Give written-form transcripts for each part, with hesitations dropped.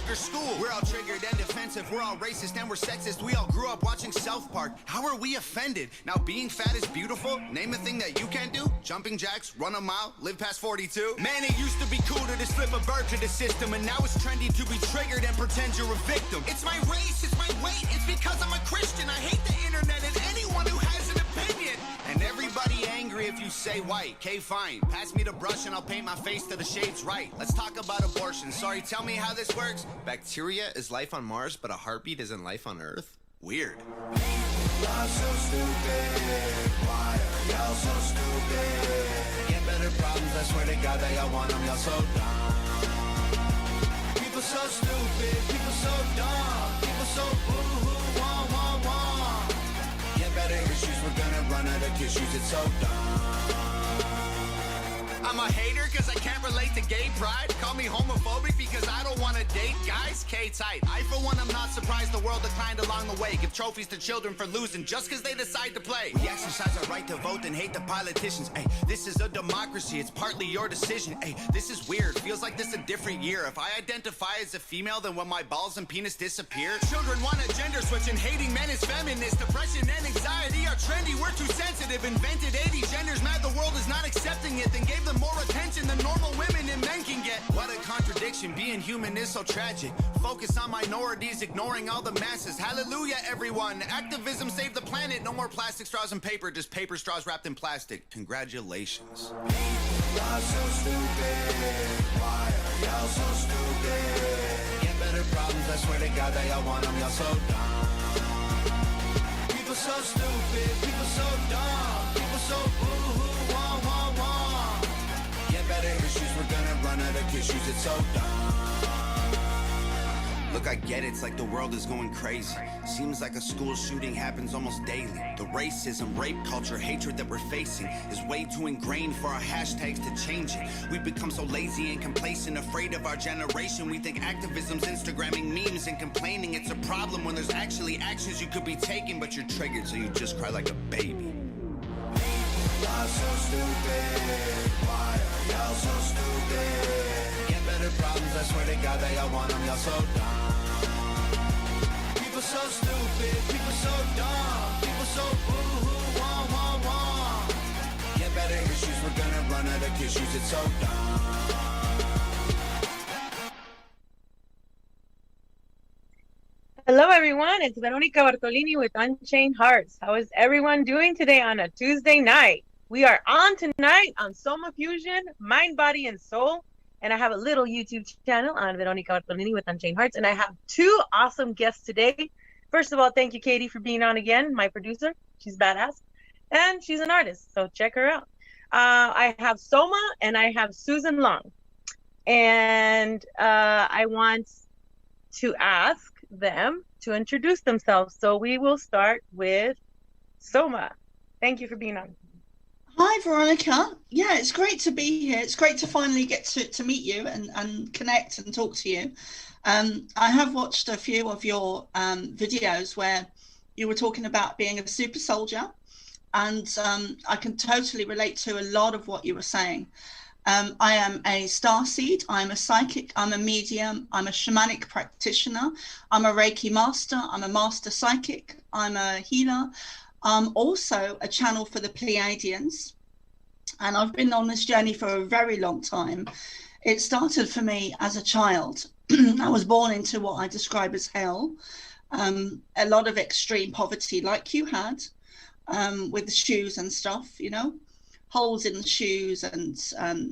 after school. We're all triggered and defensive, we're all racist and we're sexist. We all grew up watching South Park. How are we offended? Now being fat is beautiful? Name a thing that you can't do? Jumping jacks, run a mile, live past 42? Man, it used to be cooler to slip a bird to the system, and now it's trendy to be triggered and pretend you're a victim. It's my race, it's my weight, it's because I'm a Christian. I hate the internet and anyone who has an opinion. And everybody angry if you say white. Okay, fine. Pass me the brush and I'll paint my face to the shades right. Let's talk about abortion. Sorry, tell me how this works. Bacteria is life on Mars, but a heartbeat isn't life on Earth? Weird. Y'all so stupid. Why are y'all so stupid? Get better problems, I swear to God that y'all want them. Y'all so dumb. People so stupid. People so dumb. People so boo-hoo, wah, wah, wah. Get better issues, we're gonna run out of tissues. It's so dumb. I'm a hater cause I can't relate to gay pride. Call me homophobic because I don't want to date guys. K-tight. I for one am not surprised the world declined along the way. Give trophies to children for losing just cause they decide to play. We exercise our right to vote and hate the politicians. Ay, this is a democracy, it's partly your decision. Ay, this is weird, feels like this a different year. If I identify as a female, then when my balls and penis disappear. Children want a gender switch and hating men is feminist. Depression and anxiety are trendy, we're too sensitive. Invented 80 genders, mad the world is not accepting it. Then gave them more attention than normal women and men can get. What a contradiction, being human is so tragic. Focus on minorities, ignoring all the masses. Hallelujah, everyone. Activism saved the planet. No more plastic straws and paper, just paper straws wrapped in plastic. Congratulations. Y'all so stupid. Why are y'all so stupid? Get better problems, I swear to God that y'all want them. Y'all so dumb. People so stupid. People so dumb. People so boo-hoo, wah, wah, wah. Get better issues, we're gonna run out of tissues. It's so dumb. Look, I get it, it's like the world is going crazy. Seems like a school shooting happens almost daily. The racism, rape culture, hatred that we're facing is way too ingrained for our hashtags to change it. We've become so lazy and complacent, afraid of our generation. We think activism's Instagramming memes and complaining. It's a problem when there's actually actions you could be taking, but you're triggered so you just cry like a baby. Y'all so stupid. Why are y'all so stupid? Get better problems, I swear to God that y'all want them. Y'all so dumb. People so stupid. People so dumb. People so boo-hoo, wah, wah, wah. Get better issues, we're gonna run out of tissues. It's so dumb. Hello everyone, it's Veronica Bartolini with Unchained Hearts. How is everyone doing today on a Tuesday night? We are on tonight on Soma Fusion, Mind, Body, and Soul. And I have a little YouTube channel on Veronica Bartolini with Unchained Hearts. And I have two awesome guests today. First of all, thank you, Katie, for being on again, my producer. She's badass. And she's an artist, so check her out. I have Soma and I have Susan Long. And I want to ask them to introduce themselves. So we will start with Soma. Thank you for being on. Hi, Veronica. Yeah, it's great to be here. It's great to finally get to meet you and connect and talk to you. I have watched a few of your videos where you were talking about being a super soldier, and I can totally relate to a lot of what you were saying. I am a starseed, I'm a psychic, I'm a medium, I'm a shamanic practitioner, I'm a Reiki master, I'm a master psychic, I'm a healer. I'm also a channel for the Pleiadians, and I've been on this journey for a very long time. It started for me as a child. I was born into what I describe as hell, a lot of extreme poverty like you had, with the shoes and stuff, you know, holes in the shoes. And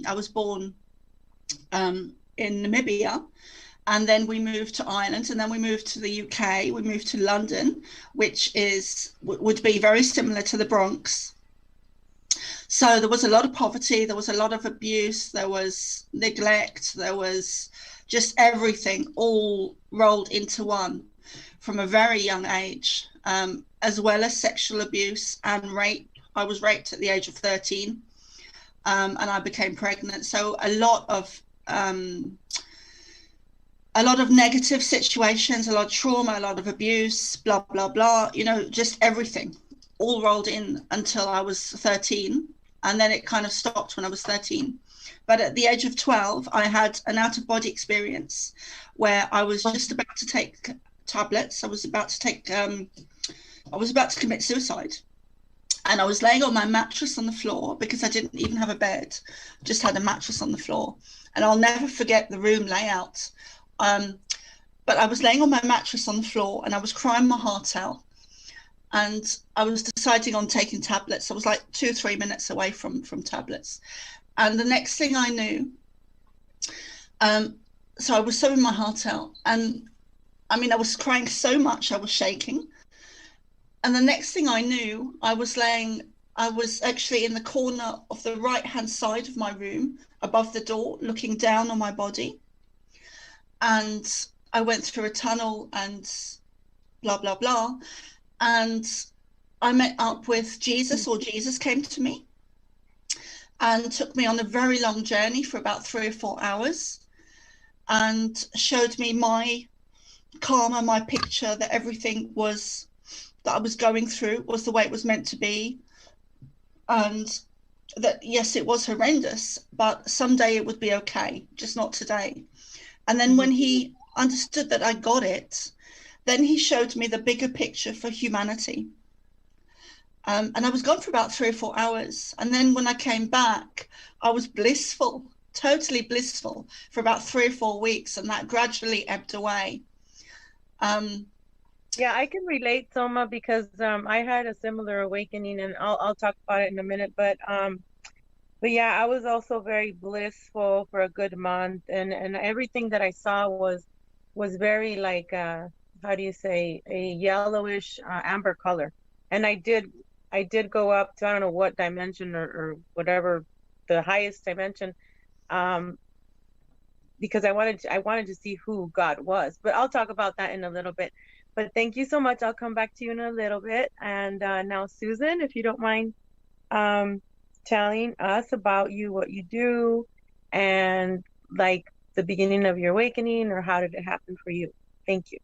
I was born in Namibia. And then we moved to Ireland, and then we moved to the UK. We moved to London, which would be very similar to the Bronx. So there was a lot of poverty, there was a lot of abuse, there was neglect, there was just everything all rolled into one from a very young age, as well as sexual abuse and rape. I was raped at the age of 13, and I became pregnant. So a lot of negative situations, a lot of trauma, a lot of abuse, blah, blah, blah, you know, just everything all rolled in until I was 13. and then it kind of stopped when I was 13. But at the age of 12, I had an out-of-body experience where I was just about to take tablets. I was about to commit suicide. And I was laying on my mattress on the floor because I didn't even have a bed, just had a mattress on the floor. And I'll never forget the room layout. But I was laying on my mattress on the floor and I was crying my heart out. And I was deciding on taking tablets. I was like 2-3 minutes away from tablets. And the next thing I knew, so I was sobbing my heart out. And I mean, I was crying so much, I was shaking. And the next thing I knew, I was actually in the corner of the right-hand side of my room, above the door, looking down on my body. And I went through a tunnel and blah, blah, blah. And I met up with Jesus, or Jesus came to me and took me on a very long journey for about 3 or 4 hours and showed me my karma, my picture, that everything was that I was going through was the way it was meant to be. And that, yes, it was horrendous, but someday it would be okay, just not today. And then when he understood that I got it, then he showed me the bigger picture for humanity. And I was gone for about 3 or 4 hours. And then when I came back, I was blissful, totally blissful for about 3 or 4 weeks. And that gradually ebbed away. Yeah, I can relate, Soma, because I had a similar awakening, and I'll talk about it in a minute. But yeah, I was also very blissful for a good month, and everything that I saw was very like how do you say, a yellowish amber color. And I did go up to, I don't know what dimension or whatever, the highest dimension, because I wanted to see who God was. But I'll talk about that in a little bit. But thank you so much. I'll come back to you in a little bit. And now, Susan, if you don't mind telling us about you, what you do, and like the beginning of your awakening, or how did it happen for you? Thank you.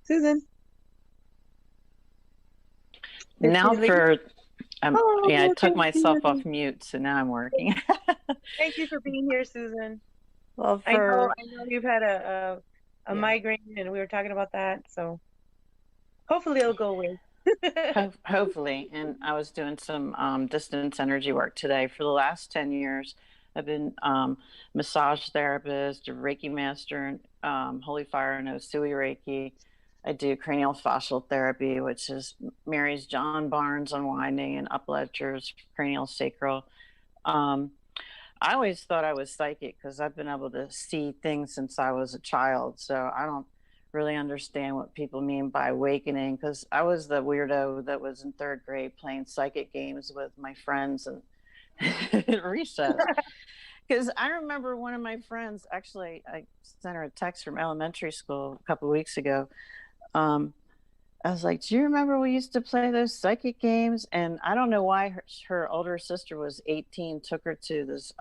Susan. Now for, yeah, I took myself Susan off mute, so now I'm working. Thank you for being here, Susan. Well, I know you've had a Yeah. migraine, and we were talking about that, so hopefully it'll go away. Hopefully. And I was doing some distance energy work today. For the last 10 years, I've been massage therapist, a Reiki master, Holy Fire and Osui Reiki. I do cranial fascial therapy, which marries John Barnes unwinding and upledgers, cranial sacral. I always thought I was psychic because I've been able to see things since I was a child. So I don't really understand what people mean by awakening, because I was the weirdo that was in 3rd grade playing psychic games with my friends and at recess. Because I remember one of my friends, actually, I sent her a text from elementary school a couple of weeks ago. I was like, do you remember we used to play those psychic games? And I don't know why her older sister was 18, took her to this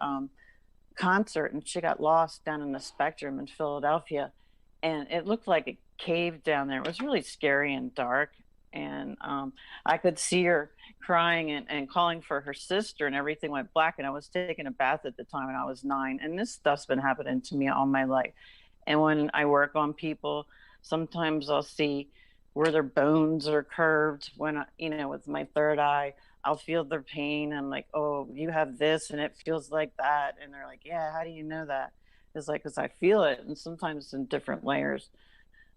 concert, and she got lost down in the Spectrum in Philadelphia. And it looked like a cave down there. It was really scary and dark. And I could see her crying and calling for her sister, and everything went black. And I was taking a bath at the time, and I was 9. And this stuff's been happening to me all my life. And when I work on people, sometimes I'll see where their bones are curved. When with my 3rd eye, I'll feel their pain. I'm like, oh, you have this and it feels like that. And they're like, yeah, how do you know that? It's like, because I feel it. And sometimes in different layers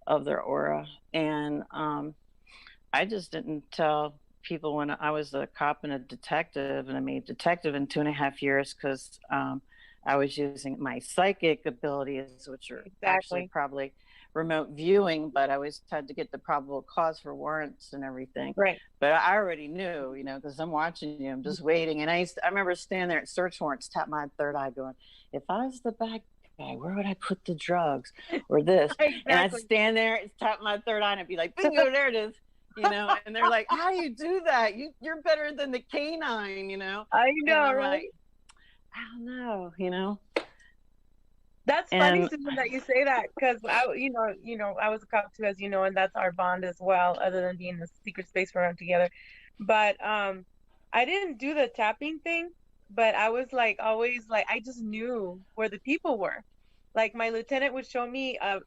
of their aura. And I just didn't tell people when I was a cop and a detective, and I made detective in 2.5 years because I was using my psychic abilities, which are actually probably remote viewing, but I always had to get the probable cause for warrants and everything. Right. But I already knew, because I'm watching you, I'm just waiting. And I remember standing there at search warrants, tap my 3rd eye going, if I was the bad guy, where would I put the drugs or this? Exactly. And I'd stand there, tap my 3rd eye, and I'd be like, bingo, there it is. And they're like, how do you do that? You're better than the canine, I know, right? Like, I don't know, That's funny, Susan, that you say that, because I was a cop too, as you know, and that's our bond as well, other than being in the secret space we're together. But I didn't do the tapping thing, but I was like always like I just knew where the people were. Like my lieutenant would show me a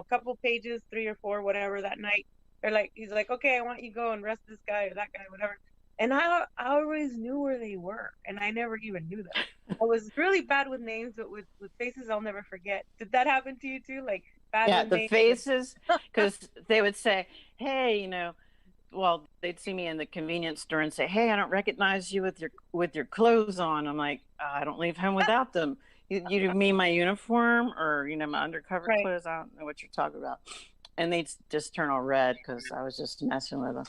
couple pages, 3 or 4, whatever that night. Or like he's like, okay, I want you to go and arrest this guy or that guy, whatever. And I always knew where they were, and I never even knew them. I was really bad with names, but with faces, I'll never forget. Did that happen to you too? Like bad Yeah, with the names? faces, because they would say, hey, well, they'd see me in the convenience store and say, hey, I don't recognize you with your clothes on. I'm like, I don't leave home without them. You mean my uniform or my undercover Right. clothes? I don't know what you're talking about. And they'd just turn all red because I was just messing with them.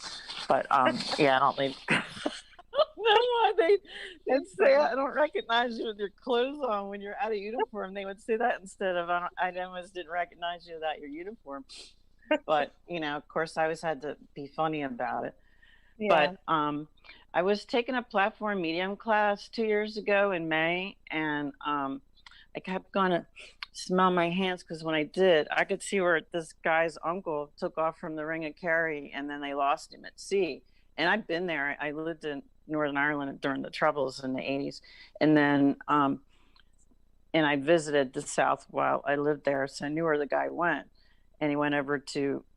But yeah, I don't leave. I don't know why they'd say, I don't recognize you with your clothes on when you're out of uniform. They would say that instead of, I almost didn't recognize you without your uniform. But, of course, I always had to be funny about it. Yeah. But I was taking a platform medium class 2 years ago in May, and I kept going to smell my hands because when I did, I could see where this guy's uncle took off from the Ring of Kerry, and then they lost him at sea. And I've been there. I lived in Northern Ireland during the Troubles in the 80s. And then and I visited the South while I lived there, so I knew where the guy went. And he went over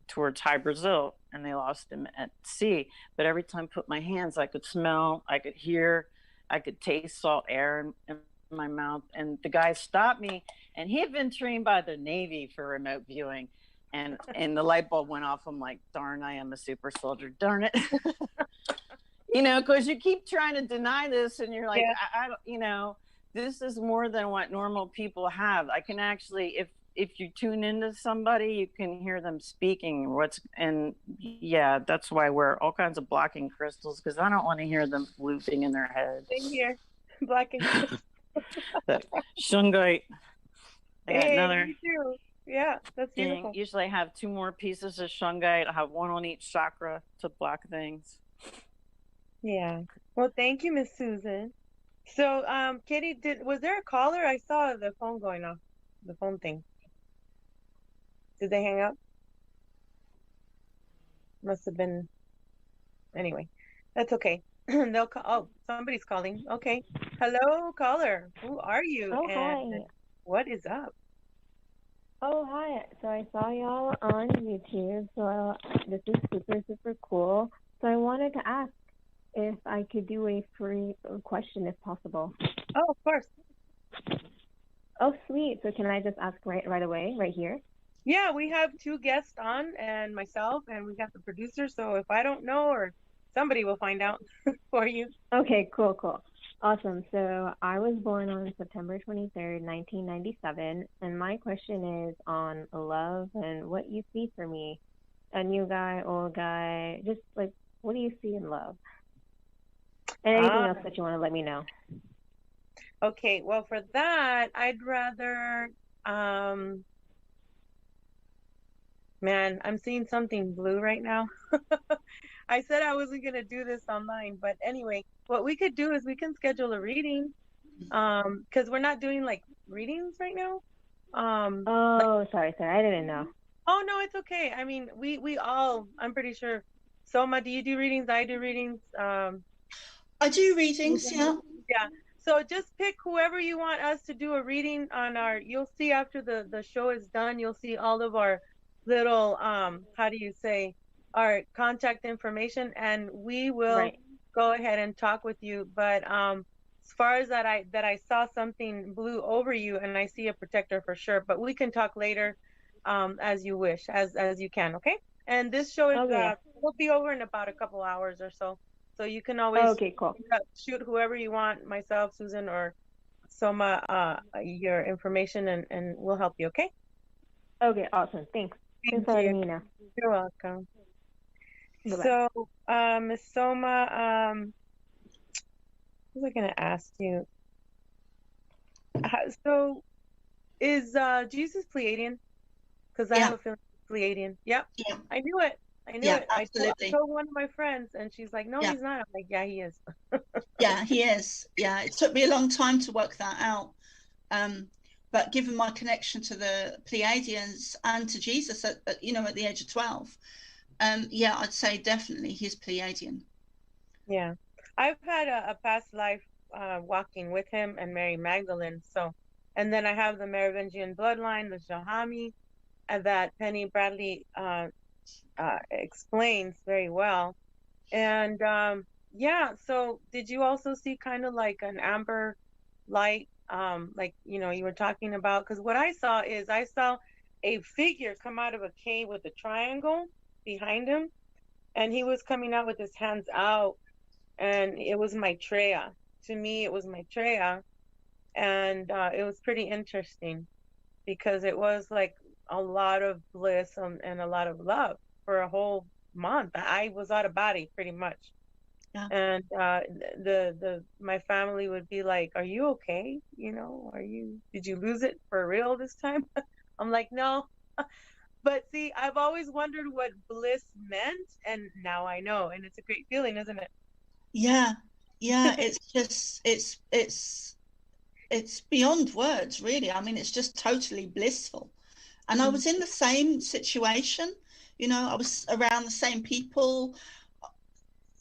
towards High Brazil, and they lost him at sea. But every time I put my hands, I could smell, I could hear, I could taste salt air in my mouth. And the guy stopped me, and he had been trained by the Navy for remote viewing. And the light bulb went off. I'm like, darn, I am a super soldier. Darn it. Because you keep trying to deny this, and you're like, yeah. I don't, this is more than what normal people have. I can actually, if you tune into somebody, you can hear them speaking. Yeah, that's why I wear all kinds of blocking crystals, because I don't want to hear them looping in their head. Same here. Blocking crystals. Shungite. Another. Me too. Yeah, that's beautiful. Usually I have 2 more pieces of shungite. I have 1 on each chakra to block things. Yeah. Well, thank you, Miss Susan. So, Kitty, was there a caller? I saw the phone going off, the phone thing. Did they hang up? Must have been. Anyway, that's okay. They'll call. Oh, somebody's calling. Okay. Hello, caller. Who are you? Oh, and hi. What is up? Oh, hi. So I saw y'all on YouTube. So this is super, super cool. So I wanted to ask if I could do a free question if possible. Oh, of course. Oh, sweet. So can I just ask right away, right here? Yeah, we have 2 guests on, and myself, and we got the producer. So if I don't know, or somebody will find out for you. Okay, cool. Awesome. So I was born on September 23rd, 1997. And my question is on love and what you see for me. A new guy, old guy, just like, what do you see in love? And anything else that you want to let me know. Okay, well, for that, I'd rather, man, I'm seeing something blue right now. I said I wasn't going to do this online, but anyway, what we could do is we can schedule a reading, because we're not doing like readings right now. Sorry, I didn't know. Oh, no, it's okay. I mean, we all, I'm pretty sure. Soma, do you do readings? I do readings. I do readings, yeah. Yeah. So just pick whoever you want us to do a reading on you'll see after the show is done, you'll see all of our little, how do you say, our contact information, and we will go ahead and talk with you. But as far as that I saw something blue over you, and I see a protector for sure, but we can talk later, as you wish, as you can, okay? And this show is will be over in about a couple hours or so. So you can always shoot whoever you want, myself, Susan, or Soma, your information, and we'll help you, okay? Okay, awesome. Thanks. Thanks for letting me know. You're welcome. Bye-bye. So, Ms. Soma, what was I going to ask you? So, is Jesus Pleiadian? Because I have a feeling Pleiadian. Yep. Yeah. I knew it. Absolutely. I told one of my friends, and she's like, no, he's not. I'm like, yeah, he is. Yeah, he is. Yeah, it took me a long time to work that out. But given my connection to the Pleiadians and to Jesus at the age of 12, I'd say definitely he's Pleiadian. Yeah. I've had a past life walking with him and Mary Magdalene. So, and then I have the Merovingian bloodline, the Jahami, that Penny Bradley explains very well. And yeah, so did you also see kind of like an amber light, like, you know, you were talking about? Because what I saw is I saw a figure come out of a cave with a triangle behind him, and he was coming out with his hands out, and it was Maitreya. To me, it was Maitreya, and it was pretty interesting because it was like a lot of bliss and a lot of love for a whole month. I was out of body pretty much. Yeah. And the my family would be like, "Are you okay? You know, did you lose it for real this time?" I'm like, "No." But see, I've always wondered what bliss meant, and now I know, and it's a great feeling, isn't it? Yeah, yeah, it's just it's beyond words, really. I mean, it's just totally blissful. And I was in the same situation, you know, I was around the same people,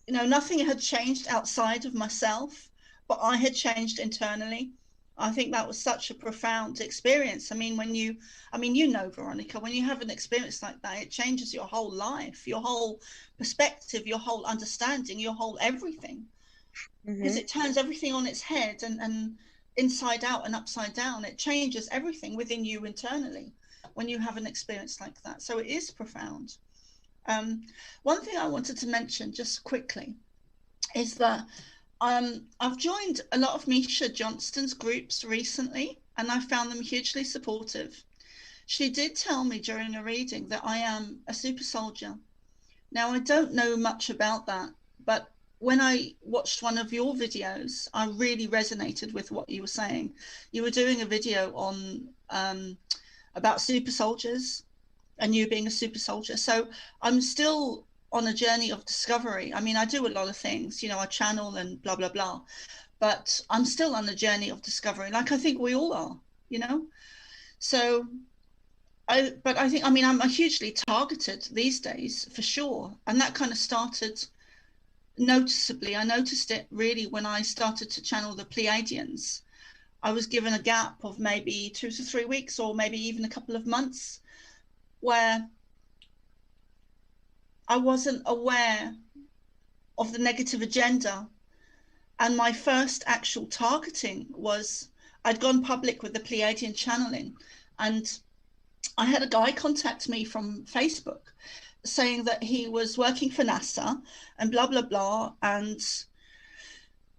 you know, nothing had changed outside of myself, but I had changed internally. I think that was such a profound experience. I mean, you know, Veronica, when you have an experience like that, it changes your whole life, your whole perspective, your whole understanding, your whole everything, because it turns everything on its head and inside out and upside down. It changes everything within you internally when you have an experience like that. So it is profound. One thing I wanted to mention just quickly is that I've joined a lot of Misha Johnston's groups recently, and I found them hugely supportive. She did tell me during a reading that I am a super soldier. Now, I don't know much about that, but when I watched one of your videos, I really resonated with what you were saying. You were doing a video on about super soldiers and you being a super soldier. So I'm still on a journey of discovery. I mean, I do a lot of things, you know, I channel and blah, blah, blah, but I'm still on a journey of discovery, like I think we all are, you know? So but I think, I mean, I'm hugely targeted these days for sure. And that kind of started noticeably. I noticed it really when I started to channel the Pleiadians. I was given a gap of maybe 2 to 3 weeks or maybe even a couple of months where I wasn't aware of the negative agenda. And my first actual targeting was I'd gone public with the Pleiadian channeling, and I had a guy contact me from Facebook saying that he was working for NASA and blah, blah, blah. And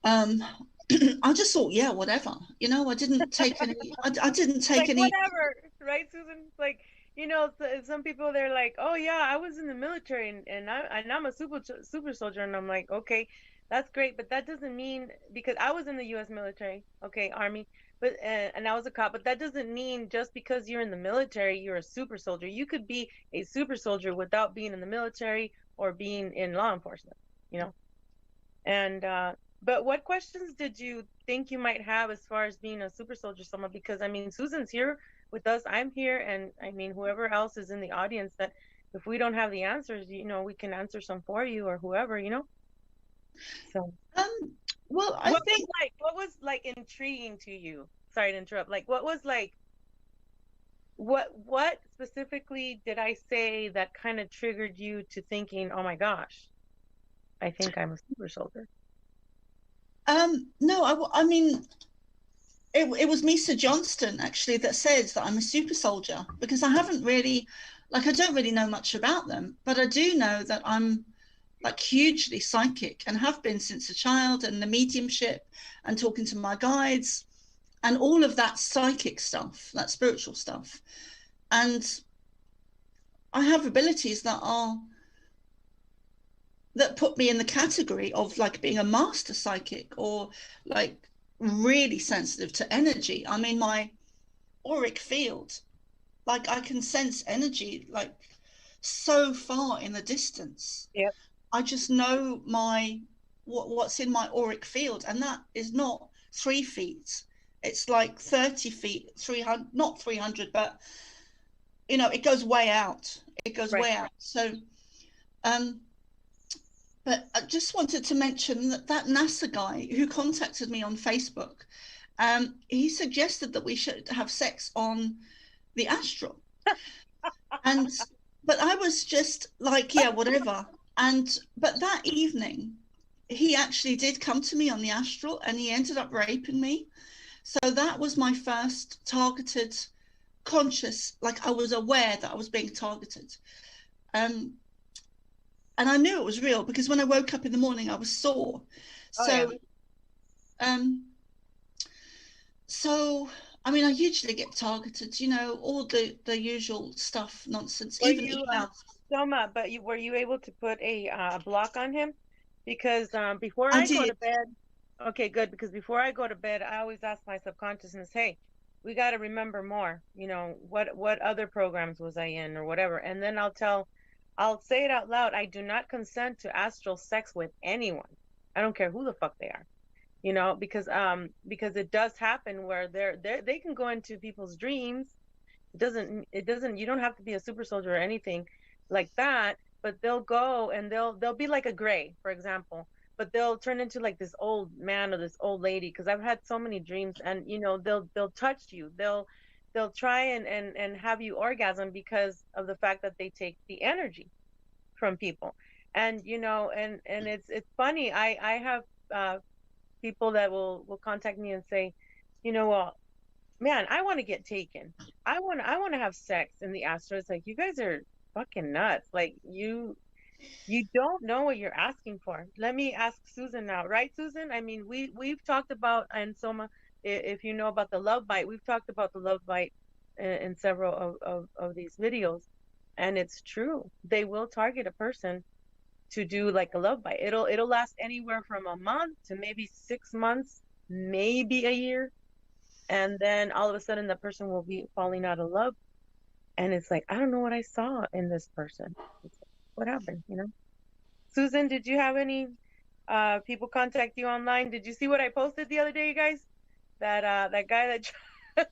I just thought, yeah, whatever. You know, I didn't take Like any. whatever, right, Susan? Like, you know, some people, they're like, "Oh yeah, I was in the military and I'm a super soldier," and I'm like, "Okay, that's great, but that doesn't mean because I was in the U.S. military, okay, Army, but and I was a cop, but that doesn't mean just because you're in the military you're a super soldier. You could be a super soldier without being in the military or being in law enforcement, you know." And but what questions did you think you might have as far as being a super soldier, Soma? Because I mean, Susan's here with us, I'm here, and I mean, whoever else is in the audience, that if we don't have the answers, you know, we can answer some for you or whoever, you know. So Well, I think what was like intriguing to you? Sorry to interrupt. Like, what was like what specifically did I say that kind of triggered you to thinking, "Oh my gosh, I think I'm a super soldier"? no, I mean, it was Misa Johnston actually that says that I'm a super soldier, because I haven't really, like, I don't really know much about them, but I do know that I'm like hugely psychic and have been since a child, and the mediumship and talking to my guides and all of that psychic stuff, that spiritual stuff. And I have abilities that put me in the category of like being a master psychic or like really sensitive to energy. I mean, my auric field, like I can sense energy like so far in the distance. Yep. I just know what's in my auric field, and that is not 3 feet. It's like 30 feet, 300, not 300, but you know, it goes way out. It goes Right. way out. So, um, But I just wanted to mention that that NASA guy who contacted me on Facebook, he suggested that we should have sex on the astral. And but I was just like, yeah, whatever. But that evening, he actually did come to me on the astral, and he ended up raping me. So that was my first targeted, conscious, like I was aware that I was being targeted. And I knew it was real because when I woke up in the morning, I was sore. So, so I mean, I usually get targeted, you know, all the usual stuff, nonsense, Were even you, emails. Soma, but were you able to put a block on him? Because before I I go did. to bed, okay, good. Because before I go to bed, I always ask my subconsciousness, hey, we got to remember more. You know, what other programs was I in or whatever, and then I'll say it out loud. I do not consent to astral sex with anyone. I don't care who the fuck they are. You know, because it does happen where they can go into people's dreams. It doesn't you don't have to be a super soldier or anything like that, but they'll go and they'll be like a gray, for example, but they'll turn into like this old man or this old lady, because I've had so many dreams, and you know, they'll touch you, they'll try and have you orgasm because of the fact that they take the energy from people. And you know, and it's funny, I have people that will contact me and say, you know, well, man, I want to get taken. I want to have sex in the astral. It's like, you guys are fucking nuts. Like, you don't know what you're asking for. Let me ask Susan now, right, Susan? I mean, we've talked about, and Soma, if you know about the love bite, we've talked about the love bite in several of these videos, and it's true. They will target a person to do like a love bite. It'll last anywhere from a month to maybe 6 months, maybe a year, and then all of a sudden the person will be falling out of love, and it's like, I don't know what I saw in this person. It's like, what happened, you know? Susan, did you have any people contact you online? Did you see what I posted the other day, you guys? That guy that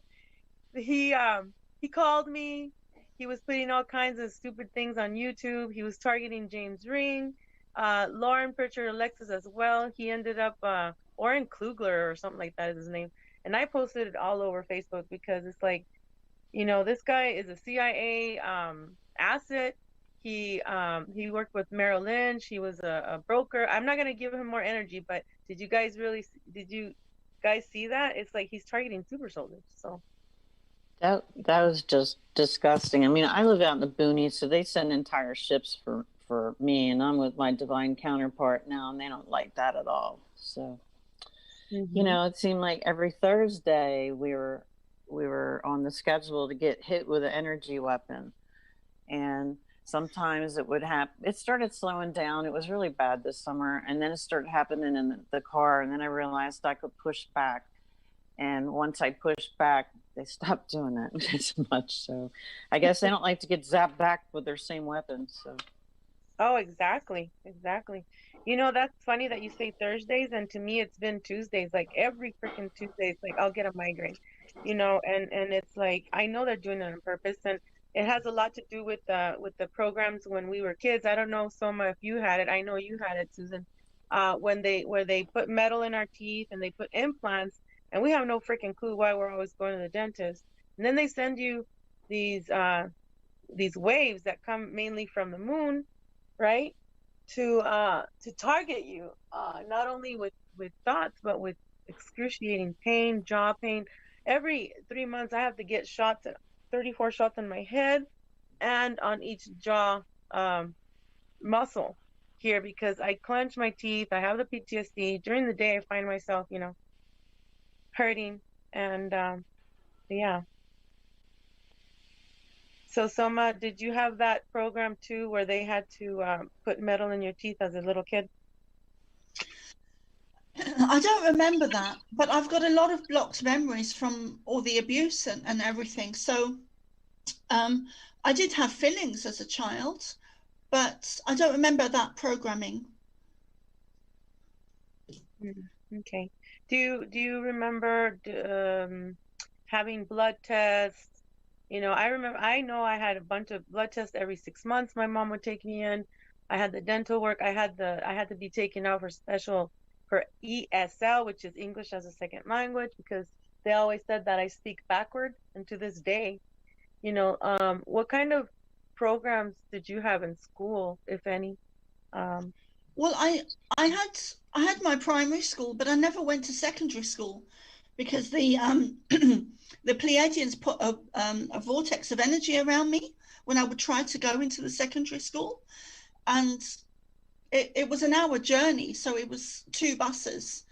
he called me. He was putting all kinds of stupid things on YouTube. He was targeting James Ring, Lauren Pritchard, Alexis as well. He ended up Oren Klugler or something like that is his name. And I posted it all over Facebook because it's like, you know, this guy is a CIA asset. He worked with Merrill Lynch. He was a broker. I'm not gonna give him more energy, but did you guys see that? It's like he's targeting super soldiers. So That was just disgusting. I mean, I live out in the boonies, so they send entire ships for me, and I'm with my divine counterpart now, and they don't like that at all. So, you know, it seemed like every Thursday we were on the schedule to get hit with an energy weapon, and sometimes it would happen. It started slowing down. It was really bad this summer, and then it started happening in the car, and then I realized I could push back. And once I pushed back, they stopped doing it as much. So I guess they don't like to get zapped back with their same weapons. So. Oh, exactly. You know, that's funny that you say Thursdays, and to me it's been Tuesdays. Like every freaking Tuesday, it's like I'll get a migraine, you know, and it's like I know they're doing it on purpose, and it has a lot to do with the programs when we were kids. I don't know, Soma, if you had it. I know you had it, Susan. Where they put metal in our teeth and they put implants, and we have no freaking clue why we're always going to the dentist. And then they send you these waves that come mainly from the moon, right? To target you, not only with thoughts, but with excruciating pain, jaw pain. Every 3 months, I have to get 34 shots in my head and on each jaw muscle here, because I clench my teeth. I have the PTSD. During the day, I find myself, you know, hurting, and yeah. So Soma, did you have that program too, where they had to put metal in your teeth as a little kid? I don't remember that, but I've got a lot of blocked memories from all the abuse and everything. So I did have feelings as a child, but I don't remember that programming. Okay. Do you remember having blood tests? You know, I know I had a bunch of blood tests every 6 months. My mom would take me in. I had the dental work. I had to be taken out for ESL, which is English as a second language, because they always said that I speak backward. And to this day, what kind of programs did you have in school, if any? Well, I had my primary school, but I never went to secondary school because the the Pleiadians put a vortex of energy around me when I would try to go into the secondary school, and it was an hour journey, so it was 2 buses,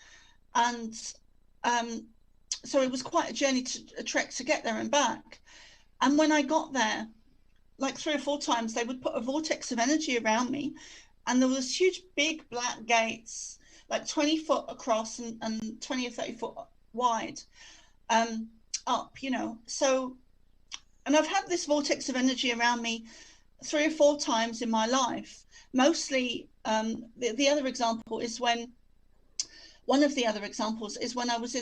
and so it was quite a journey, a trek to get there and back. And when I got there, like 3 or 4 times, they would put a vortex of energy around me, and there was huge big black gates, like 20 foot across and 20 or 30 foot wide, up, so, and I've had this vortex of energy around me 3 or 4 times in my life. Mostly, the other example is one of the other examples is when I was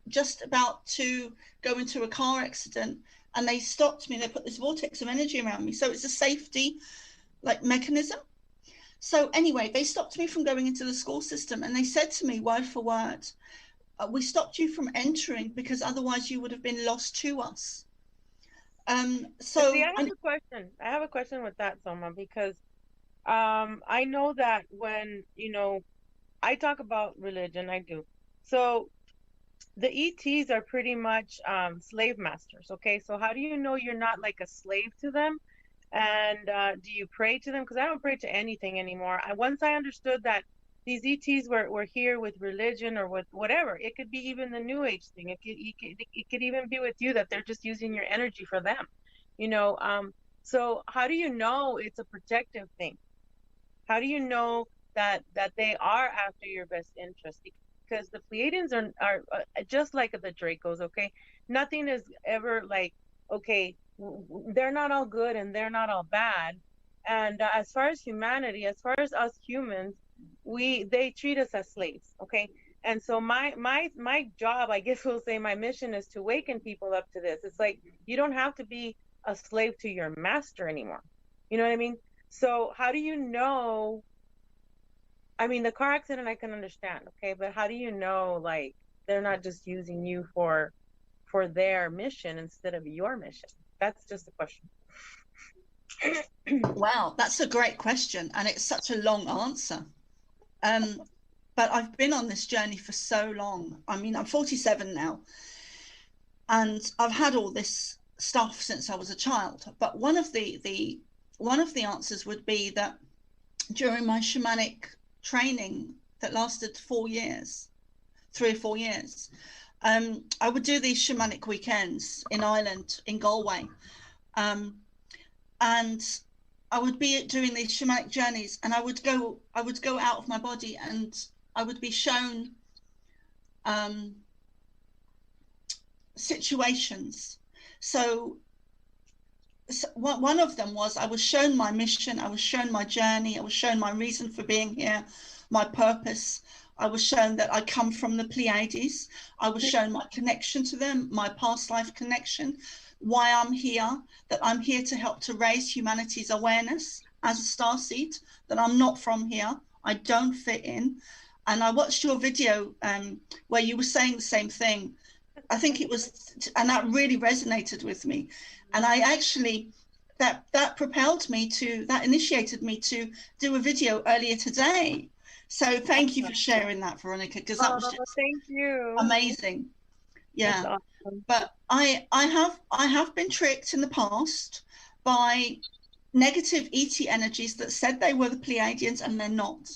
just about to go into a car accident, and they stopped me. They put this vortex of energy around me. So it's a safety mechanism. So anyway, they stopped me from going into the school system, and they said to me word for word, we stopped you from entering because otherwise you would have been lost to us. So see, I have a question with that, Soma, because I know that when, I talk about religion, I do. So the ETs are pretty much slave masters, okay? So how do you know you're not like a slave to them? And do you pray to them? Because I don't pray to anything anymore. Once I understood that these ETs were here with religion or with whatever, it could be even the New Age thing. It could even be with you, that they're just using your energy for them, So how do you know it's a protective thing? How do you know that they are after your best interest? Because the Pleiadians are just like the Dracos, okay? Nothing is ever like, okay, they're not all good and they're not all bad. And as far as humanity, as far as us humans, they treat us as slaves, okay? And so my job, I guess we'll say, my mission is to awaken people up to this. It's like, you don't have to be a slave to your master anymore. You know what I mean? So how do you know? I mean, the car accident I can understand, okay, but how do you know, like, they're not just using you for their mission instead of your mission? That's just a question. Wow, that's a great question, and it's such a long answer. But I've been on this journey for so long. I mean, I'm 47 now, and I've had all this stuff since I was a child. But one of the answers would be that during my shamanic training that lasted 4 years, 3 or 4 years, I would do these shamanic weekends in Ireland, in Galway, and I would be doing these shamanic journeys, and I would go out of my body, and I would be shown situations. So one of them was, I was shown my mission, I was shown my journey, I was shown my reason for being here, my purpose. I was shown that I come from the Pleiades. I was shown my connection to them, my past life connection, why I'm here, that I'm here to help to raise humanity's awareness as a starseed, that I'm not from here, I don't fit in. And I watched your video where you were saying the same thing. I think it was, and that really resonated with me. And I actually, that propelled me to, that initiated me to do a video earlier today. So thank you for sharing that, Veronica, because that was just thank you. amazing. Yeah. Awesome. But I have been tricked in the past by negative ET energies that said they were the Pleiadians, and they're not.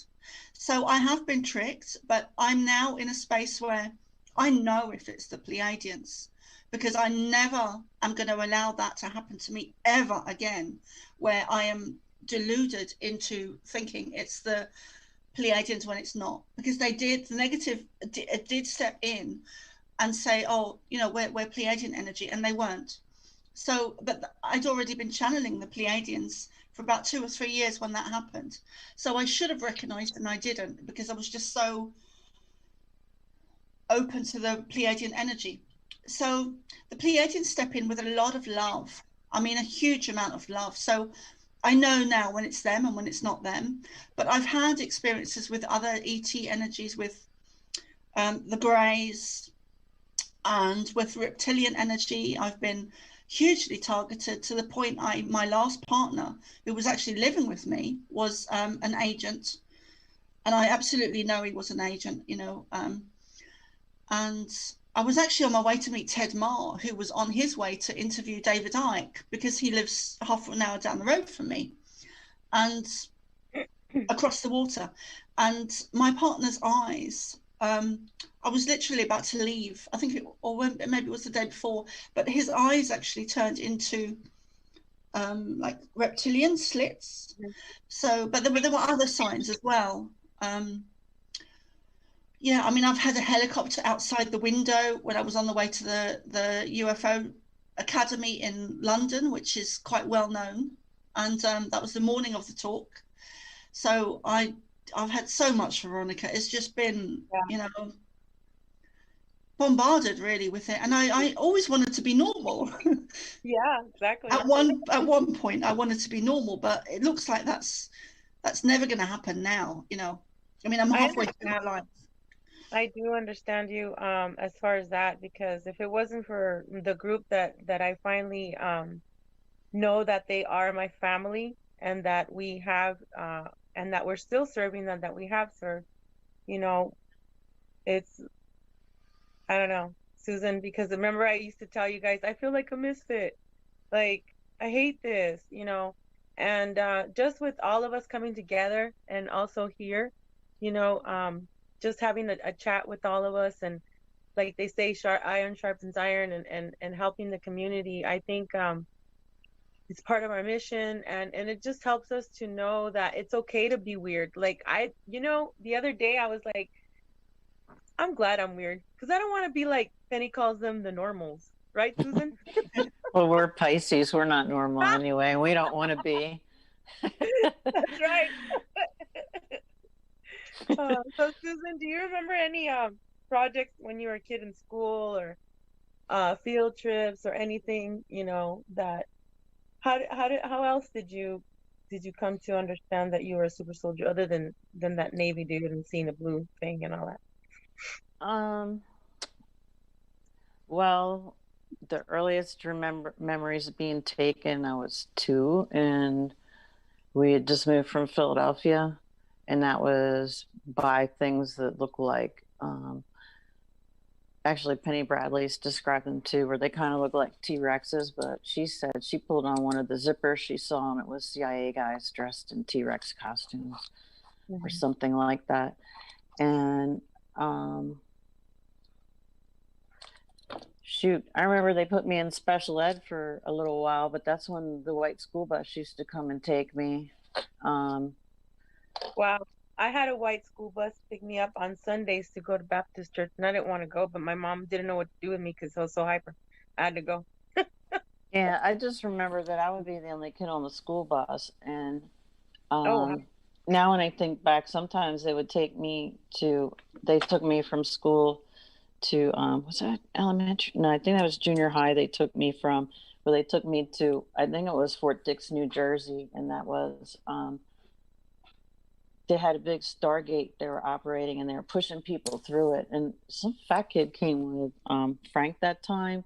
So I have been tricked, but I'm now in a space where I know if it's the Pleiadians, because I never am going to allow that to happen to me ever again, where I am deluded into thinking it's the Pleiadians when it's not, because the negative did step in and say, oh, we're Pleiadian energy, and they weren't. So, but I'd already been channeling the Pleiadians for about 2 or 3 years when that happened. So I should have recognized, and I didn't, because I was just so open to the Pleiadian energy. So the Pleiadians step in with a lot of love. I mean, a huge amount of love. So I know now when it's them and when it's not them, but I've had experiences with other ET energies, with the Greys and with reptilian energy. I've been hugely targeted to the point my last partner, who was actually living with me, was an agent, and I absolutely know he was an agent, you know. And I was actually on my way to meet Ted Marr, who was on his way to interview David Icke, because he lives half an hour down the road from me and across the water. And my partner's eyes, I was literally about to leave, I think maybe it was the day before, but his eyes actually turned into like reptilian slits. So, but there were other signs as well. Yeah, I mean, I've had a helicopter outside the window when I was on the way to the UFO Academy in London, which is quite well known. And that was the morning of the talk. So I've had so much, Veronica. It's just been, you know, bombarded really with it. And I always wanted to be normal. Yeah, exactly. At one point, I wanted to be normal, but it looks like that's never going to happen now, you know. I mean, I'm halfway through my life. I do understand you as far as that, because if it wasn't for the group that I finally know that they are my family, and that we have and that we're still serving them, that we have served, you know, it's, I don't know, Susan, because remember I used to tell you guys, I feel like a misfit, like I hate this, you know. And just with all of us coming together, and also here, you know, just having a chat with all of us, and like they say, iron sharpens iron, and helping the community, I think it's part of our mission, and it just helps us to know that it's okay to be weird. Like you know, the other day I was like, I'm glad I'm weird, because I don't want to be like Penny calls them, the normals, right, Susan? Well, we're Pisces. We're not normal anyway. We don't want to be. That's right. So Susan, do you remember any projects when you were a kid in school, or field trips or anything, you know, that how else did you come to understand that you were a super soldier, other than that Navy dude and seeing a blue thing and all that? Well, the earliest memories of being taken, I was 2, and we had just moved from Philadelphia, and that was by things that look like, actually Penny Bradley's described them too, where they kind of look like T-Rexes, but she said she pulled on one of the zippers she saw, and it was CIA guys dressed in T-Rex costumes or something like that. And shoot, I remember they put me in special ed for a little while, but that's when the white school bus used to come and take me. Wow. I had a white school bus pick me up on Sundays to go to Baptist church, and I didn't want to go, but my mom didn't know what to do with me because I was so hyper. I had to go. Yeah, I just remember that I would be the only kid on the school bus, and now when I think back, sometimes they would they took me from school to was that elementary? No, I think that was junior high. They took me to, I think it was Fort Dix, New Jersey, and that was they had a big Stargate they were operating, and they were pushing people through it. And some fat kid came with Frank that time,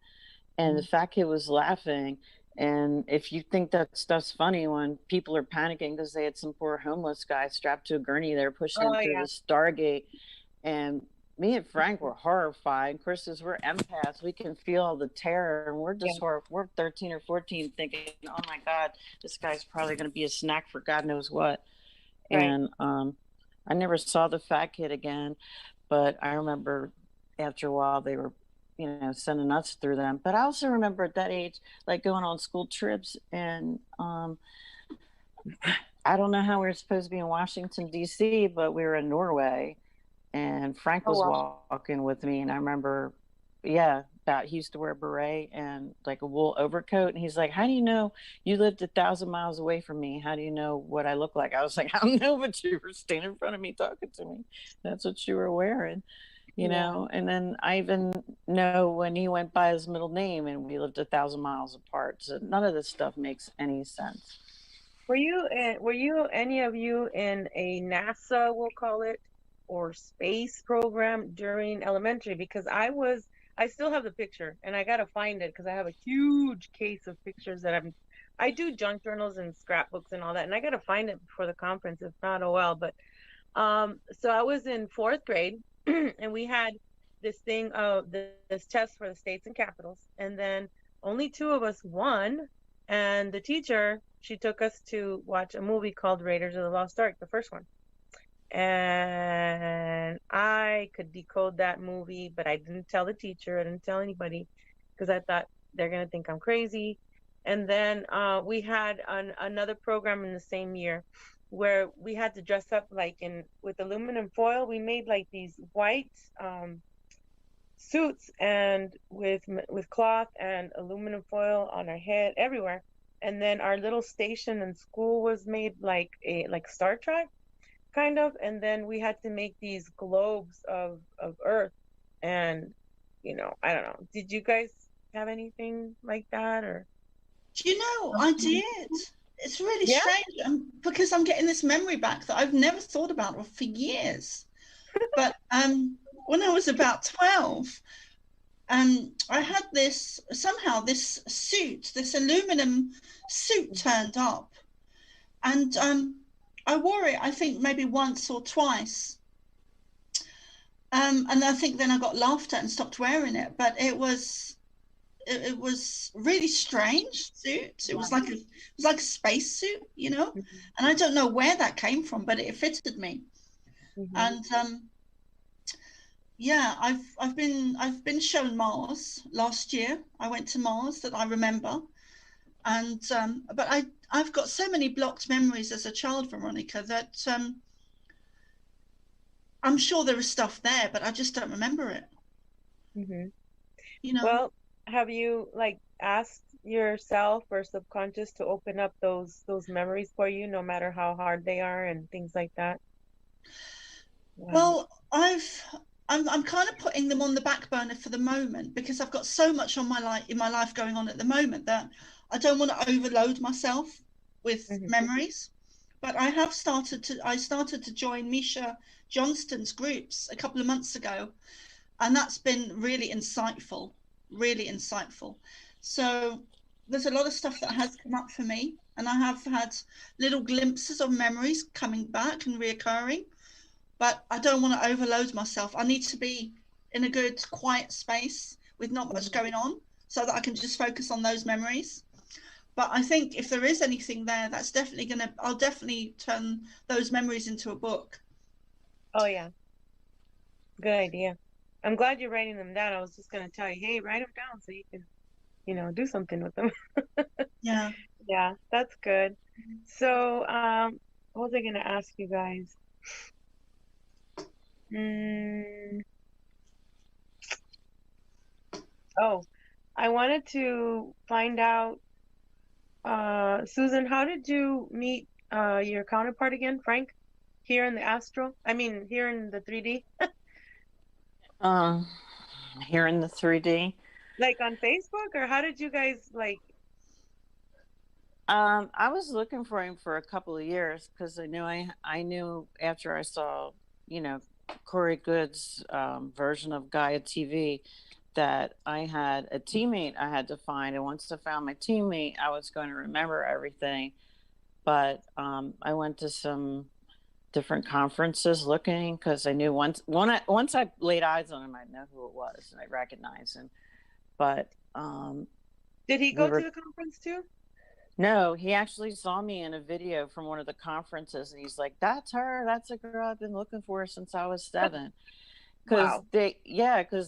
and the fat kid was laughing. And if you think that stuff's funny, when people are panicking because they had some poor homeless guy strapped to a gurney, they're pushing him through the Stargate. And me and Frank were horrified. Of course, as we're empaths, we can feel all the terror, and we're just we're 13 or 14 thinking, oh my God, this guy's probably going to be a snack for God knows what. Right. And I never saw the fat kid again, but I remember after a while they were, you know, sending us through them. But I also remember at that age, like going on school trips, and I don't know how we were supposed to be in Washington, D.C., but we were in Norway, and Frank was walking with me, and I remember, he used to wear a beret and like a wool overcoat, and he's like, how do you know you lived 1,000 miles away from me? How do you know what I look like? I was like, I don't know, but you were standing in front of me talking to me. That's what you were wearing, you know. And then I even know when he went by his middle name, and we lived 1,000 miles apart. So none of this stuff makes any sense. were you any of you in a NASA, we'll call it, or space program during elementary? Because I still have the picture, and I gotta find it because I have a huge case of pictures that I do junk journals and scrapbooks and all that, and I gotta find it before the conference. If not, oh well. But so I was in fourth grade, and we had this thing of this test for the states and capitals, and then only two of us won, and the teacher, she took us to watch a movie called Raiders of the Lost Ark, the first one. And I could decode that movie, but I didn't tell the teacher, I didn't tell anybody, because I thought they're gonna think I'm crazy. And then we had another program in the same year where we had to dress up like with aluminum foil. We made like these white suits and with cloth and aluminum foil on our head everywhere. And then our little station in school was made like Star Trek kind of. And then we had to make these globes of Earth. And I don't know. Did you guys have anything like that? Or I did. It's really strange because I'm getting this memory back that I've never thought about for years. But when I was about 12, I had this suit, this aluminum suit turned up. And I wore it, I think, maybe once or twice. And I think then I got laughed at and stopped wearing it. But it was really strange suit. It was like a space suit, Mm-hmm. and I don't know where that came from, but it fitted me. Mm-hmm. And I've been shown Mars last year. I went to Mars that I remember, and but I've got so many blocked memories as a child, Veronica, that I'm sure there is stuff there, but I just don't remember it. Mm-hmm. Well, have you asked yourself or subconscious to open up those memories for you, no matter how hard they are and things like that? Well, I'm kind of putting them on the back burner for the moment because I've got so much in my life going on at the moment that I don't want to overload myself with memories. But I started to join Misha Johnston's groups a couple of months ago, and that's been really insightful. So there's a lot of stuff that has come up for me, and I have had little glimpses of memories coming back and reoccurring, but I don't want to overload myself. I need to be in a good quiet space with not much going on so that I can just focus on those memories. But I think if there is anything there, I'll definitely turn those memories into a book. Oh yeah, good idea. I'm glad you're writing them down. I was just going to tell you, hey, write them down so you can, do something with them. Yeah. Yeah, that's good. So, what was I going to ask you guys? Oh, I wanted to find out, Susan, how did you meet your counterpart again, Frank, here in the astral? I mean, here in the 3D? Here in the 3D. Like on Facebook, or how did you guys I was looking for him for a couple of years because I knew after I saw, Corey Good's version of Gaia TV that I had a teammate I had to find. And once I found my teammate, I was going to remember everything. But I went to some different conferences looking because I knew once I laid eyes on him, I'd know who it was and I'd recognize him. But did he go to the conference too? No, he actually saw me in a video from one of the conferences, and he's like, "That's her. That's a girl I've been looking for since I was 7." Because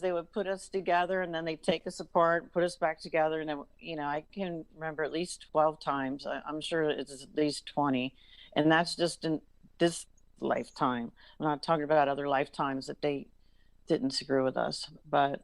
they would put us together and then they'd take us apart, put us back together, and then I can remember at least 12 times. I'm sure it's at least 20, and that's just in this lifetime. I'm not talking about other lifetimes that they didn't screw with us, but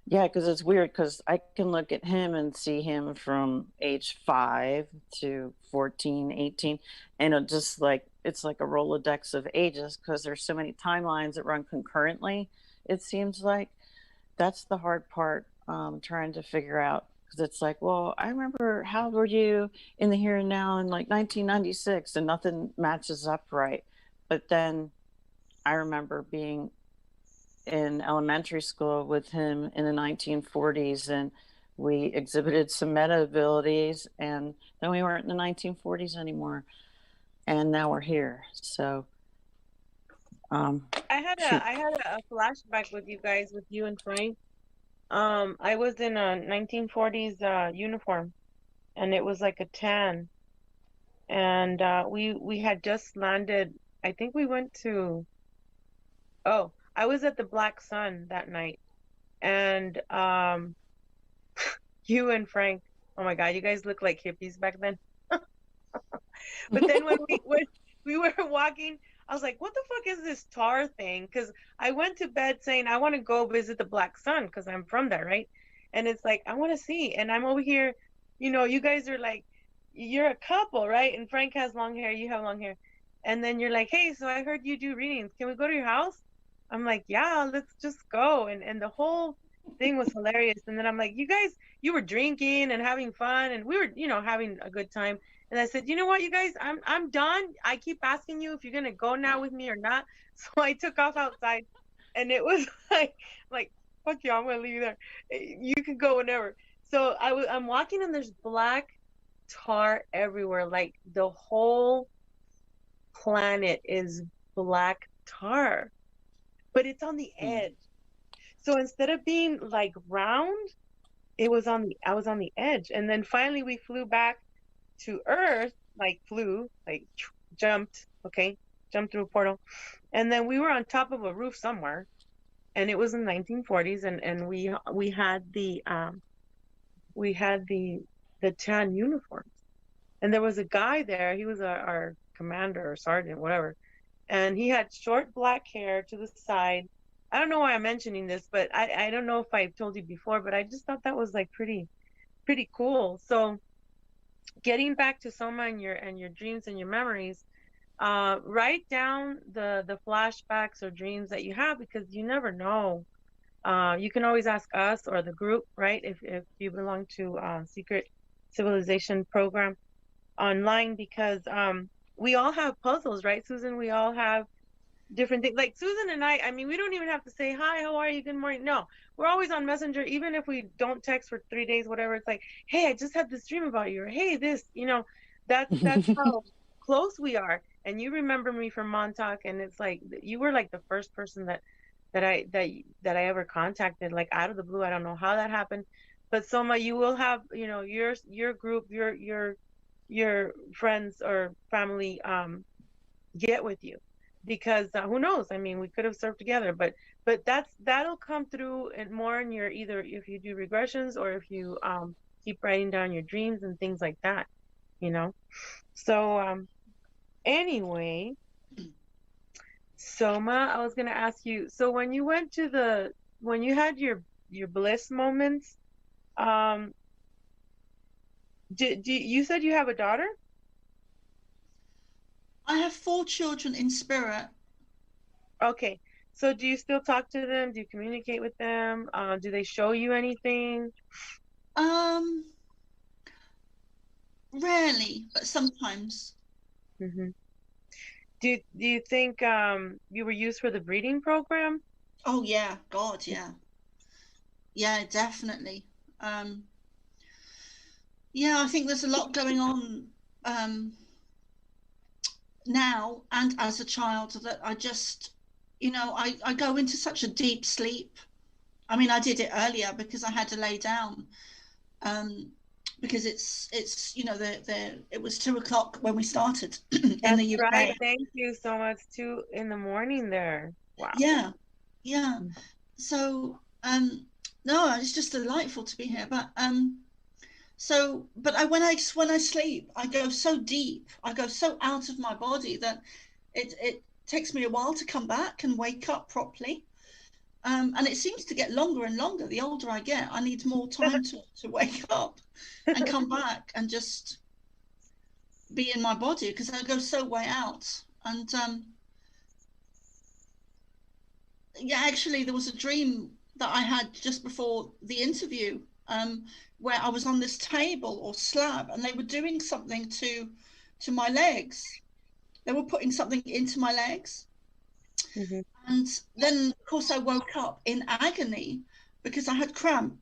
because it's weird because I can look at him and see him from age 5 to 14, 18, and it's like a Rolodex of ages because there's so many timelines that run concurrently. It seems like that's the hard part, trying to figure out because it's like, well, I remember, how were you in the here and now in like 1996, and nothing matches up right. But then I remember being in elementary school with him in the 1940s, and we exhibited some meta abilities, and then we weren't in the 1940s anymore, and now we're here. So I had a flashback with you guys, with you and Frank. I was in a 1940s uniform, and it was like a tan, and we had just landed. I think we went to. Oh, I was at the Black Sun that night, and you and Frank. Oh my God, you guys look like hippies back then. But then when we were walking, I was like, what the fuck is this tar thing? Because I went to bed saying I want to go visit the Black Sun because I'm from there, right? And it's like, I want to see. And I'm over here, you guys are like, you're a couple, right? And Frank has long hair, you have long hair. And then you're like, hey, so I heard you do readings. Can we go to your house? I'm like, yeah, let's just go. And the whole thing was hilarious. And then I'm like, you guys, you were drinking and having fun, and we were, having a good time. And I said, you know what, you guys, I'm done. I keep asking you if you're gonna go now with me or not. So I took off outside, and it was like, fuck you, I'm gonna leave you there. You can go whenever. So I'm walking, and there's black tar everywhere. Like the whole planet is black tar, but it's on the edge. So instead of being like round, I was on the edge. And then finally we flew back to Earth, jumped through a portal. And then we were on top of a roof somewhere, and it was in the 1940s, and we had the tan uniforms. And there was a guy there, he was our commander or sergeant, whatever. And he had short black hair to the side. I don't know why I'm mentioning this, but I don't know if I've told you before, but I just thought that was like pretty cool. So getting back to Soma and your dreams and your memories, write down the flashbacks or dreams that you have, because you never know. You can always ask us or the group, right? If you belong to Secret Civilization program online, because we all have puzzles, right, Susan? We all have different things. Like Susan and I mean, we don't even have to say hi, how are you, good morning. No, we're always on Messenger, even if we don't text for 3 days, whatever. It's like, hey, I just had this dream about you, or hey, this, that's how close we are. And you remember me from Montauk, and it's like you were like the first person that I ever contacted, like out of the blue. I don't know how that happened, but Soma, you will have your group, your friends or family get with you, because who knows, I mean, we could have served together, but that'll come through and more in your, either if you do regressions or if you keep writing down your dreams and things like that, so anyway, Soma, I was going to ask you, so when you had your bliss moments, you said you have a daughter? I have 4 children in spirit. Okay. So do you still talk to them? Do you communicate with them? Do they show you anything? Rarely, but sometimes. Mm-hmm. Do you think you were used for the breeding program? Oh yeah, God, yeah. Yeah, definitely. Yeah, I think there's a lot going on now and as a child that I just, I go into such a deep sleep. I mean, I did it earlier because I had to lay down, because it's it was 2 o'clock when we started in the UK. Right. Thank you so much. 2 a.m. there. Wow. Yeah. So no, it's just delightful to be here. But when I sleep, I go so deep, I go so out of my body that it takes me a while to come back and wake up properly. And it seems to get longer and longer. The older I get, I need more time to wake up and come back and just be in my body, because I go so way out. And yeah, actually, there was a dream that I had just before the interview where I was on this table or slab, and they were doing something to my legs. They were putting something into my legs. Mm-hmm. And then, of course, I woke up in agony because I had cramp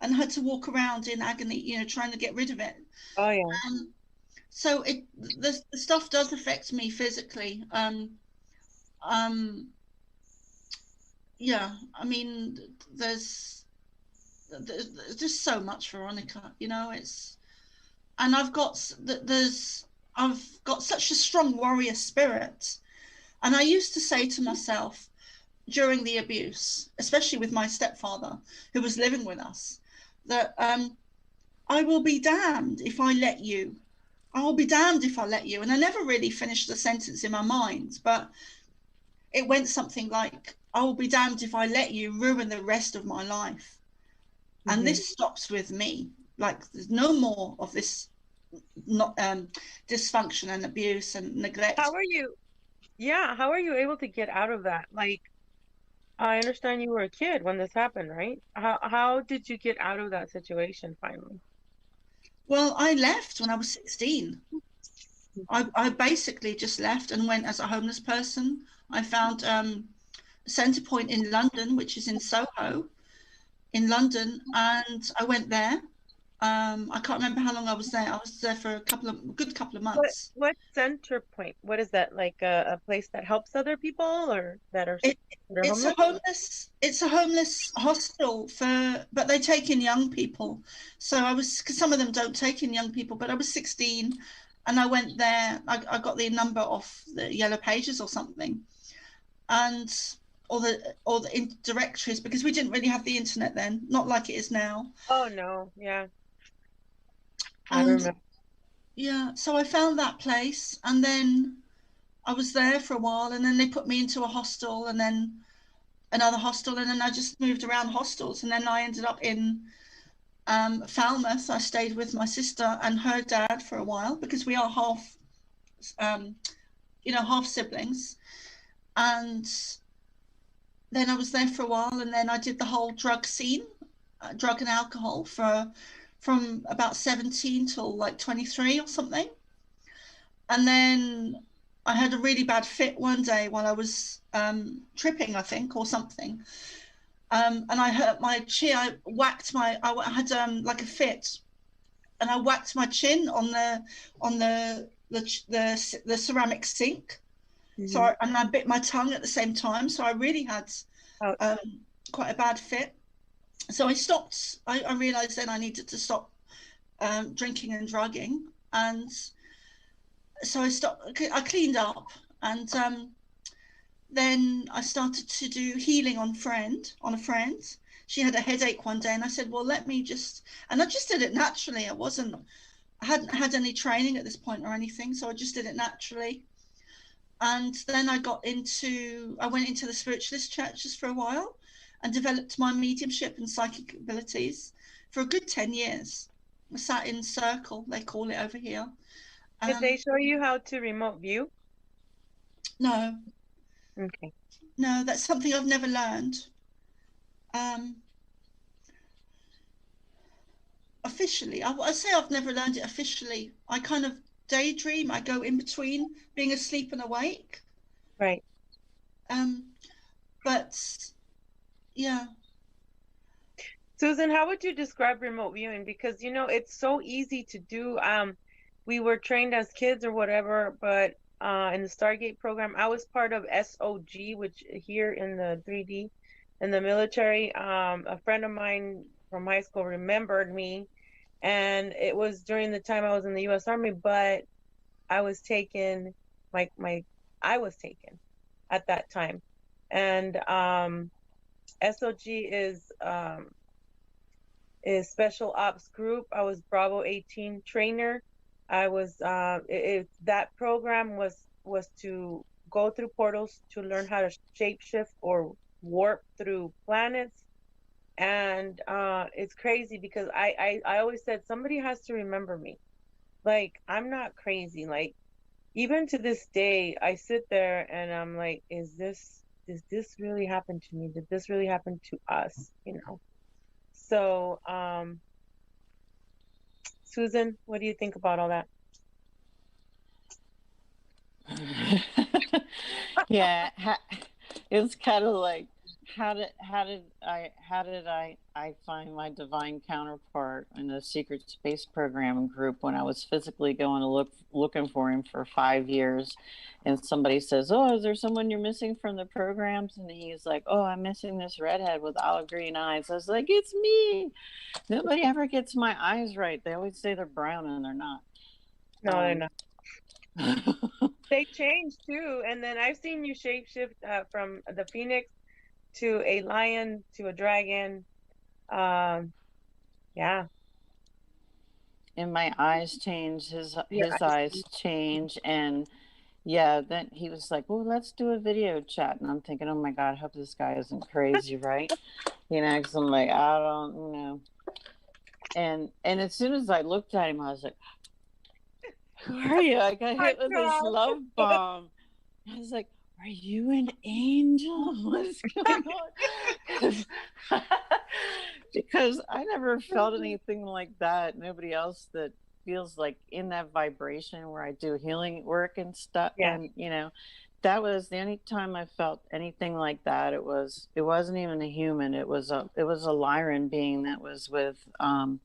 and had to walk around in agony, you know, trying to get rid of it. Oh yeah. So the stuff does affect me physically. Yeah, I mean, there's just so much, Veronica. You know, and I've got such a strong warrior spirit, and I used to say to myself during the abuse, especially with my stepfather who was living with us, that I will be damned if I let you. I will be damned if I let you. And I never really finished the sentence in my mind, but it went something like, I will be damned if I let you ruin the rest of my life. Mm-hmm. And this stops with me. Like, there's no more of this dysfunction and abuse and neglect. How are you able to get out of that? Like, I understand you were a kid when this happened, right? How did you get out of that situation finally? Well, I left when I was 16. I basically just left and went as a homeless person. I found a centre point in London, which is in Soho, in London, and I went there. I can't remember how long I was there. I was there for a good couple of months. What center point? What is that? Like a place that helps other people or that are homeless? It's a homeless hostel but they take in young people. So because some of them don't take in young people, but I was 16 and I went there. I got the number off the Yellow Pages or something, and or the directories, because we didn't really have the internet then, not like it is now. Oh no, yeah. I remember. Yeah, so I found that place, and then I was there for a while, and then they put me into a hostel, and then another hostel, and then I just moved around hostels, and then I ended up in Falmouth. I stayed with my sister and her dad for a while because we are half siblings, and then I was there for a while, and then I did the whole drug scene, drug and alcohol from about 17 till like 23 or something. And then I had a really bad fit one day while I was tripping, I think, or something. And I hurt my chin. I had like a fit, and I whacked my chin on the ceramic sink. Mm-hmm. So and I bit my tongue at the same time. So I really had quite a bad fit. So I stopped. I realized then I needed to stop drinking and drugging, and so I stopped. I cleaned up, and then I started to do healing on a friend. She had a headache one day, and I said, well, I just did it naturally. I hadn't had any training at this point or anything, so I just did it naturally. And then I went into the spiritualist churches for a while and developed my mediumship and psychic abilities for a good 10 years. I sat in circle, they call it over here. Did they show you how to remote view? No. Okay. No, that's something I've never learned. Officially, I say I've never learned it officially. I kind of daydream. I go in between being asleep and awake. Right. But yeah. Susan, how would you describe remote viewing? Because, it's so easy to do. We were trained as kids or whatever, but in the Stargate program, I was part of SOG, which here in the 3D, in the military, a friend of mine from high school remembered me, and it was during the time I was in the U.S. Army, but I was taken, I was taken at that time. And SOG is Special Ops Group. I was Bravo 18 trainer. I was that program was to go through portals to learn how to shapeshift or warp through planets. And it's crazy because I always said somebody has to remember me. Like, I'm not crazy. Like, even to this day, I sit there and I'm like, does this really happen to me? Did this really happen to us? So Susan, what do you think about all that? Yeah, it's kind of like how did I find my divine counterpart in the secret space program group when I was physically going to looking for him for 5 years, and somebody says, "Oh, is there someone you're missing from the programs?" And he's like, "Oh, I'm missing this redhead with olive green eyes." I was like, "It's me." Nobody ever gets my eyes right. They always say they're brown and they're not. No, they're not. They change too, and then I've seen you shapeshift from the phoenix to a lion to a dragon. Yeah. And my eyes change, his Your eyes change, and yeah, then he was like, "Well, let's do a video chat," and I'm thinking, "Oh my God, I hope this guy isn't crazy, right?" You know, because I'm like, I don't know. And as soon as I looked at him, I was like, "Who are you?" I got hit with this love bomb. I was like, "Are you an angel? What's going on?" Because I never felt anything like that. Nobody else that feels like in that vibration where I do healing work and stuff. Yeah. And you know, that was the only time I felt anything like that. It wasn't even a human. It was a Lyran being that was with John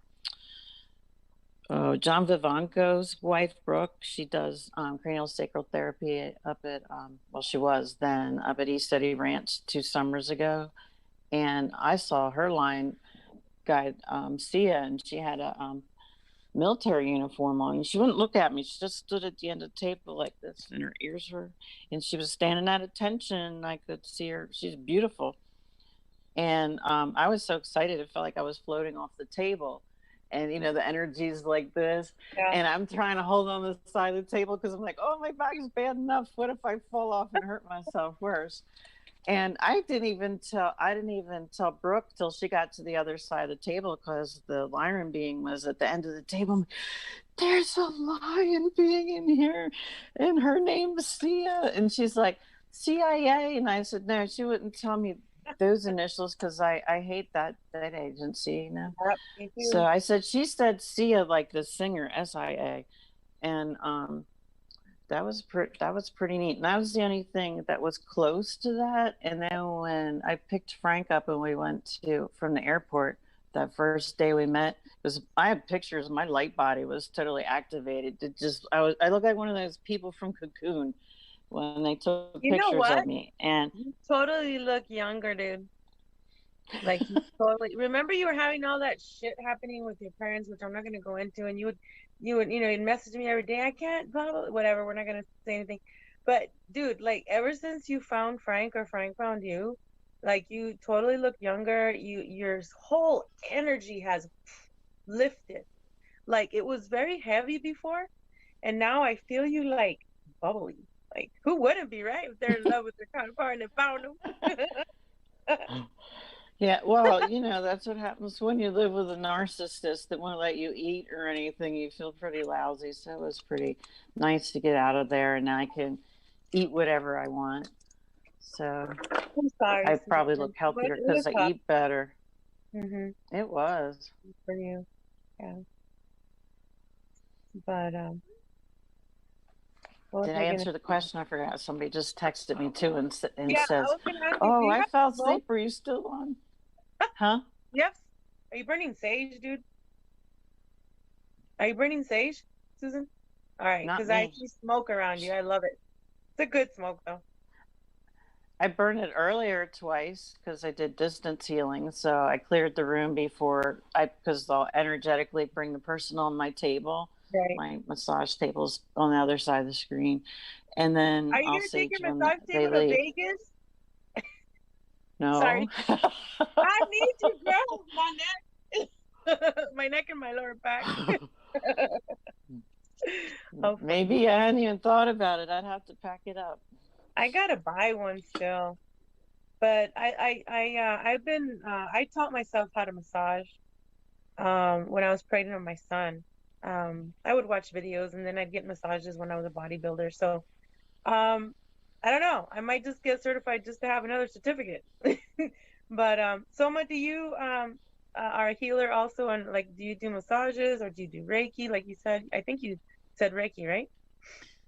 Vivanco's wife, Brooke. She does cranial sacral therapy up at, she was then up at East City Ranch 2 summers ago. And I saw her line guide, Sia, and she had a military uniform on. And she wouldn't look at me. She just stood at the end of the table like this, and her ears were, and she was standing at attention. And I could see her. She's beautiful. And I was so excited. It felt like I was floating off the table. And, you know, the energy's like this. Yeah. And I'm trying to hold on the side of the table because I'm like, oh, my back is bad enough. What if I fall off and hurt myself worse? And I didn't even tell Brooke till she got to the other side of the table, because the lion being was at the end of the table. There's a lion being in here, and her name is Sia. And she's like, CIA. And I said, no, she wouldn't tell me those initials because I hate that agency, you know. Yep, so I said, she said Sia like the singer, SIA. And that was pretty neat. And that was the only thing that was close to that. And then when I picked Frank up and we went from the airport, that first day we met, I had pictures. My light body was totally activated. I looked like one of those people from Cocoon when they took pictures of me. And you totally look younger, dude. Like, you totally remember you were having all that shit happening with your parents, which I'm not going to go into, and you would you'd message me every day, I can't, blah, blah, whatever, we're not going to say anything. But dude, like, ever since you found Frank, or Frank found you, like, you totally look younger. Your whole energy has lifted. Like, it was very heavy before, and now I feel you like bubbly. Like, who wouldn't be, right, if they're in love with their counterpart and they found them? Yeah, well, you know, that's what happens when you live with a narcissist that won't let you eat or anything. You feel pretty lousy. So it was pretty nice to get out of there, and now I can eat whatever I want. So I'm sorry, I probably look healthier because I eat better. Mm-hmm. It was. For you. Yeah. But did I answer the question? I forgot. Somebody just texted me too and says, "Oh, I fell asleep. Are you still on?" Huh? Yes. Are you burning sage, dude? Are you burning sage, Susan? All right, because I see smoke around you. I love it. It's a good smoke, though. I burned it earlier twice because I did distance healing. So I cleared the room because I'll energetically bring the person on my table. Right. My massage table's on the other side of the screen. And then are you going to take your massage table to Vegas? No. Sorry. I need to grow my neck. My neck and my lower back. Maybe I hadn't even thought about it. I'd have to pack it up. I gotta buy one still. But I've been I taught myself how to massage when I was pregnant with my son. I would watch videos, and then I'd get massages when I was a bodybuilder. So I don't know. I might just get certified just to have another certificate. But Soma, do you are a healer also? And like, do you do massages or do you do Reiki? Like you said, I think you said Reiki, right?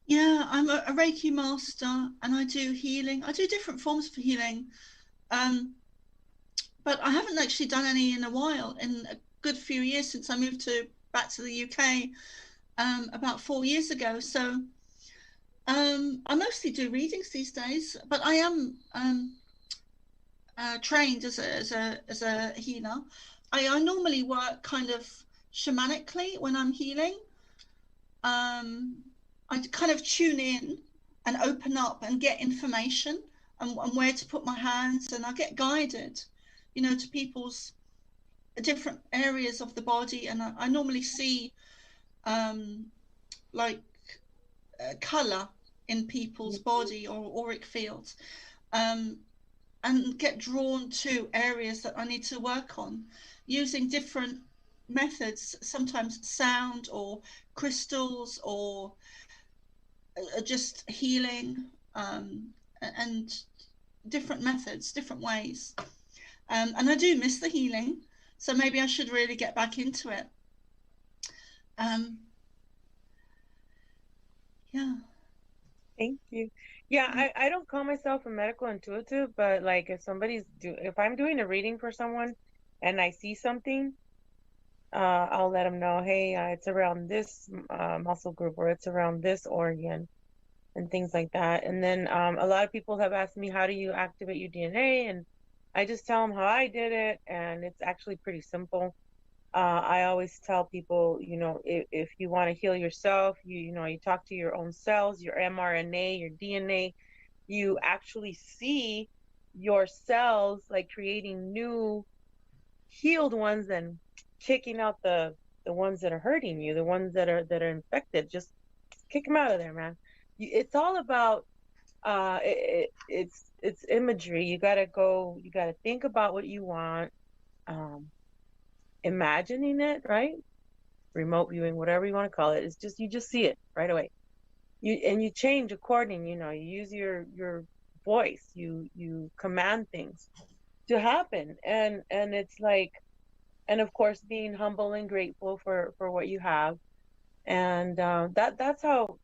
Yeah, I'm a Reiki master, and I do healing. I do different forms of healing, but I haven't actually done any in a while, in a good few years since I moved back to the UK about 4 years ago. So I mostly do readings these days, but I am trained as a healer. I normally work kind of shamanically when I'm healing. I kind of tune in and open up and get information, and where to put my hands, and I get guided, to people's different areas of the body, and I normally see like color in people's body or auric fields, and get drawn to areas that I need to work on using different methods, sometimes sound or crystals or just healing, and different methods, different ways. And I do miss the healing, so maybe I should really get back into it. Yeah. Thank you. Yeah, I don't call myself a medical intuitive, but like if I'm doing a reading for someone and I see something, I'll let them know, hey, it's around this muscle group, or it's around this organ, and things like that. And then a lot of people have asked me, how do you activate your DNA? And I just tell them how I did it, and it's actually pretty simple. I always tell people, if you want to heal yourself, you talk to your own cells, your mRNA, your DNA. You actually see your cells like creating new healed ones and kicking out the ones that are hurting you, the ones that are infected. Just kick them out of there, man. It's all about it's imagery. You gotta think about what you want, imagining it, right? Remote viewing, whatever you want to call it. It's just, you just see it right away. You change according, you use your voice, you command things to happen. And it's like, and of course being humble and grateful for what you have. And that's how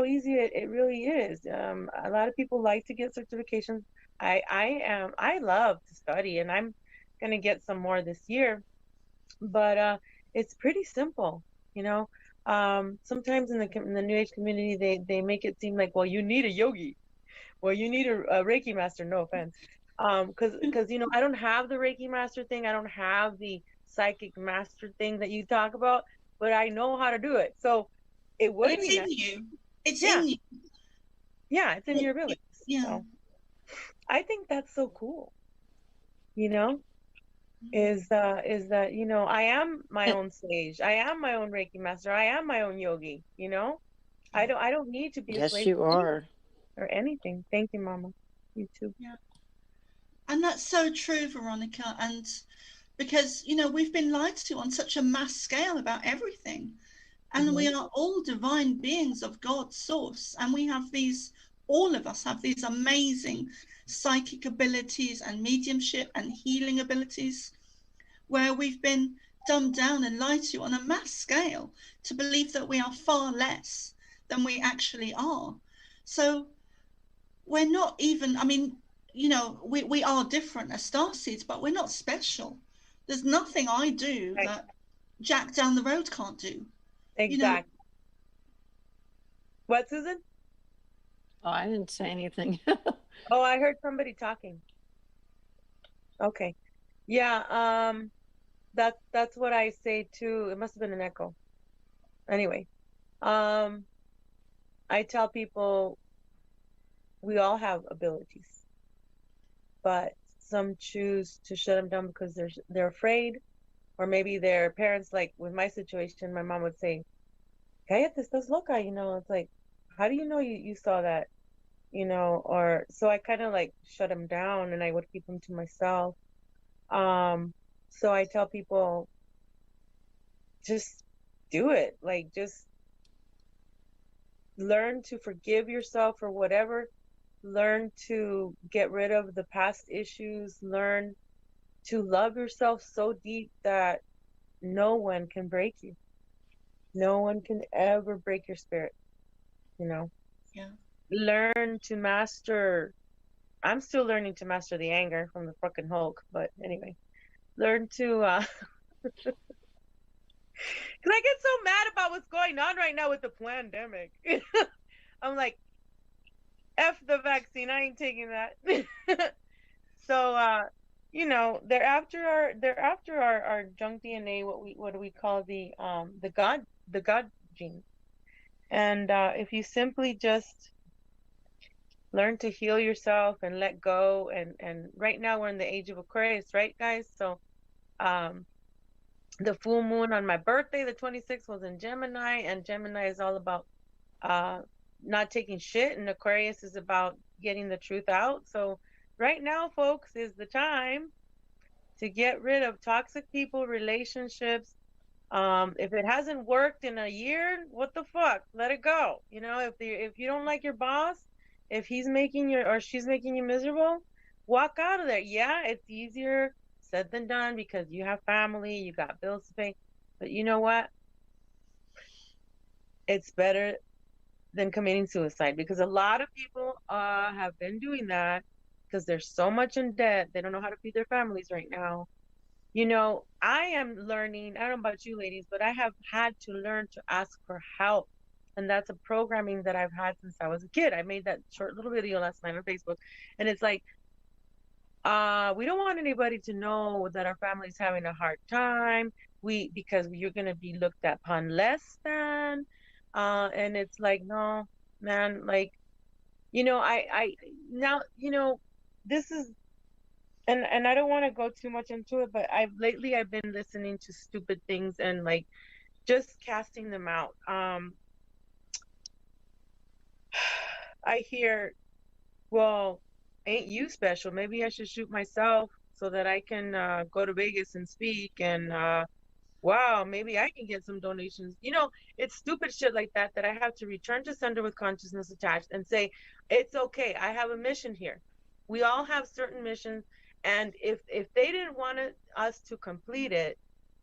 easy it really is. A lot of people like to get certifications. I love to study, and I'm gonna get some more this year. But it's pretty simple, you know. Sometimes in the New Age community, they make it seem like, well, you need a yogi, well, you need a Reiki master. No offense, because I don't have the Reiki master thing. I don't have the psychic master thing that you talk about, but I know how to do it. So it But would it's be in nice. you. It's Yeah, in you. yeah, it's in your abilities. Yeah. So I think that's so cool. You know, is that I am my own sage. I am my own Reiki master. I am my own yogi. I don't need to be a Yes, slave you are. or anything. Thank you, Mama. You too. Yeah. And that's so true, Veronica. And because, we've been lied to on such a mass scale about everything. And we are all divine beings of God's source. And all of us have these amazing psychic abilities and mediumship and healing abilities, where we've been dumbed down and lied to on a mass scale to believe that we are far less than we actually are. So we're not even, we are different as starseeds, but we're not special. There's nothing I do Right. that Jack down the road can't do. Exactly. What, Susan? Oh, I didn't say anything. Oh, I heard somebody talking. Okay. Yeah, that's what I say too. It must have been an echo. Anyway, I tell people we all have abilities, but some choose to shut them down because they're afraid, or maybe their parents, like with my situation, my mom would say, "Cállate, estás loca," it's like, how do you know you saw that? Or so I kind of like shut them down, and I would keep them to myself. So I tell people, just do it. Like, just learn to forgive yourself for whatever. Learn to get rid of the past issues. Learn to love yourself so deep that no one can break you. No one can ever break your spirit, you know. Yeah. Learn to master. I'm still learning to master the anger from the fucking Hulk, but anyway, learn to because I get so mad about what's going on right now with the pandemic. I'm like, F the vaccine, I ain't taking that. So you know, they're after our junk DNA, what do we call the God gene. And if you simply just learn to heal yourself and let go, and right now we're in the age of Aquarius, right, guys? So the full moon on my birthday, the 26th, was in Gemini, and Gemini is all about not taking shit, and Aquarius is about getting the truth out. So right now, folks, is the time to get rid of toxic people, relationships. If it hasn't worked in a year, what the fuck? Let it go. You know, if you don't like your boss, if he's making you or she's making you miserable, walk out of there. Yeah, it's easier said than done because you have family, you got bills to pay. But you know what? It's better than committing suicide, because a lot of people have been doing that because they're so much in debt. They don't know how to feed their families right now. You know, I am learning, I don't know about you ladies, but I have had to learn to ask for help. And that's a programming that I've had since I was a kid. I made that short little video last night on Facebook. And it's like, we don't want anybody to know that our family's having a hard time. Because you're gonna be looked upon less than. And it's like, no, man, like, you know, I now, you know, this is, and I don't want to go too much into it, but I've been listening to stupid things and like just casting them out. I hear, well, ain't you special? Maybe I should shoot myself so that I can go to Vegas and speak, and wow, maybe I can get some donations. You know, it's stupid shit like that I have to return to sender with consciousness attached and say, it's okay. I have a mission here. We all have certain missions. And if they didn't want us to complete it,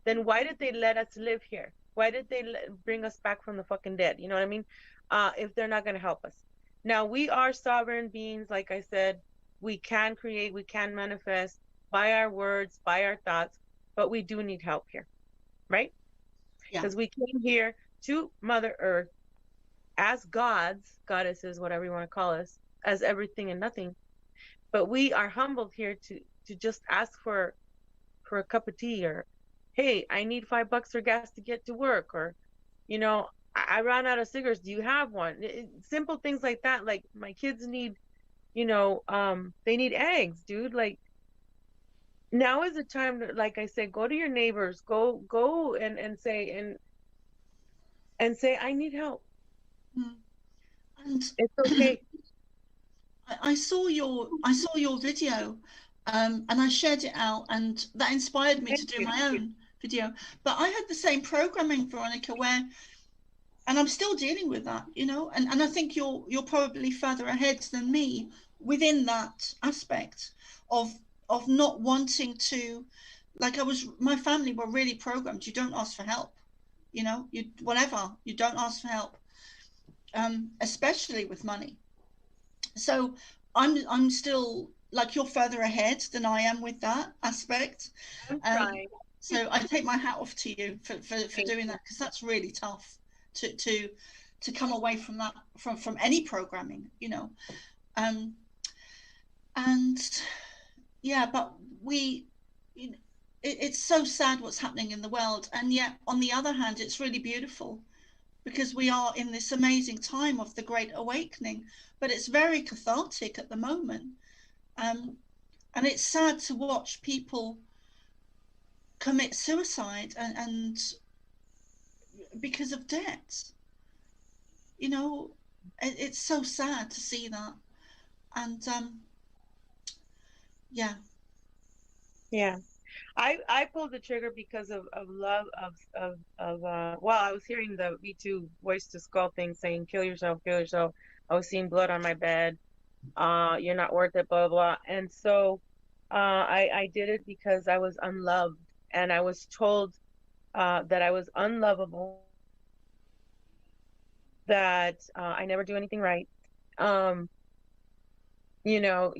then why did they let us live here? Why did they bring us back from the fucking dead? You know what I mean? If they're not going to help us. Now, we are sovereign beings. Like I said, we can create, we can manifest by our words, by our thoughts, but we do need help here. Right? Yeah. Because we came here to Mother Earth as gods, goddesses, whatever you want to call us, as everything and nothing. But we are humbled here to just ask for a cup of tea, or, hey, I need $5 for gas to get to work, or, you know, I ran out of cigarettes. Do you have one? Simple things like that. Like, my kids need, you know, they need eggs, dude. Like, now is the time to, like I said, go to your neighbors, go and say I need help. And it's okay. I saw your video, and I shared it out, and that inspired me to do my own video. But I had the same programming, Veronica, and I'm still dealing with that, you know, and I think you're probably further ahead than me within that aspect of not wanting to, like, my family were really programmed. You don't ask for help, you know, you don't ask for help, especially with money. So I'm still, like, you're further ahead than I am with that aspect. I'm trying. So I take my hat off to you for doing that, because that's really tough to come away from that, from any programming, you know. And yeah, but it's so sad what's happening in the world, and yet on the other hand, it's really beautiful, because we are in this amazing time of the Great Awakening, but it's very cathartic at the moment. And it's sad to watch people commit suicide and because of debt. You know, it's so sad to see that. And yeah. I pulled the trigger because of love of well, I was hearing the V2 voice to skull thing saying kill yourself. I was seeing blood on my bed, you're not worth it, blah blah. And so I did it because I was unloved, and I was told that I was unlovable, that I never do anything right. You know,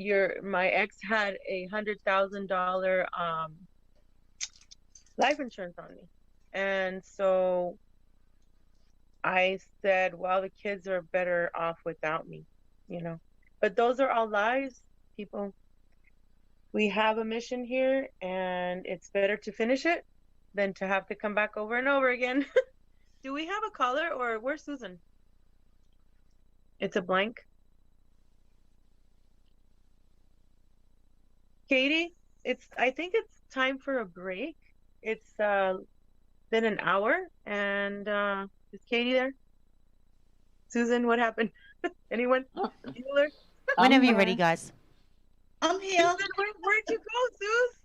my ex had $100,000 life insurance on me, and so I said, well, the kids are better off without me, you know. But those are all lies, people. We have a mission here, and it's better to finish it than to have to come back over and over again. Do we have a caller, or where's Susan? It's a blank. Katie, I think it's time for a break. It's been an hour, and is Katie there? Susan, what happened? Anyone? Bueller? Whenever you're ready, guys. I'm here. Susan, where'd you go, Sus?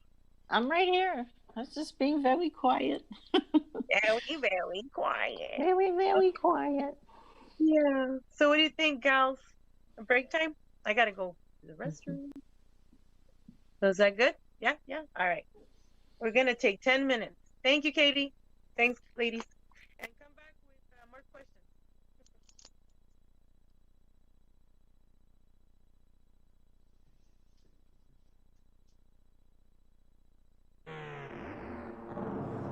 I'm right here. I was just being very quiet. Very quiet. Very quiet. Yeah. So what do you think, gals? A break time? I gotta go to the restroom. So is that good? Yeah? All right. We're gonna take 10 minutes. Thank you, Katie. Thanks, ladies. And come back with more questions.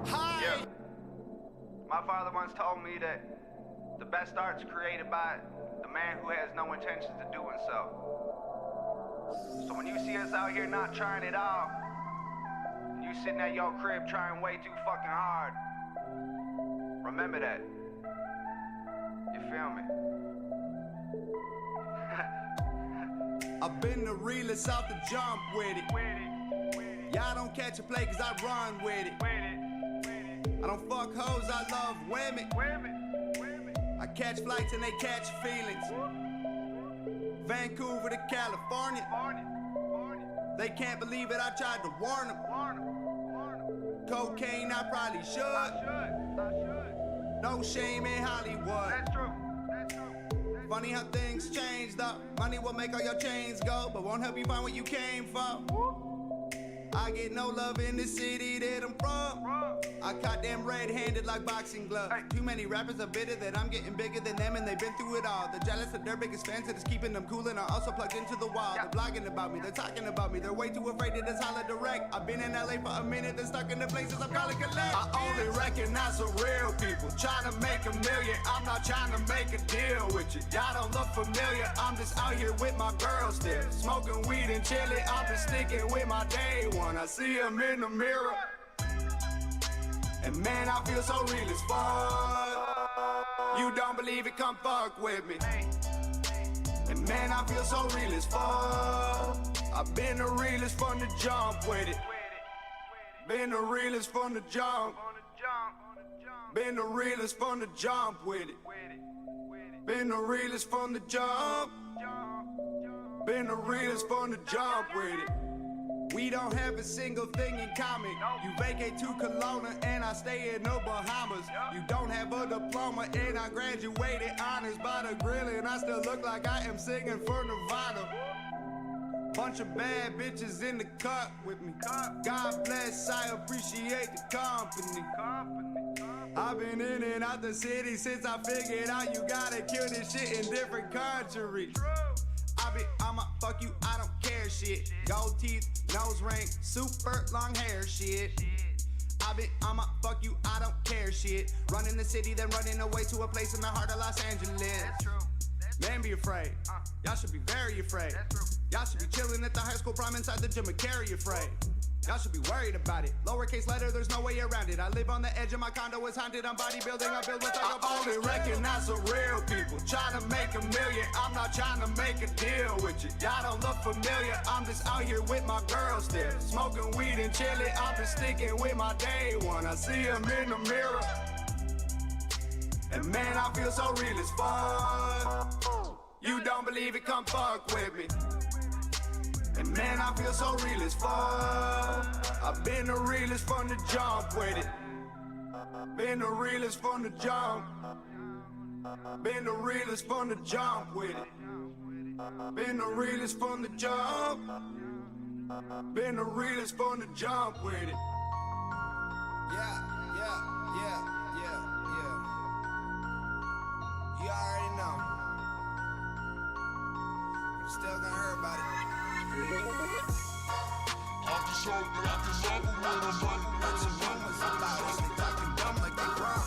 Hi! Yeah. My father once told me that the best art's created by the man who has no intentions of doing so. So when you see us out here not trying at all, and you sitting at your crib trying way too fucking hard, remember that. You feel me? I've been the realest out the jump with it. Y'all don't catch a play cause I run with it. I don't fuck hoes, I love women. I catch flights and they catch feelings. Vancouver to California. They can't believe it, I tried to warn them. Cocaine, I probably should. No shame in Hollywood. That's true. Funny how things change though. Money will make all your chains go, but won't help you find what you came for. I get no love in the city that I'm from. I caught them red-handed like boxing gloves. Too many rappers are bitter that I'm getting bigger than them, and they've been through it all. They're jealous of their biggest fans, and it's keeping them cool, and are also plugged into the wall. They're blogging about me, they're talking about me, they're way too afraid to just holler direct. I've been in LA for a minute, they're stuck in the places I'm calling collect. I only recognize the real people, trying to make a million. I'm not trying to make a deal with you. Y'all don't look familiar, I'm just out here with my girl still. Smoking weed and chilling, I'm just sticking with my day one. I see him in the mirror, and man, I feel so real as fuck. You don't believe it, come fuck with me. And man, I feel so real as fuck. I've been the realest from the jump with it. Been the realest from the jump. Been the realest from the jump with it. Been the realest from the jump. Been the realest from the jump with it. We don't have a single thing in common. You vacate to Kelowna and I stay in the Bahamas. You don't have a diploma and I graduated honors by the grill, and I still look like I am singing for Nirvana. Bunch of bad bitches in the cut with me. God bless, I appreciate the company. I've been in and out the city since I figured out you gotta kill this shit in different countries. I be I'ma fuck you, I don't care shit. Gold teeth, nose ring, super long hair shit. I be I'ma fuck you, I don't care shit. Running the city, then running away to a place in the heart of Los Angeles. That's true. Man, be afraid. Y'all should be very afraid. Y'all should be chilling at the high school prom inside the gym and carry afraid. Y'all should be worried about it. Lowercase letter, there's no way around it. I live on the edge of my condo, it's haunted. I'm bodybuilding, I build with I only recognize the real people. Trying to make a million, I'm not trying to make a deal with you. Y'all don't look familiar, I'm just out here with my girl still. Smoking weed and chilling, I'm just sticking with my day one. I see him in the mirror, and man, I feel so real as fuck. You don't believe it, come fuck with me. And man, I feel so real as fuck. I've been the realest from the jump with it. Been the realest from the jump. Been the realest from the jump with it. Been the realest from the jump. Been the realest from the jump with it. Yeah. You already know. Still gonna hear about it. I just hope that I can love them when I'm running. Heard some rumors about us, they talking dumb like they wrong.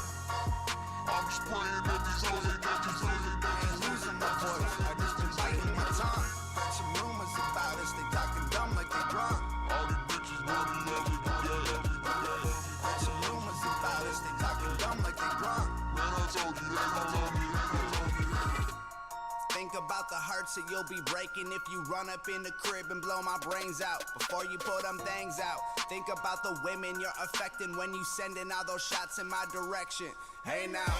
I'm just praying that these hoes ain't losing my voice. I just been biting my tongue. Heard some rumors about us, they talking dumb like they drunk. All the bitches wanna love me to death. Heard some rumors about us, they talking dumb like they drunk. Man, I told you they gon' love me. Think about the hearts that you'll be breaking if you run up in the crib and blow my brains out before you put them things out. Think about the women you're affecting when you sending all those shots in my direction. Hey now,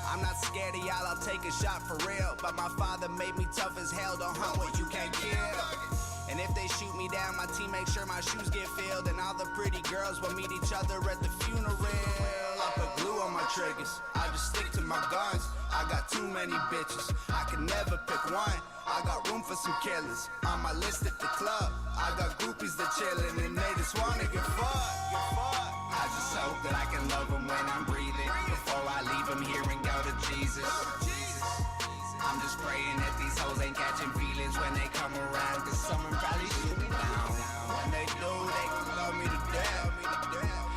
I'm not scared of y'all, I'll take a shot for real. But my father made me tough as hell, don't hunt what you can't kill. And if they shoot me down, my team make sure my shoes get filled. And all the pretty girls will meet each other at the funeral. I put glue on my triggers, I just stick to my guns. I got too many bitches, I can never pick one. I got room for some killers, on my list at the club. I got groupies that chillin' and they just wanna get fucked. I just hope that I can love them when I'm breathing, before I leave them here and go to Jesus. I'm just praying that these hoes ain't catching feelings when they come around, cause someone probably shoot me down. When they do, they gon' love me to death.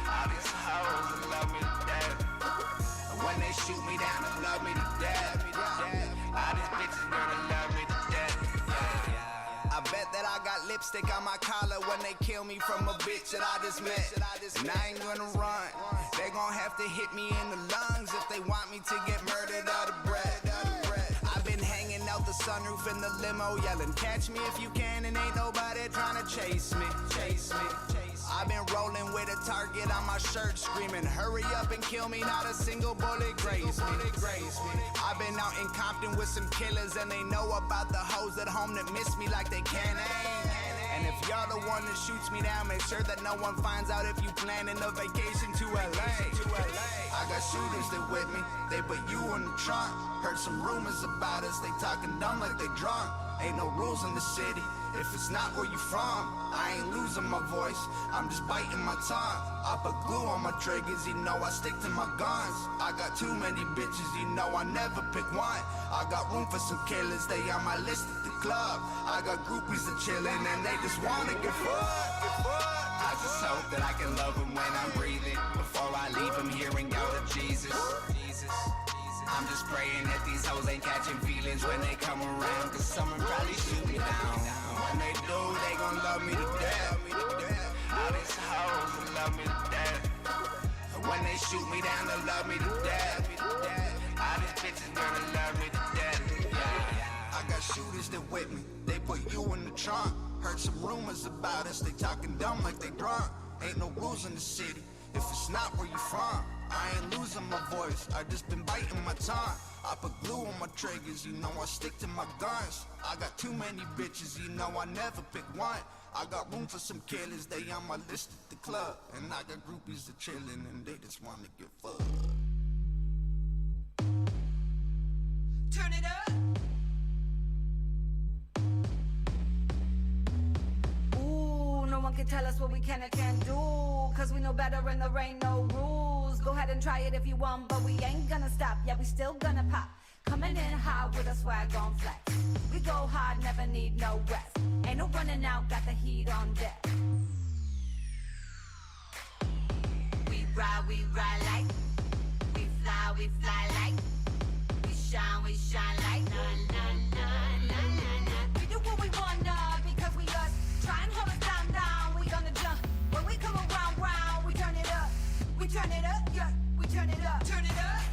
All these hoes that love me to death. And when they shoot me down, they love me to death. All these bitches gonna love me to death. I bet that I got lipstick on my collar when they kill me from a bitch that I just met. And I ain't gonna run, they gon' have to hit me in the lungs if they want me to get murdered out of breath. I've been hanging out the sunroof in the limo, yelling, catch me if you can, and ain't nobody trying to chase me. I've been rolling with a target on my shirt, screaming, hurry up and kill me, not a single bullet grazed me. I've been out in Compton with some killers, and they know about the hoes at home that miss me like they can't aim. And if y'all the one that shoots me down, make sure that no one finds out if you planning a vacation to LA. I got shooters that with me, they put you in the trunk. Heard some rumors about us, they talking dumb like they drunk. Ain't no rules in the city, if it's not where you from. I ain't losing my voice, I'm just biting my tongue. I put glue on my triggers, you know I stick to my guns. I got too many bitches, you know I never pick one. I got room for some killers, they on my list at the club. I got groupies that chillin' and they just wanna get fucked. I just hope that I can love them when I'm breathing, before I leave them here and go to Jesus. I'm just praying that these hoes ain't catching feelings when they come around, cause someone probably shoot me down. When they do, they gon' love me to death. All these hoes will love me to death. When they shoot me down, they'll love me to death. All these bitches gonna love me to death. I got shooters that with me, they put you in the trunk. Heard some rumors about us, they talking dumb like they drunk. Ain't no rules in the city, if it's not where you from. I ain't losing my voice, I just been biting my tongue. I put glue on my triggers, you know I stick to my guns. I got too many bitches, you know I never pick one. I got room for some killers, they on my list at the club. And I got groupies that chillin' and they just wanna get fucked. Turn it up. Ooh, no one can tell us what we can and can't do, cause we know better and there ain't no rules. Go ahead and try it if you want, but we ain't gonna stop. Yeah, we still gonna pop. Coming in hot with a swag on flex. We go hard, never need no rest. Ain't no running out, got the heat on deck. We ride like. We fly like. We shine like. Na. We do what we wanna, because we us. Try and hold us down. We gonna jump. When we come around, we turn it up. We turn it up, yeah. We turn it up.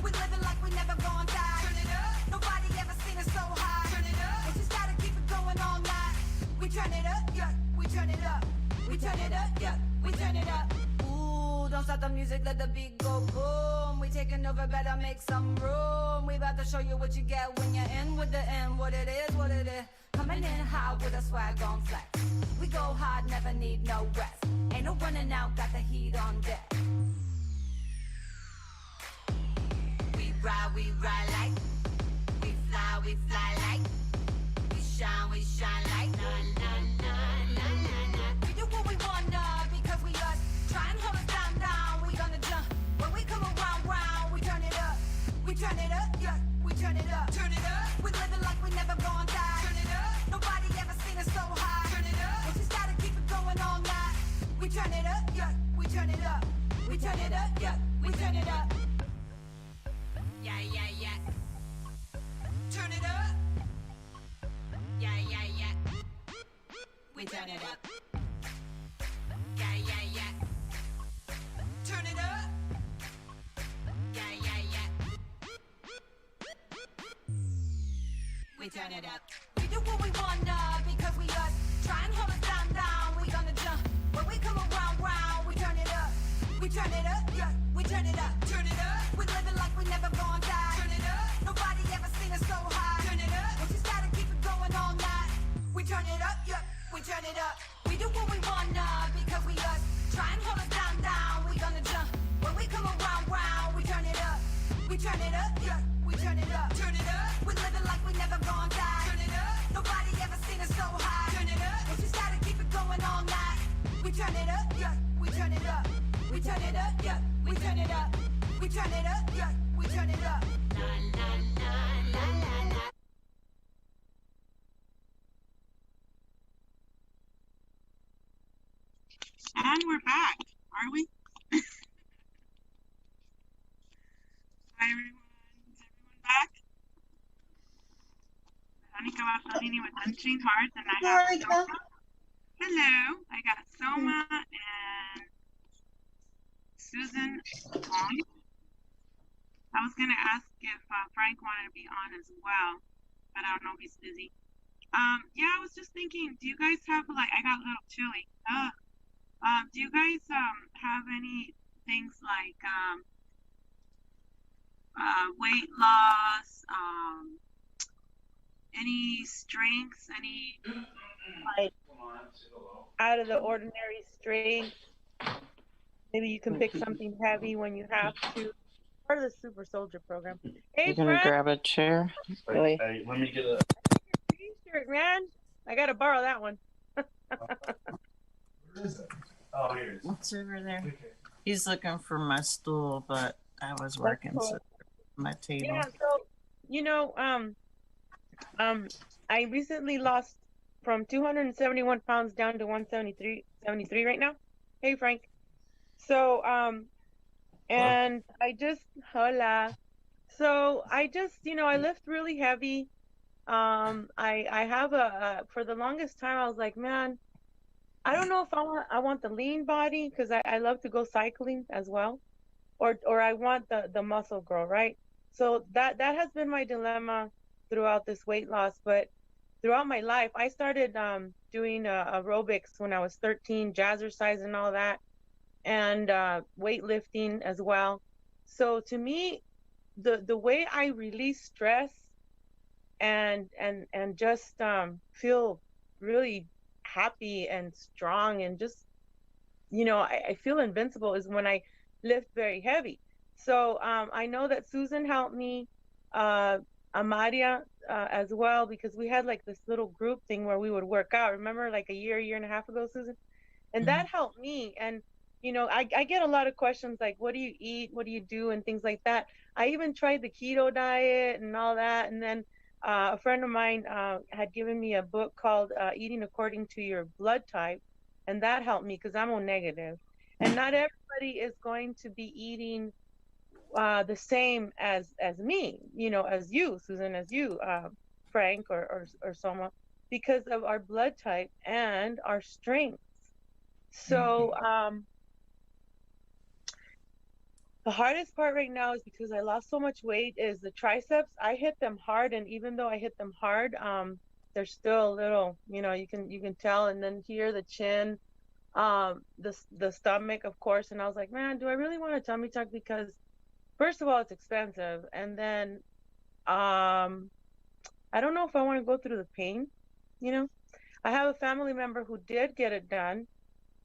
We living like we never gon' die. Turn it up. Nobody ever seen us so high. Turn it up. And just gotta keep it going all night. We turn it up, yeah. We turn it up. We turn it up, yeah. We turn it up. Ooh, don't stop the music, let the beat go boom. We taking over, better make some room. We about to show you what you get when you're in with the end. What it is. Coming in hot with a swag on flex. We go hard, never need no rest. Ain't no running out, got the heat on deck. We ride like. We fly like. We shine like. Na. we turn it up. Yeah, yeah, yeah. Turn it up. Yeah, yeah, yeah. We turn it up. We do what we wanna because we us. Try and hold us down. We gonna jump. When we come around, we turn it up. We turn it up, yeah. We turn it up. Turn it up. We living like we never gonna die. Turn it up. Nobody ever seen us so high. Turn it up. We just gotta keep it going all night. We turn it up, yeah. We turn it up. We do what we wanna because we us. Try and hold us down. We gonna jump. When we come around, we turn it up. We turn it up, yeah. We turn it up. Turn it up. We living like we never gonna die. Turn it up. Nobody ever seen us so high. Turn it up. We just gotta keep it going all night. We turn it up, yeah. We turn it up. We turn it up, yeah. We turn it up. We turn it up, yeah. We turn it up. La la la la la la. And we're back, are we? Hi everyone, is everyone back? Veronica Bartolini with Unchained Hearts, and I have Veronica. Soma. Hello, I got Soma and Susan on. I was gonna ask if Frank wanted to be on as well, but I don't know if he's busy. Yeah, I was just thinking, do you guys have like, I got a little chilly. Do you guys have any things like weight loss, any strengths, any Like out of the ordinary strength. Maybe you can pick something heavy when you have to. Part of the super soldier program. Hey, You're gonna Frank, grab a chair? Really? Hey, let me get a. t-shirt, man. I gotta borrow that one. Where is it? Oh, here it is. What's over there? Okay. He's looking for my stool, but I was working cool. so my table. Yeah, so I recently lost from 271 pounds down to 173 right now. Hey, Frank. So and I just hola. So I just I lift really heavy. I have for the longest time I was like, man, I don't know if I want the lean body because I love to go cycling as well, or I want the muscle girl, right? So that has been my dilemma throughout this weight loss. But throughout my life, I started doing aerobics when I was 13, jazzercise and all that, and weightlifting as well. So to me, the way I release stress and just feel really happy and strong and just I feel invincible is when I lift very heavy. So I know that Susan helped me, Amaria as well, because we had like this little group thing where we would work out. Remember, like a year and a half ago, Susan? And that helped me. And I get a lot of questions like, what do you eat, what do you do, and things like that. I even tried the keto diet and all that, and then a friend of mine had given me a book called Eating According to Your Blood Type, and that helped me because I'm O negative, and not everybody is going to be eating the same as me, as you, Susan, as you, Frank, or Soma, because of our blood type and our strengths. So the hardest part right now is because I lost so much weight is the triceps. I hit them hard, and even though I hit them hard, they're still a little, you can tell. And then here, the chin, the stomach, of course. And I was like, man, do I really want a tummy tuck? Because first of all, it's expensive, and then I don't know if I want to go through the pain. I have a family member who did get it done.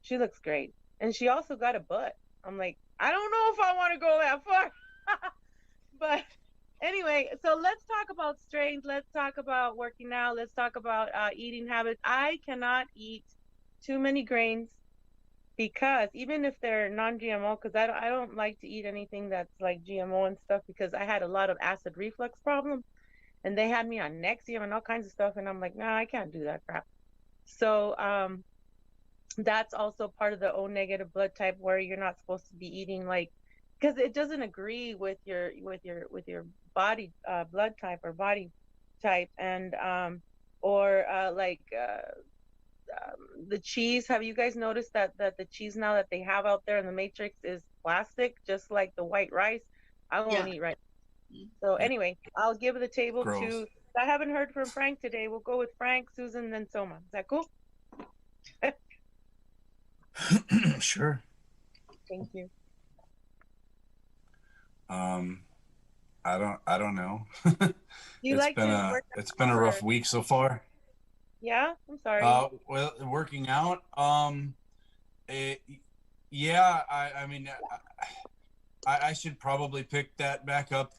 She looks great, and she also got a butt. I'm like, I don't know if I want to go that far. But anyway, so let's talk about strength. Let's talk about working out. Let's talk about eating habits. I cannot eat too many grains, because even if they're non-GMO, because I don't like to eat anything that's like GMO and stuff, because I had a lot of acid reflux problems, and they had me on Nexium and all kinds of stuff, and I'm like, nah, I can't do that crap. So that's also part of the O negative blood type, where you're not supposed to be eating, like, because it doesn't agree with your body blood type or body type, and the cheese. Have you guys noticed that the cheese now that they have out there in the Matrix is plastic, just like the white rice? I won't Yeah. eat rice. So anyway, I'll give the table Gross. to. I haven't heard from Frank today. We'll go with Frank, Susan, then Soma. Is that cool? Sure. Thank you. I don't know. You like to work It's been a rough week so far. Yeah, I'm sorry. Well, working out. Yeah. I mean, I should probably pick that back up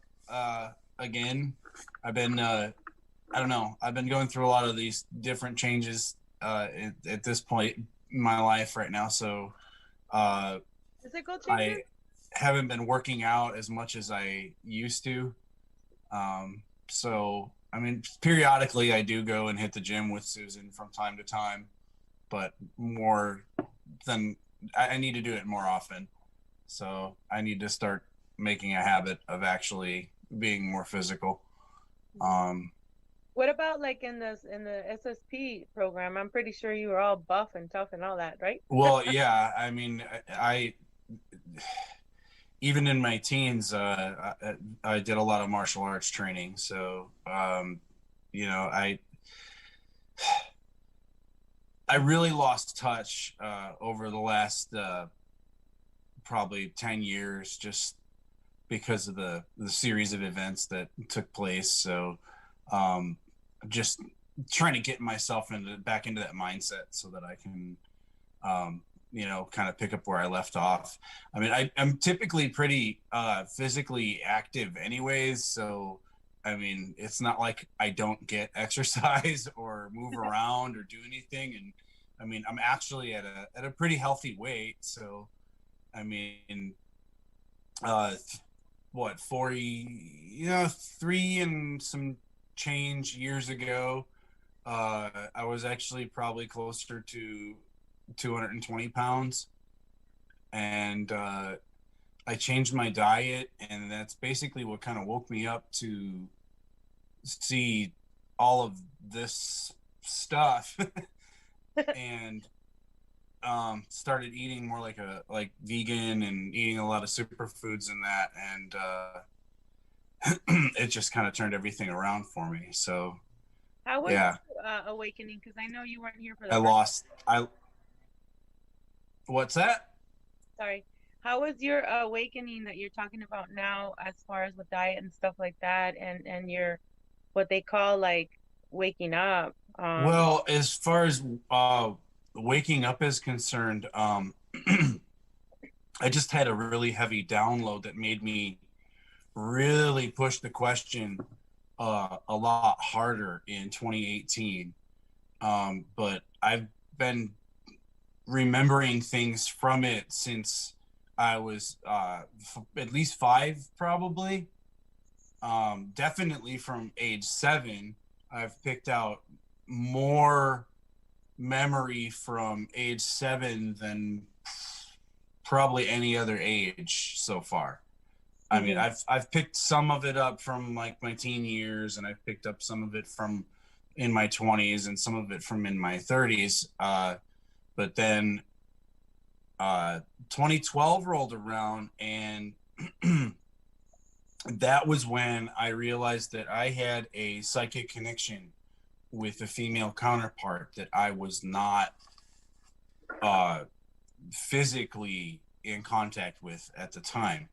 again. I've been I don't know. I've been going through a lot of these different changes at this point in my life right now. So Physical changes? I haven't been working out as much as I used to. So, I mean, periodically I do go and hit the gym with Susan from time to time, but more than I need to do it more often. So I need to start making a habit of actually being more physical. What about like in the SSP program? I'm pretty sure you were all buff and tough and all that, right? Well, yeah, I mean, I even in my teens, I did a lot of martial arts training. So, you know, I really lost touch over the last probably 10 years, just because of the series of events that took place. So, just trying to get myself back into that mindset so that I can, you know, kind of pick up where I left off. I mean, I'm typically pretty physically active anyways. So, I mean, it's not like I don't get exercise or move around or do anything. And I mean, I'm actually at a pretty healthy weight. So, I mean, 3 and some change years ago, I was actually probably closer to 220 pounds, and I changed my diet, and that's basically what kind of woke me up to see all of this stuff and started eating more like vegan and eating a lot of superfoods and that, and it just kind of turned everything around for me. So How was yeah, awakening? Because I know you weren't here for the what's that? Sorry. How was your awakening that you're talking about now, as far as with diet and stuff like that, and your what they call like waking up? Well, as far as waking up is concerned, I just had a really heavy download that made me really push the question a lot harder in 2018. But I've been remembering things from it since I was at least 5, probably. Definitely from age 7, I've picked out more memory from age 7 than probably any other age so far. I mean, I've picked some of it up from like my teen years, and I've picked up some of it from in my 20s and some of it from in my 30s. But then 2012 rolled around, and that was when I realized that I had a psychic connection with a female counterpart that I was not physically in contact with at the time.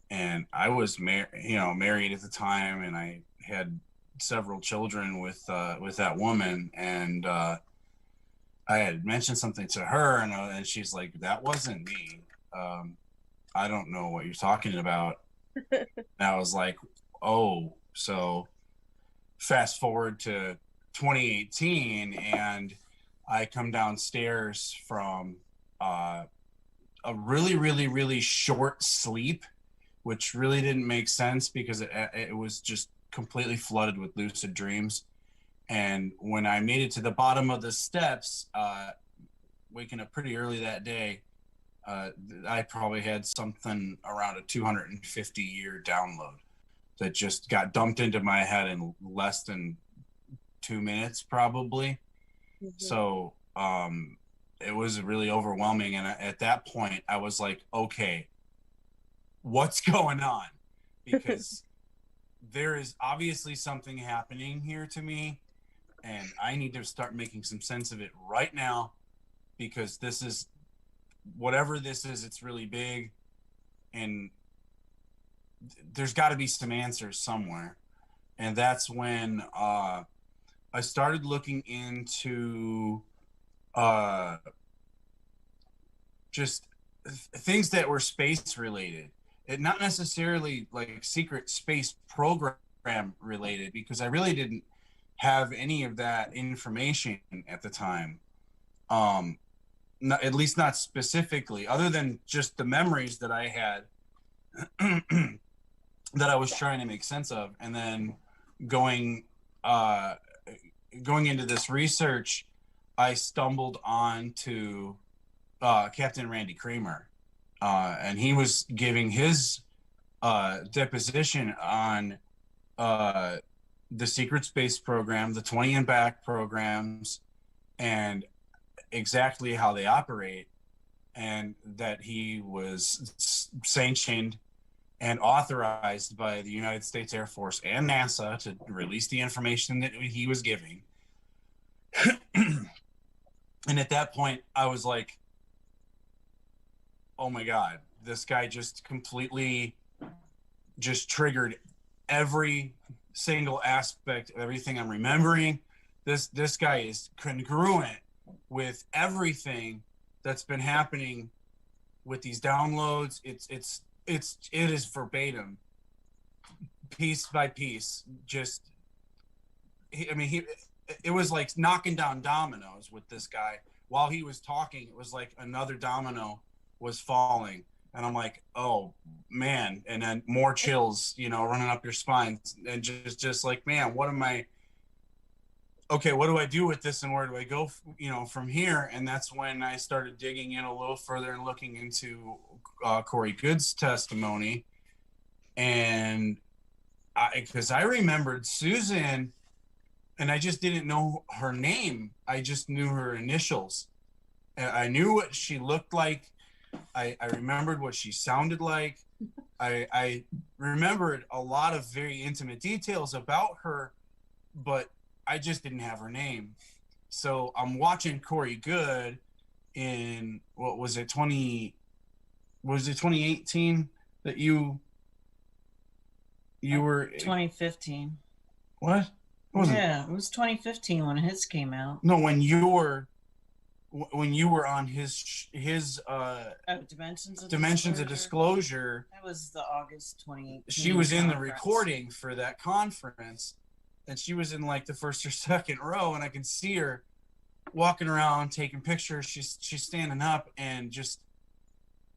And I was married at the time, and I had several children with that woman, and I had mentioned something to her, and she's like, "That wasn't me. I don't know what you're talking about." And I was like, "Oh." So fast forward to 2018, and I come downstairs from a really, really, really short sleep, which really didn't make sense because it was just completely flooded with lucid dreams. And when I made it to the bottom of the steps, waking up pretty early that day, I probably had something around a 250-year download that just got dumped into my head in less than 2 minutes, probably. So it was really overwhelming. And at that point I was like, okay, what's going on? Because there is obviously something happening here to me, and I need to start making some sense of it right now, because this is, whatever this is, it's really big, and there's got to be some answers somewhere. And that's when I started looking into just things that were space related. It not necessarily like secret space program related, because I really didn't have any of that information at the time. Not, at least not specifically, other than just the memories that I had that I was trying to make sense of. And then going into this research, I stumbled on to Captain Randy Kramer, and he was giving his deposition on the secret space program, the 20 and back programs, and exactly how they operate, and that he was sanctioned and authorized by the United States Air Force and NASA to release the information that he was giving. And at that point I was like, oh my God, this guy just completely just triggered every single aspect of everything I'm remembering. This guy is congruent with everything that's been happening with these downloads. It is verbatim, piece by piece. Just, it was like knocking down dominoes with this guy. While he was talking, it was like another domino was falling, and I'm like, oh man. And then more chills, running up your spine, and just like, man, what do I do with this, and where do I go, from here? And that's when I started digging in a little further and looking into Corey Good's testimony. And because I remembered Susan, and I just didn't know her name. I just knew her initials. I knew what she looked like. I remembered what she sounded like. I remembered a lot of very intimate details about her, but I just didn't have her name. So I'm watching Corey Good in, what was it, 2018 that you were 2015. What? Yeah, it was 2015 when his came out. No, when you were on his Dimensions of Disclosure. That was the August 2018. She was in the recording for that conference, and she was in like the first or second row, and I can see her walking around taking pictures. She's standing up, and just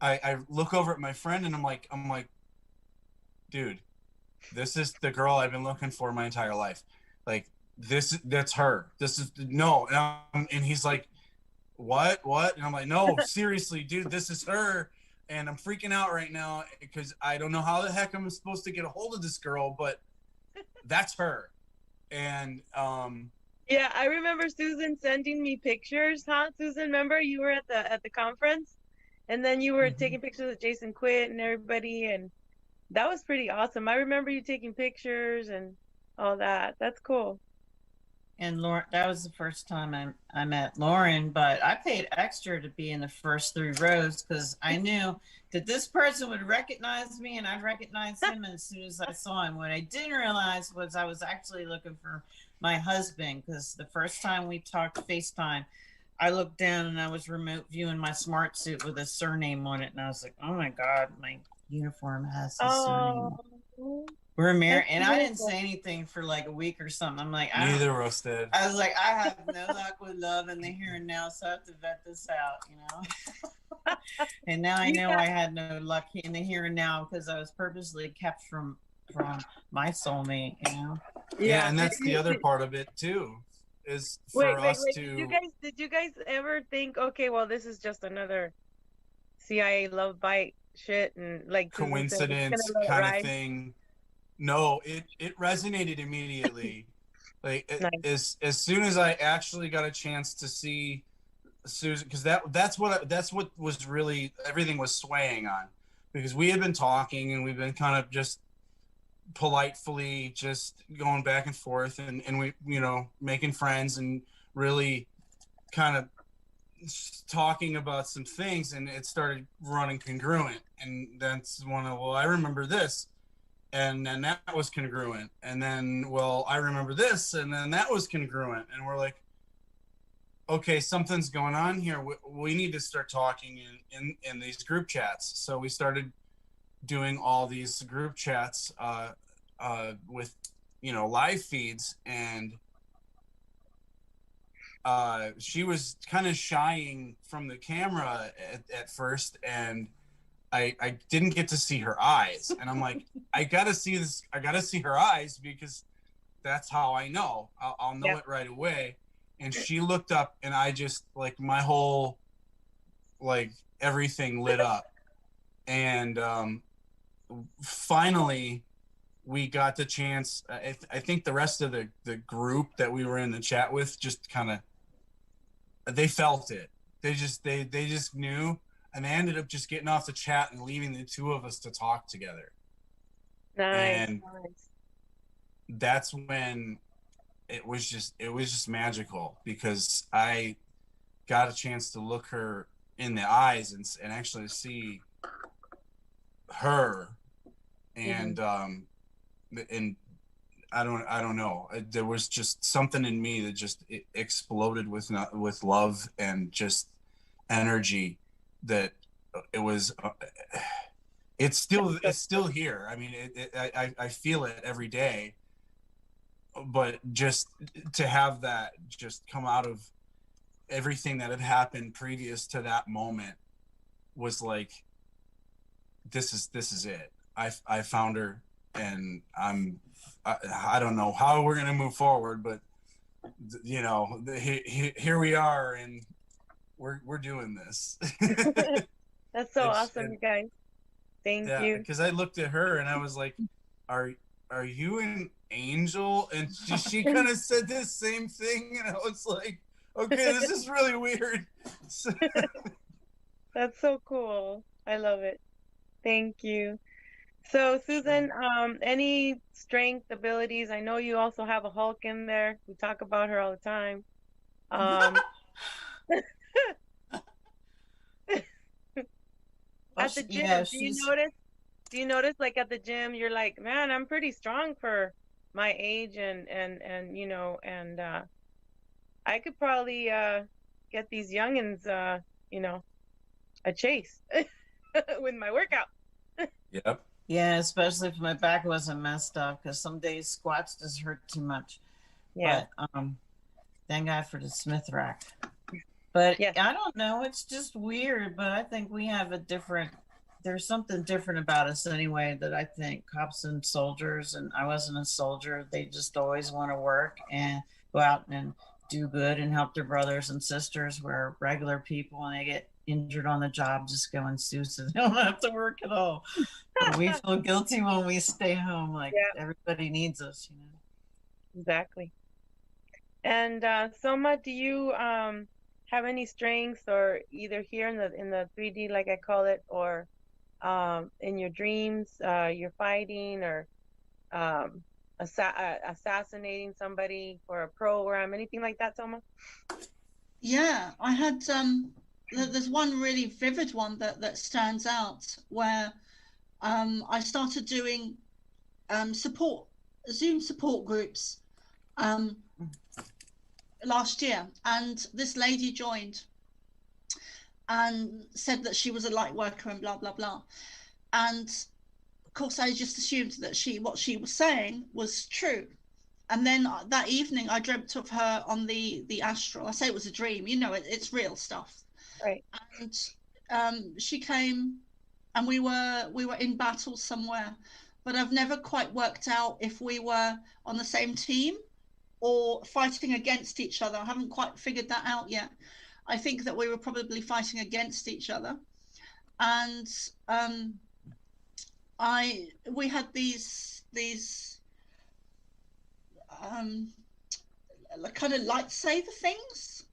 I look over at my friend, and I'm like, dude, this is the girl I've been looking for my entire life. Like, that's her. This is no. And he's like, what? And I'm like, no, seriously, dude, this is her. And I'm freaking out right now because I don't know how the heck I'm supposed to get a hold of this girl, but that's her. And yeah, I remember Susan sending me pictures, huh? Susan, remember you were at the conference, and then you were taking pictures of Jason Quitt and everybody, and that was pretty awesome. I remember you taking pictures and all that. That's cool. And Lauren, that was the first time I met Lauren, but I paid extra to be in the first 3 rows because I knew that this person would recognize me and I'd recognize him as soon as I saw him. What I didn't realize was I was actually looking for my husband, because the first time we talked FaceTime, I looked down and I was remote viewing my smart suit with a surname on it, and I was like, oh my God, my uniform has his surname. We're married, and I didn't say anything for like a week or something. I'm like, neither of us did. I was like, I have no luck with love in the here and now, so I have to vet this out, And now I know I had no luck in the here and now because I was purposely kept from my soulmate, Yeah, and that's the other part of it too, is for us to. Did you guys ever think, okay, well, this is just another CIA love bite shit and like coincidence kind of thing? No, it resonated immediately. Like nice. as soon as I actually got a chance to see Susan, because that's what was really everything was swaying on, because we had been talking and we've been kind of just politely just going back and forth, and we, you know, making friends and really kind of talking about some things, and it started running congruent, and that's one of, well, I remember this, and then that was congruent, and then, well, I remember this, and then that was congruent, and we're like, okay, something's going on here. We need to start talking in these group chats. So we started doing all these group chats with, you know, live feeds, and she was kind of shying from the camera at first, and I didn't get to see her eyes, and I'm like, I gotta see her eyes, because that's how I know. I'll know it right away. And she looked up, and I just, like, my whole, like, everything lit up. And finally, we got the chance. I think the rest of the group that we were in the chat with just kind of, they felt it. They just knew, and they ended up just getting off the chat and leaving the two of us to talk together. Nice. And that's when it was just magical, because I got a chance to look her in the eyes and actually see her, and and I don't know, there was just something in me that just exploded with love and just energy, that it was it's still here. I mean, I feel it every day. But just to have that just come out of everything that had happened previous to that moment was like, this is it. I found her, and I don't know how we're gonna move forward, but you know, here we are, and we're doing this. That's so awesome, you guys. Thank you. Because I looked at her and I was like, are you an angel? And she kind of said this same thing, and I was like, okay, this is really weird. That's so cool. I love it. Thank you. So Susan, any strength abilities? I know you also have a Hulk in there. We talk about her all the time. At the gym, yeah, do you notice like at the gym, you're like, man, I'm pretty strong for my age, and you know, and I could probably get these youngins, you know, a chase with my workout. Yep. Yeah, especially if my back wasn't messed up, because some days squats just hurt too much. Yeah. But thank God for the Smith rack. But I don't know, it's just weird, but I think we have there's something different about us anyway, that I think cops and soldiers, and I wasn't a soldier, they just always want to work and go out and do good and help their brothers and sisters, where regular people, and they get injured on the job, just go and sue, so they don't have to work at all. But we feel guilty when we stay home, like everybody needs us, you know. Exactly. And Soma, do you have any strengths, or either here in the 3D, like I call it, or in your dreams, you're fighting or assassinating somebody for a program, anything like that, Soma? Yeah, I had there's one really vivid one that stands out, where I started doing Zoom support groups last year, and this lady joined and said that she was a light worker and blah blah blah, and of course I just assumed that what she was saying was true. And then that evening I dreamt of her on the astral. I say it was a dream, you know, it's real stuff, right? And she came, and we were in battle somewhere, but I've never quite worked out if we were on the same team or fighting against each other. I haven't quite figured that out yet. I think that we were probably fighting against each other. And we had these kind of lightsaber things.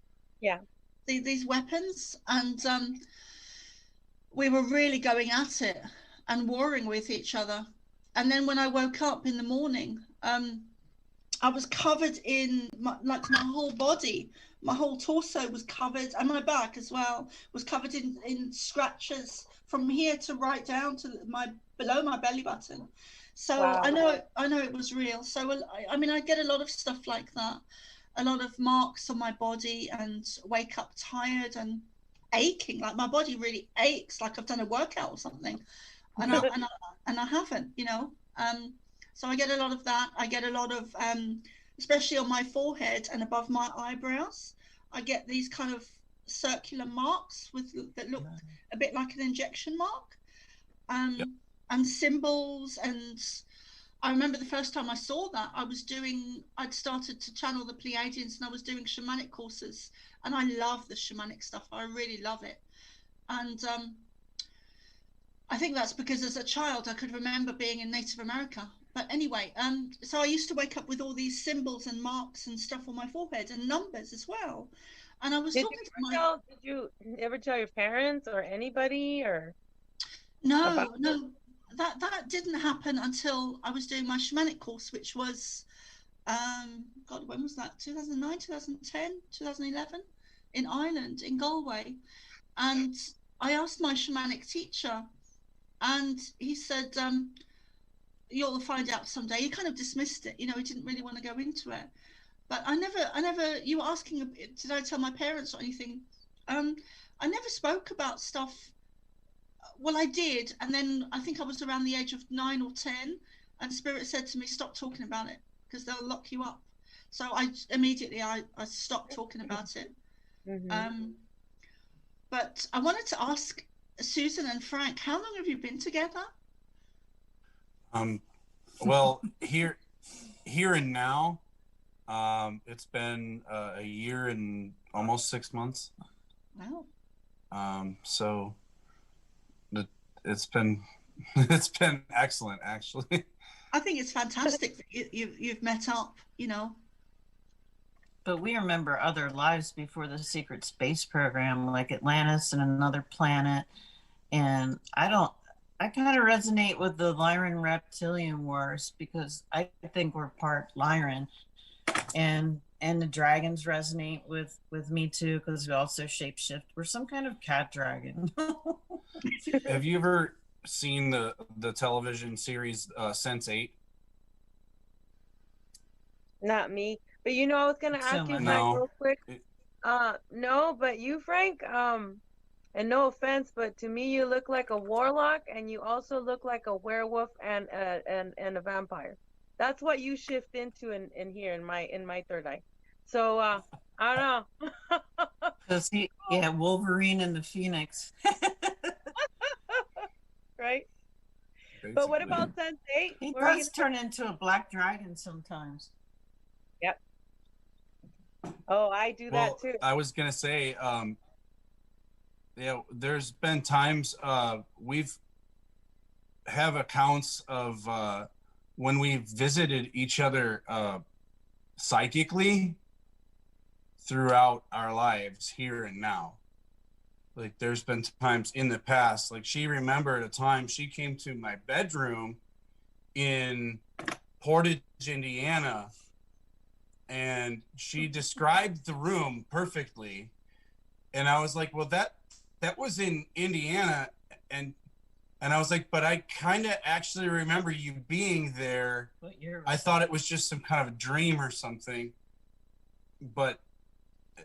Yeah. these weapons, and we were really going at it and warring with each other. And then when I woke up in the morning, I was covered in my whole body, my whole torso was covered, and my back as well was covered in scratches from here to right down to below my belly button. So Wow. I know it was real. So I mean, I get a lot of stuff like that, a lot of marks on my body, and wake up tired and aching, like my body really aches, like I've done a workout or something, and I haven't, you know. So I get a lot of that. I get a lot of, especially on my forehead and above my eyebrows, I get these kind of circular marks that look a bit like an injection mark, and symbols. And I remember the first time I saw that, I'd started to channel the Pleiadians, and I was doing shamanic courses, and I love the shamanic stuff. I really love it. And I think that's because as a child, I could remember being in Native America. But anyway, so I used to wake up with all these symbols and marks and stuff on my forehead, and numbers as well. And I was Did talking to did you ever tell your parents or anybody, or? No, that didn't happen until I was doing my shamanic course, which was, God, when was that? 2009, 2010, 2011, in Ireland, in Galway. And I asked my shamanic teacher, and he said, you'll find out someday. He kind of dismissed it, you know, he didn't really want to go into it. But I never, you were asking, did I tell my parents or anything? I never spoke about stuff. Well, I did. And then I think I was around the age of 9 or 10, and Spirit said to me, stop talking about it, because they'll lock you up. So I immediately stopped talking about it. But I wanted to ask Susan and Frank, how long have you been together? Well, here and now, it's been a year and almost 6 months. Wow. So it's been excellent, actually. I think it's fantastic that you've met up, you know. But we remember other lives before the secret space program, like Atlantis and Another Planet. And I kind of resonate with the Lyran Reptilian Wars, because I think we're part Lyran, and the dragons resonate with me too, because we also shapeshift. We're some kind of cat dragon. Have you ever seen the television series Sense8? Not me, but you know, I was gonna ask you, Frank, real quick. No, but you, Frank, and no offense, but to me, you look like a warlock, and you also look like a werewolf and a vampire. That's what you shift into in here in my third eye. So I don't know. Does he? Yeah, Wolverine and the Phoenix. Right. But what about Sense8? He does turn into a black dragon sometimes. Yep. Oh, I do that too. I was gonna say, yeah, there's been times we've have accounts of when we visited each other psychically throughout our lives here and now. Like, there's been times in the past, like she remembered a time she came to my bedroom in Portage, Indiana, and she described the room perfectly. And I was like, well, that was in Indiana. And I was like, but I kind of actually remember you being there. I thought it was just some kind of a dream or something, but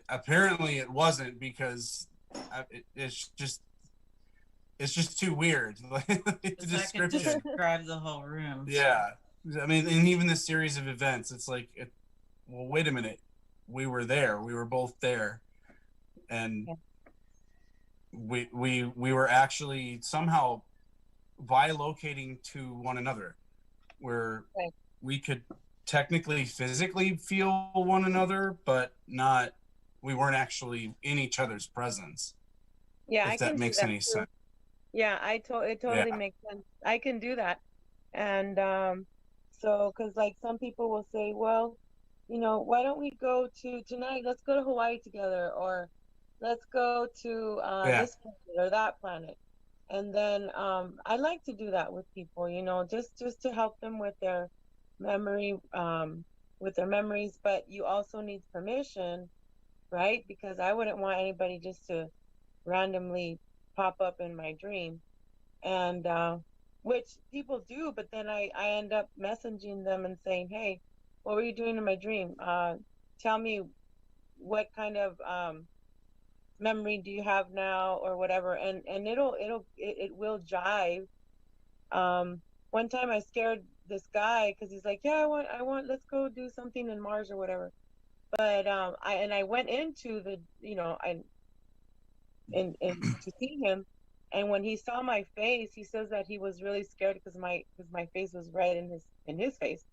apparently it wasn't, because it's just too weird. The description. I could describe the whole room. Yeah, I mean, and even the series of events, it's like, well, wait a minute, we were there, we were both there, and we were actually somehow bilocating to one another, where we could technically physically feel one another, but not. We weren't actually in each other's presence. Yeah, if that makes any sense. Yeah, it totally makes sense. I can do that. And so, because like some people will say, well, you know, why don't we go to tonight? Let's go to Hawaii together, or let's go to Yeah. this planet or that planet. And then I like to do that with people, you know, just to help them memory, with their memories. But you also need permission, right? Because I wouldn't want anybody just to randomly pop up in my dream, and which people do. But then I end up messaging them and saying, hey, what were you doing in my dream? Tell me what kind of memory do you have now, or whatever. And it will jive. One time I scared this guy because he's like, yeah, I want let's go do something in Mars or whatever. But I went into the, you know, and to see him. And when he saw my face, he says that he was really scared because my face was red in his face.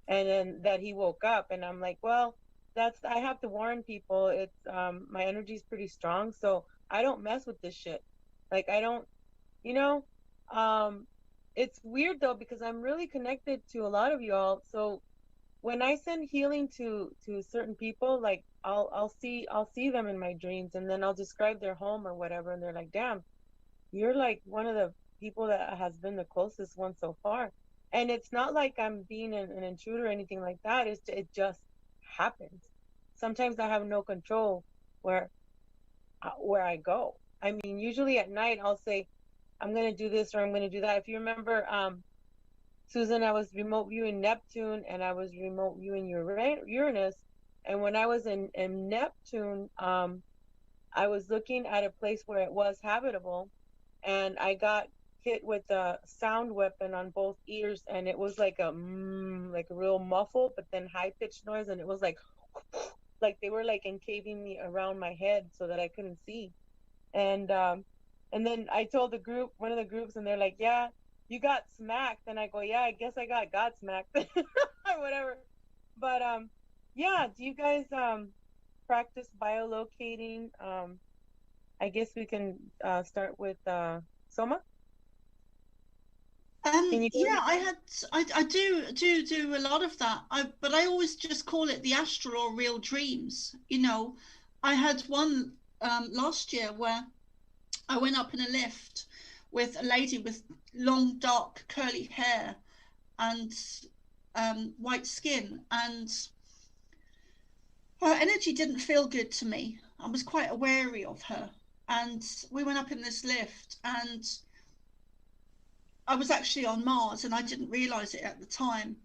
And then that he woke up, and I'm like, well, I have to warn people. It's my energy's pretty strong, so I don't mess with this shit. Like, I don't, you know. It's weird though, because I'm really connected to a lot of y'all. So when I send healing to certain people, like I'll see them in my dreams, and then I'll describe their home or whatever, and they're like, damn, you're like one of the people that has been the closest one so far. And it's not like I'm being an intruder or anything like that. It just happens. Sometimes I have no control where I go. I mean, usually at night I'll say, I'm gonna do this or I'm gonna do that. If you remember, Susan, I was remote viewing Neptune and I was remote viewing Uranus. And when I was in Neptune, I was looking at a place where it was habitable, and I got hit with a sound weapon on both ears, and it was like like a real muffled but then high pitched noise, and it was like they were like encaving me around my head so that I couldn't see. And then I told one of the groups, and they're like, yeah, you got smacked. And I go, yeah, I guess I got smacked or whatever. But yeah, do you guys practice biolocating? I guess we can start with Soma. Can you hear me? Yeah, I do a lot of that. But I always just call it the astral or real dreams. You know, I had one last year where I went up in a lift with a lady with long, dark, curly hair and white skin, and her energy didn't feel good to me. I was quite wary of her, and we went up in this lift, and I was actually on Mars, and I didn't realize it at the time.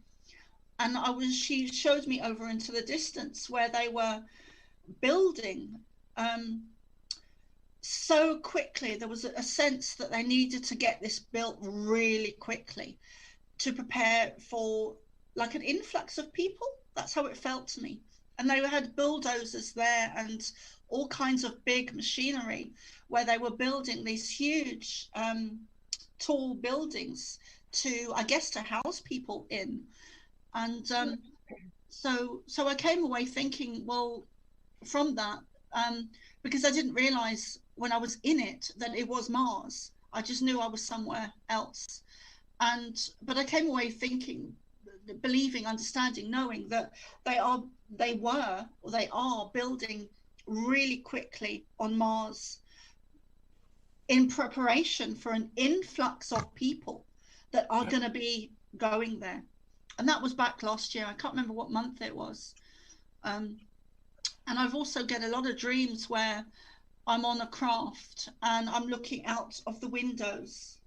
And she showed me over into the distance where they were building so quickly. There was a sense that they needed to get this built really quickly to prepare for like an influx of people. That's how it felt to me. And they had bulldozers there and all kinds of big machinery where they were building these huge tall buildings to, I guess, to house people in. And so I came away thinking, well, from that, because I didn't realize when I was in it that it was Mars. I just knew I was somewhere else. But I came away thinking, believing, understanding, knowing that they are building really quickly on Mars in preparation for an influx of people that are going to be going there. And that was back last year. I can't remember what month it was. And I've also get a lot of dreams where I'm on a craft and I'm looking out of the windows.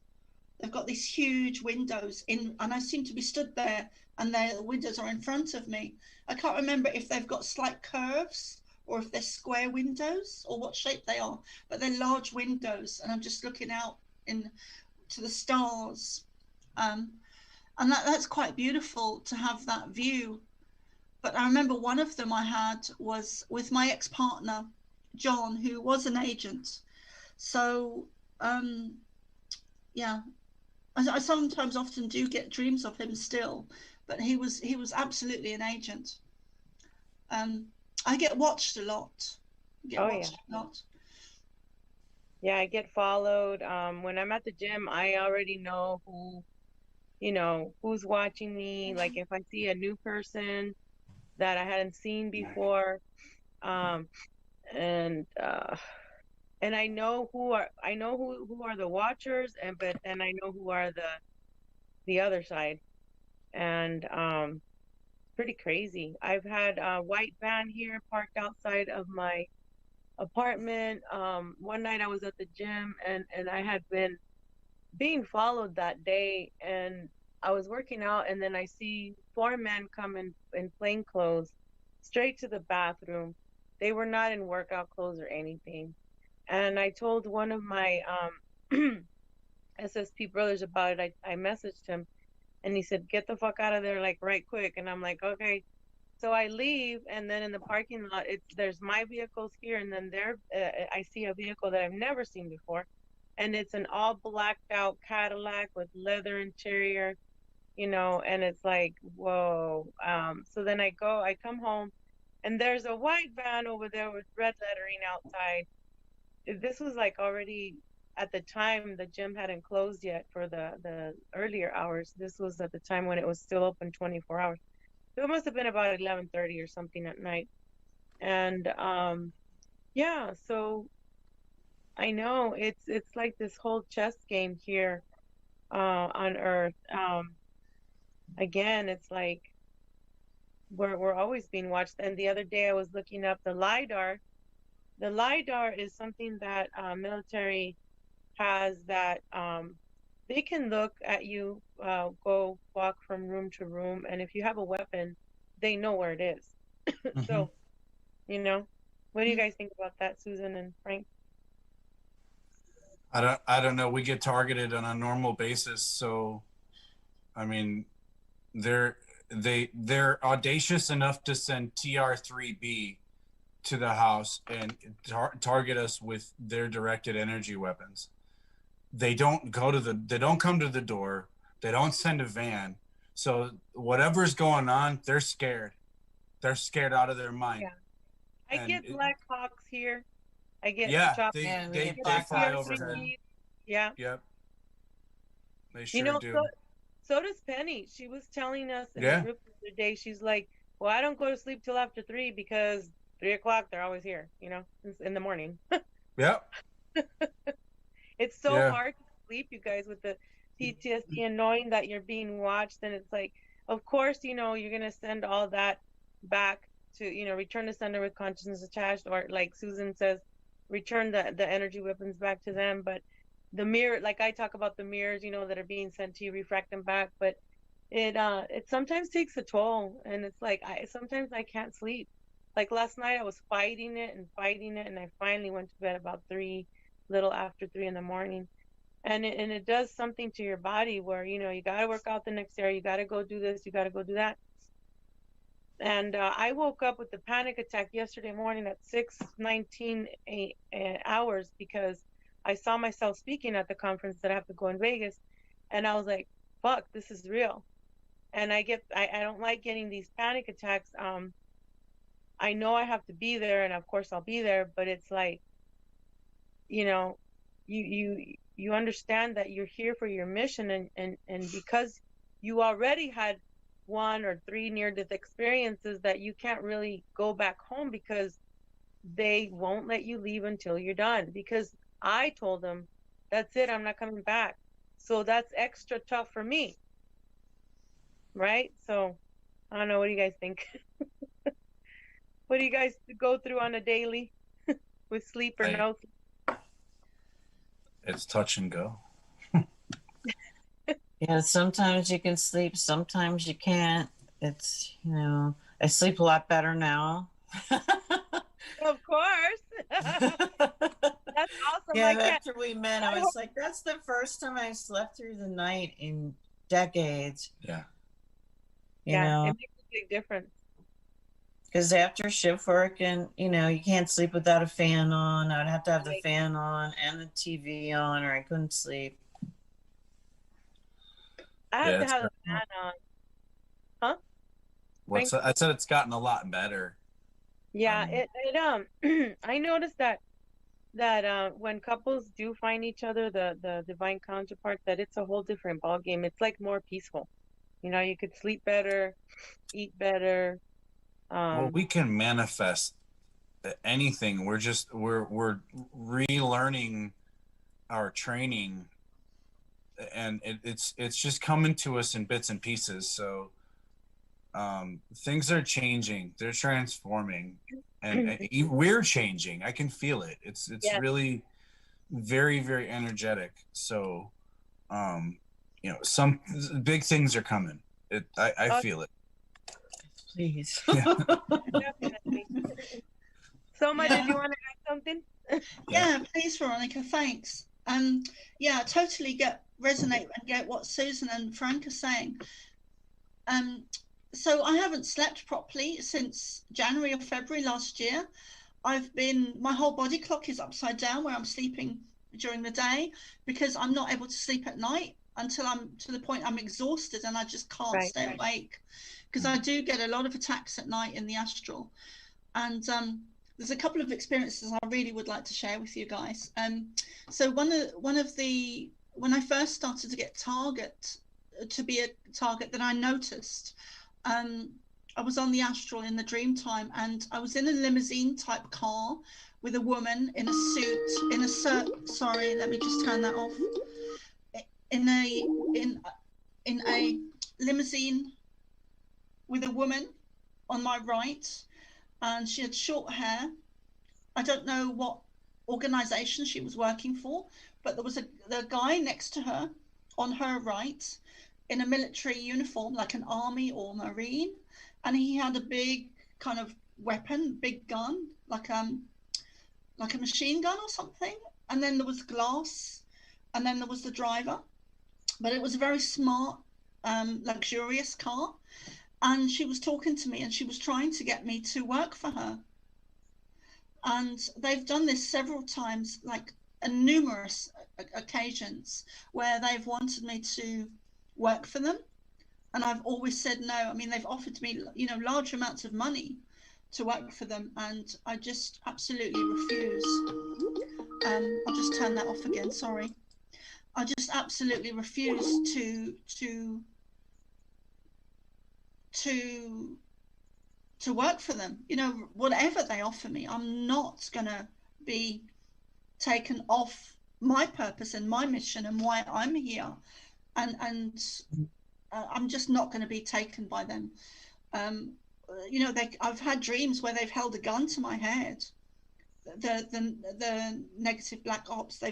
They've got these huge windows and I seem to be stood there, and the windows are in front of me. I can't remember if they've got slight curves or if they're square windows or what shape they are, but they're large windows, and I'm just looking out to the stars. And that's quite beautiful to have that view. But I remember one of them I had was with my ex-partner, John, who was an agent. So, yeah, I sometimes often do get dreams of him still, but he was absolutely an agent. I get watched a lot. Yeah. Yeah, I get followed. When I'm at the gym, I already know who's watching me. Like if I see a new person that I hadn't seen before, and I know who are the watchers, and I know who are the other side, and pretty crazy. I've had a white van here parked outside of my apartment. One night I was at the gym, and I had been being followed that day, and I was working out, and then I see four men come in plain clothes straight to the bathroom. They were not in workout clothes or anything. And I told one of my SSP brothers about it. I messaged him, and he said, "Get the fuck out of there, like right quick." And I'm like, okay. So I leave, and then in the parking lot, there's my vehicles here, and then I see a vehicle that I've never seen before, and it's an all blacked out Cadillac with leather interior, and it's like, whoa. So then I come home, and there's a white van over there with red lettering outside. This was like already at the time the gym hadn't closed yet for the earlier hours. This was at the time when it was still open 24 hours. So it must have been about 11:30 or something at night. And yeah, so I know it's like this whole chess game here on Earth. Again, it's like we're always being watched. And the other day I was looking up the LiDAR. The LiDAR is something that military has that they can look at you, go walk from room to room, and if you have a weapon, they know where it is. So, what do you guys think about that, Susan and Frank? I don't know. We get targeted on a normal basis, so I mean, they're audacious enough to send TR-3B to the house and target us with their directed energy weapons. They don't come to the door. They don't send a van. So whatever's going on, they're scared. They're scared out of their mind. Yeah. I get Black Hawks here. I get they fly overhead. Yeah. Yep. They sure do. So does Penny. She was telling us in the group the other day. She's like, "Well, I don't go to sleep till after 3 because 3 o'clock they're always here. In the morning." Yep. It's so hard to sleep, you guys, with the PTSD and knowing that you're being watched. And it's like, of course, you're going to send all that back to, return to sender with consciousness attached, or like Susan says, return the energy weapons back to them. But the mirror, like I talk about the mirrors, that are being sent to you, refract them back. But it sometimes takes a toll. And it's like, sometimes I can't sleep. Like last night I was fighting it, and I finally went to bed about 3, little after 3 in the morning. And it does something to your body where, you got to work out the next day, you got to go do this, you got to go do that. And I woke up with the panic attack yesterday morning at 6:19 hours because I saw myself speaking at the conference that I have to go in Vegas. And I was like, fuck, this is real. And I don't like getting these panic attacks. I know I have to be there, and of course I'll be there, but it's like, you understand that you're here for your mission, and because you already had 1 or 3 near-death experiences, that you can't really go back home because they won't let you leave until you're done. Because I told them, that's it, I'm not coming back. So that's extra tough for me, right? So I don't know, what do you guys think? What do you guys go through on a daily with sleep or no sleep? It's touch and go. Yeah, sometimes you can sleep, sometimes you can't. It's, I sleep a lot better now. Of course. That's awesome. Yeah, after we met, I was like, that's the first time I slept through the night in decades. Yeah. It makes a big difference. Because after shift work, and you can't sleep without a fan on. I'd have to have the fan on and the TV on, or I couldn't sleep. I have to have the fan on. Huh? What's that? I said it's gotten a lot better. Yeah, I noticed that when couples do find each other, the divine counterpart, that it's a whole different ball game. It's like more peaceful. You could sleep better, eat better. Well, we can manifest anything. We're relearning our training, and it's just coming to us in bits and pieces. So things are changing, they're transforming, and we're changing. I can feel it. It's really very, very energetic. So some big things are coming. I feel it. Please. Definitely. Soma, did you want to add something? Yeah, please, Veronica. Thanks. Yeah, totally resonate and get what Susan and Frank are saying. So I haven't slept properly since January or February last year. My whole body clock is upside down, where I'm sleeping during the day, because I'm not able to sleep at night until I'm to the point I'm exhausted and I just can't stay awake, because I do get a lot of attacks at night in the astral. And there's a couple of experiences I really would like to share with you guys. So when I first started to get to be a target that I noticed, I was on the astral in the dream time, and I was in a limousine type car with a woman in a suit, sorry, let me just turn that off. In a limousine with a woman on my right, and she had short hair. I don't know what organization she was working for, but there was the guy next to her on her right in a military uniform, like an army or marine, and he had a big kind of weapon, big gun, like a machine gun or something. And then there was glass, and then there was the driver. But it was a very smart, luxurious car. And she was talking to me, and she was trying to get me to work for her. And they've done this several times, like numerous occasions, where they've wanted me to work for them. And I've always said no. I mean, they've offered me, large amounts of money to work for them, and I just absolutely refuse. I'll just turn that off again, sorry. I just absolutely refuse to work for them. Whatever they offer me, I'm not gonna be taken off my purpose and my mission and why I'm here, and I'm just not going to be taken by them. I've had dreams where they've held a gun to my head. The negative black ops,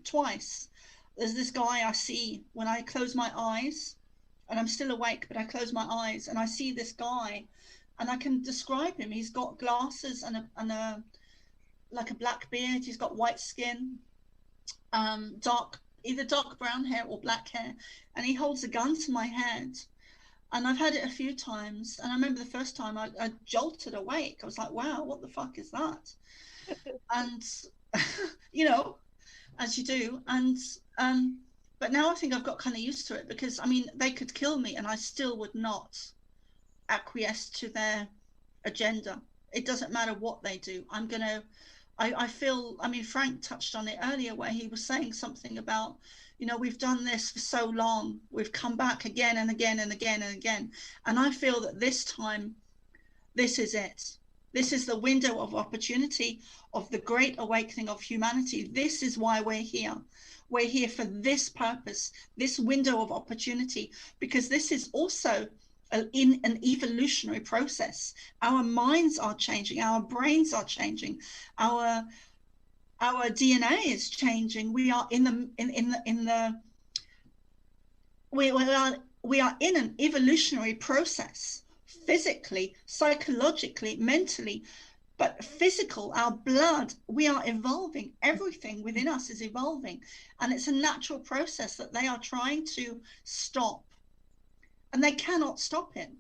twice. There's this guy I see when I close my eyes, and I'm still awake, but I close my eyes and I see this guy, and I can describe him. He's got glasses and a like a black beard. He's got white skin, either dark brown hair or black hair, and he holds a gun to my head. And I've had it a few times, and I remember the first time I jolted awake. I was like, wow, what the fuck is that? And as you do. And but now I think I've got kind of used to it, because I mean, they could kill me and I still would not acquiesce to their agenda. It doesn't matter what they do. I feel, I mean, Frank touched on it earlier, where he was saying something about, we've done this for so long, we've come back again and again and again and again. And I feel that this time, this is it. This is the window of opportunity of the great awakening of humanity. This is why we're here. We're here for this purpose, this window of opportunity, because this is also in an evolutionary process. Our minds are changing, our brains are changing, our DNA is changing. We are we are in an evolutionary process, physically, psychologically, mentally, but physical, our blood, we are evolving. Everything within us is evolving, and it's a natural process that they are trying to stop. And they cannot stop it,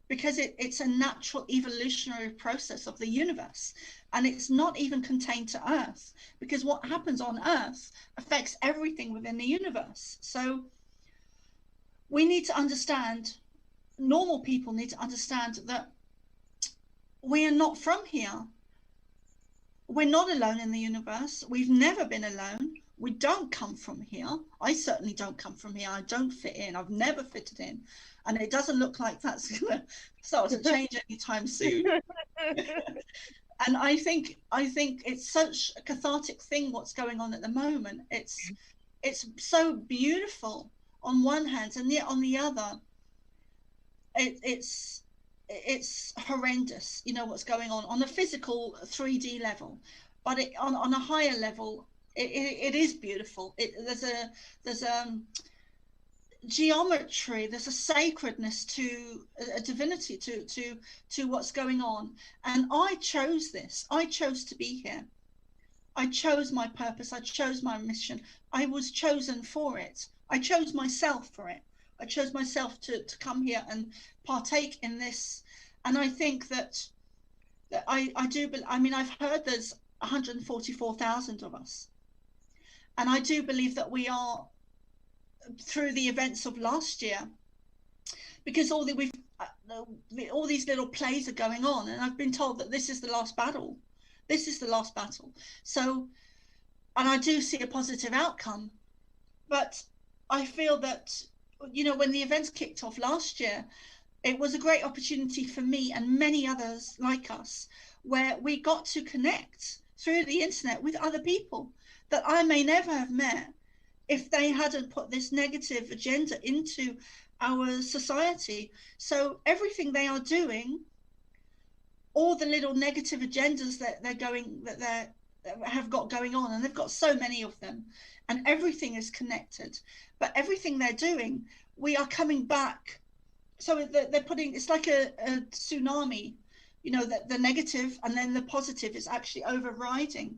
because it's a natural evolutionary process of the universe. And it's not even contained to Earth, because what happens on Earth affects everything within the universe. So we need to understand, normal people need to understand that we are not from here. We're not alone in the universe. We've never been alone. We don't come from here. I certainly don't come from here. I don't fit in. I've never fitted in. And it doesn't look like that's going to start to change anytime soon. And I think it's such a cathartic thing what's going on at the moment. It's so beautiful on one hand, and yet on the other, it's horrendous. You know what's going on a physical 3D level, but on a higher level, it is beautiful. There's a geometry, there's a sacredness to a divinity to what's going on. And I chose this. I chose to be here. I chose my purpose. I chose my mission. I was chosen for it. I chose myself for it. I chose myself to come here and partake in this. And I think that I do. I mean, I've heard there's 144,000 of us, and I do believe that we are, through the events of last year, because all these little plays are going on, and I've been told that this is the last battle. This is the last battle. So, and I do see a positive outcome, but I feel that, you know, when the events kicked off last year, it was a great opportunity for me and many others like us, where we got to connect through the internet with other people that I may never have met if they hadn't put this negative agenda into our society. So everything they are doing, all the little negative agendas that they have got going on, and they've got so many of them, and everything is connected, but everything they're doing, we are coming back. So they're putting, it's like a tsunami, you know, that the negative and then the positive is actually overriding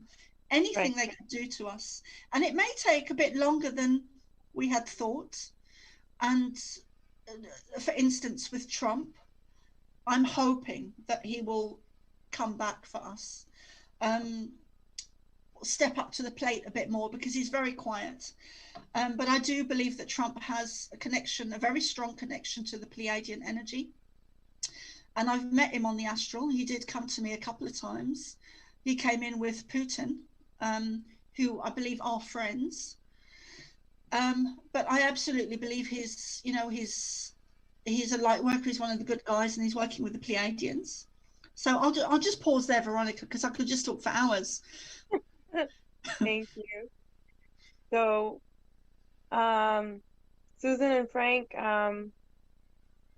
anything they can do to us. And it may take a bit longer than we had thought. And for instance, with Trump, I'm hoping that he will come back for us, step up to the plate a bit more, because he's very quiet. But I do believe that Trump has a connection, a very strong connection to the Pleiadian energy. And I've met him on the astral. He did come to me a couple of times. He came in with Putin, who I believe are friends. But I absolutely believe he's a light worker. He's one of the good guys, and he's working with the Pleiadians. So I'll just pause there, Veronica, because I could just talk for hours. Thank you. So, Susan and Frank,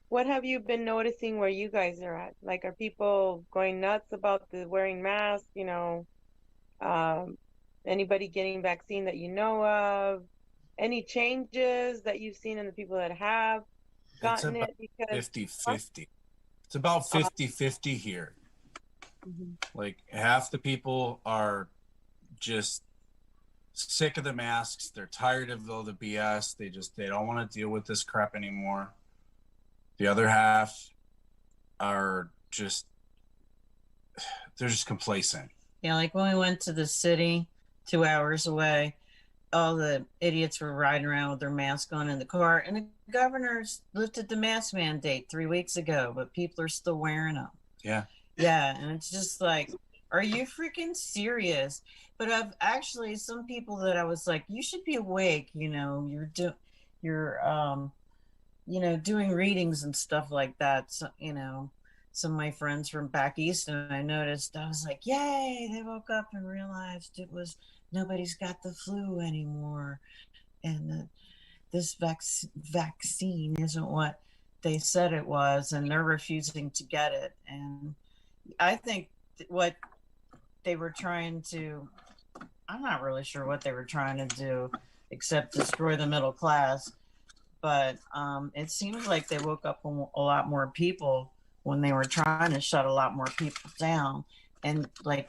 what have you been noticing where you guys are at? Like, are people going nuts about the wearing masks? You know, anybody getting vaccine that you know of? Any changes that you've seen in the people that have gotten it? Because 50-50. It's about 50-50 here. Like, half the people are just sick of the masks. They're tired of all the BS. They don't want to deal with this crap anymore. The other half are just, they're just complacent. Yeah, like when we went to the city 2 hours away, all the idiots were riding around with their mask on in the car, and the governor's lifted the mask mandate 3 weeks ago, but people are still wearing them. Yeah. Yeah, and it's just like, are you freaking serious? But I've actually, some people that I was like, you should be awake, you know, you're doing readings and stuff like that. So, you know, some of my friends from back east, and I noticed, I was like, yay, they woke up and realized it was, nobody's got the flu anymore. And this vaccine isn't what they said it was, and they're refusing to get it. And I think what they were trying to, I'm not really sure what they were trying to do except destroy the middle class. But it seems like they woke up a lot more people when they were trying to shut a lot more people down. And like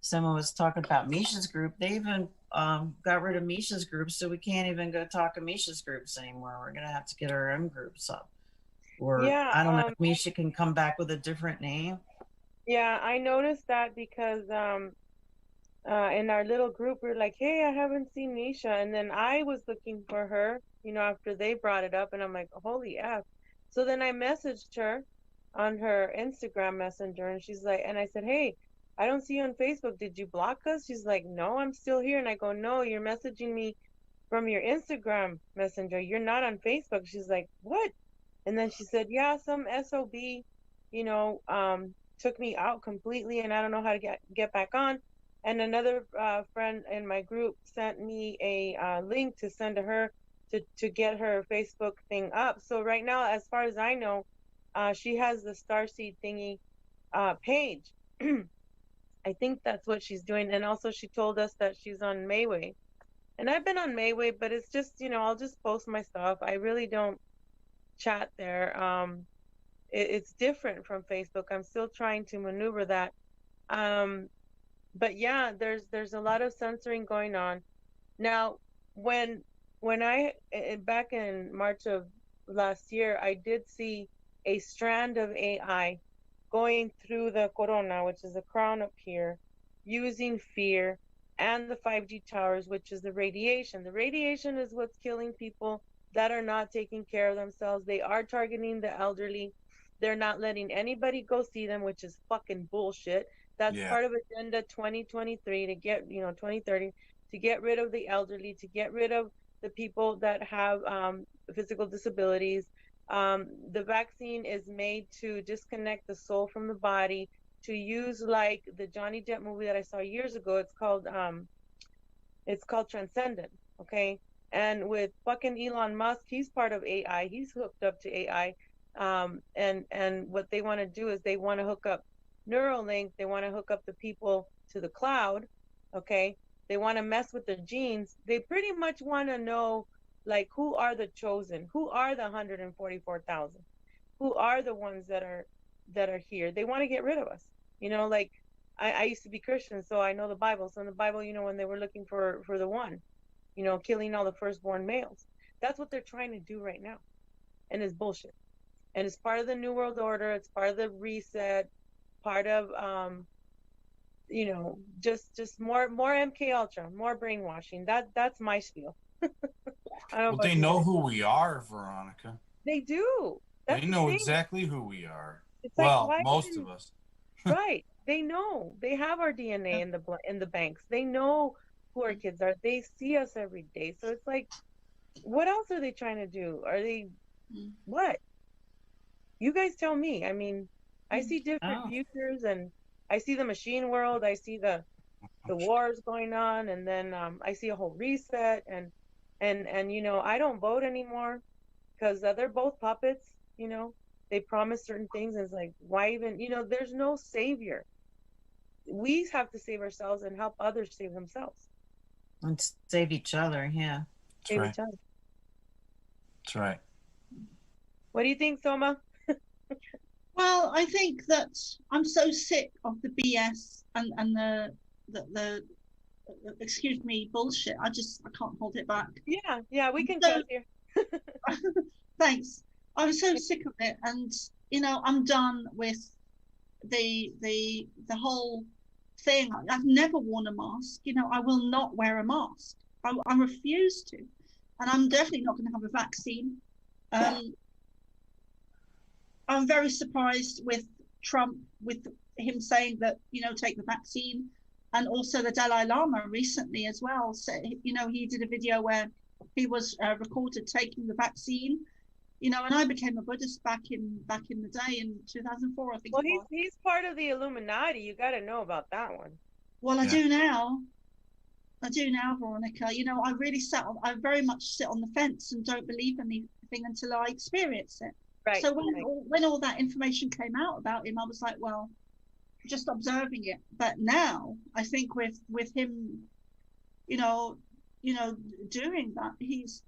someone was talking about Misha's group, they even got rid of Misha's group, so we can't even go talk to Misha's groups anymore. We're going to have to get our own groups up. Or yeah, I don't know if Misha can come back with a different name. Yeah, I noticed that because in our little group, we're like, hey, I haven't seen Misha. And then I was looking for her, you know, after they brought it up, and I'm like, holy F. So then I messaged her on her Instagram messenger, and she's like, and I said, hey, I don't see you on Facebook. Did you block us? She's like, no, I'm still here. And I go, no, you're messaging me from your Instagram messenger. You're not on Facebook. She's like, what? And then she said, yeah, some SOB, you know, took me out completely, and I don't know how to get back on. And another friend in my group sent me a link to send to her to get her Facebook thing up. So right now, as far as I know, she has the Starseed thingy page. I think that's what she's doing. And also she told us that she's on Mayway. And I've been on Mayway, but it's just, I'll just post my stuff. I really don't chat there. It's different from Facebook. I'm still trying to maneuver that. But yeah, there's a lot of censoring going on. Now, when I back in March of last year, I did see a strand of AI going through the corona, which is the crown up here, using fear and the 5G towers, which is the radiation. The radiation is what's killing people that are not taking care of themselves. They are targeting the elderly. They're not letting anybody go see them, which is fucking bullshit. That's part of Agenda 2023 to get, 2030, to get rid of the elderly, to get rid of the people that have physical disabilities. The vaccine is made to disconnect the soul from the body, to use like the Johnny Depp movie that I saw years ago. It's called Transcendent, okay? And with fucking Elon Musk, he's part of AI. He's hooked up to AI. And what they want to do is they want to hook up Neuralink. They want to hook up the people to the cloud, okay? They want to mess with their genes. They pretty much want to know, like, who are the chosen? Who are the 144,000? Who are the ones that are here? They want to get rid of us. Like I used to be Christian, so I know the Bible. So in the Bible, when they were looking for the one, killing all the firstborn males. That's what they're trying to do right now. And it's bullshit. And it's part of the New World Order. It's part of the reset, part of just more MK Ultra, more brainwashing. That's my spiel. Well, they know who we are, Veronica. They do. That's they know exactly who we are. It's well, like, most of us. Right. They know. They have our DNA in the banks. They know who our kids are. They see us every day. So it's like, what else are they trying to do? Are they what? You guys tell me. I mean, I see different futures, and I see the machine world. I see the wars going on, and then I see a whole reset, and I don't vote anymore because they're both puppets. They promise certain things, and it's like, why even? There's no savior. We have to save ourselves and help others save themselves and save each other. Yeah, save each other. That's right. What do you think, Soma? Well, I think that I'm so sick of the BS and the excuse me, bullshit. I can't hold it back. Yeah, we can close here. Thanks. I'm so sick of it, and I'm done with the whole thing. I've never worn a mask. I will not wear a mask. I refuse to, and I'm definitely not going to have a vaccine. I'm very surprised with Trump, with him saying that, take the vaccine, and also the Dalai Lama recently as well. So, he did a video where he was recorded taking the vaccine, and I became a Buddhist back in the day in 2004, I think. Well, he's part of the Illuminati. You got to know about that one. Well, I do now. Veronica. I very much sit on the fence and don't believe anything until I experience it. Right. So when all that information came out about him, I was like, well, just observing it. But now I think with him, doing that, he's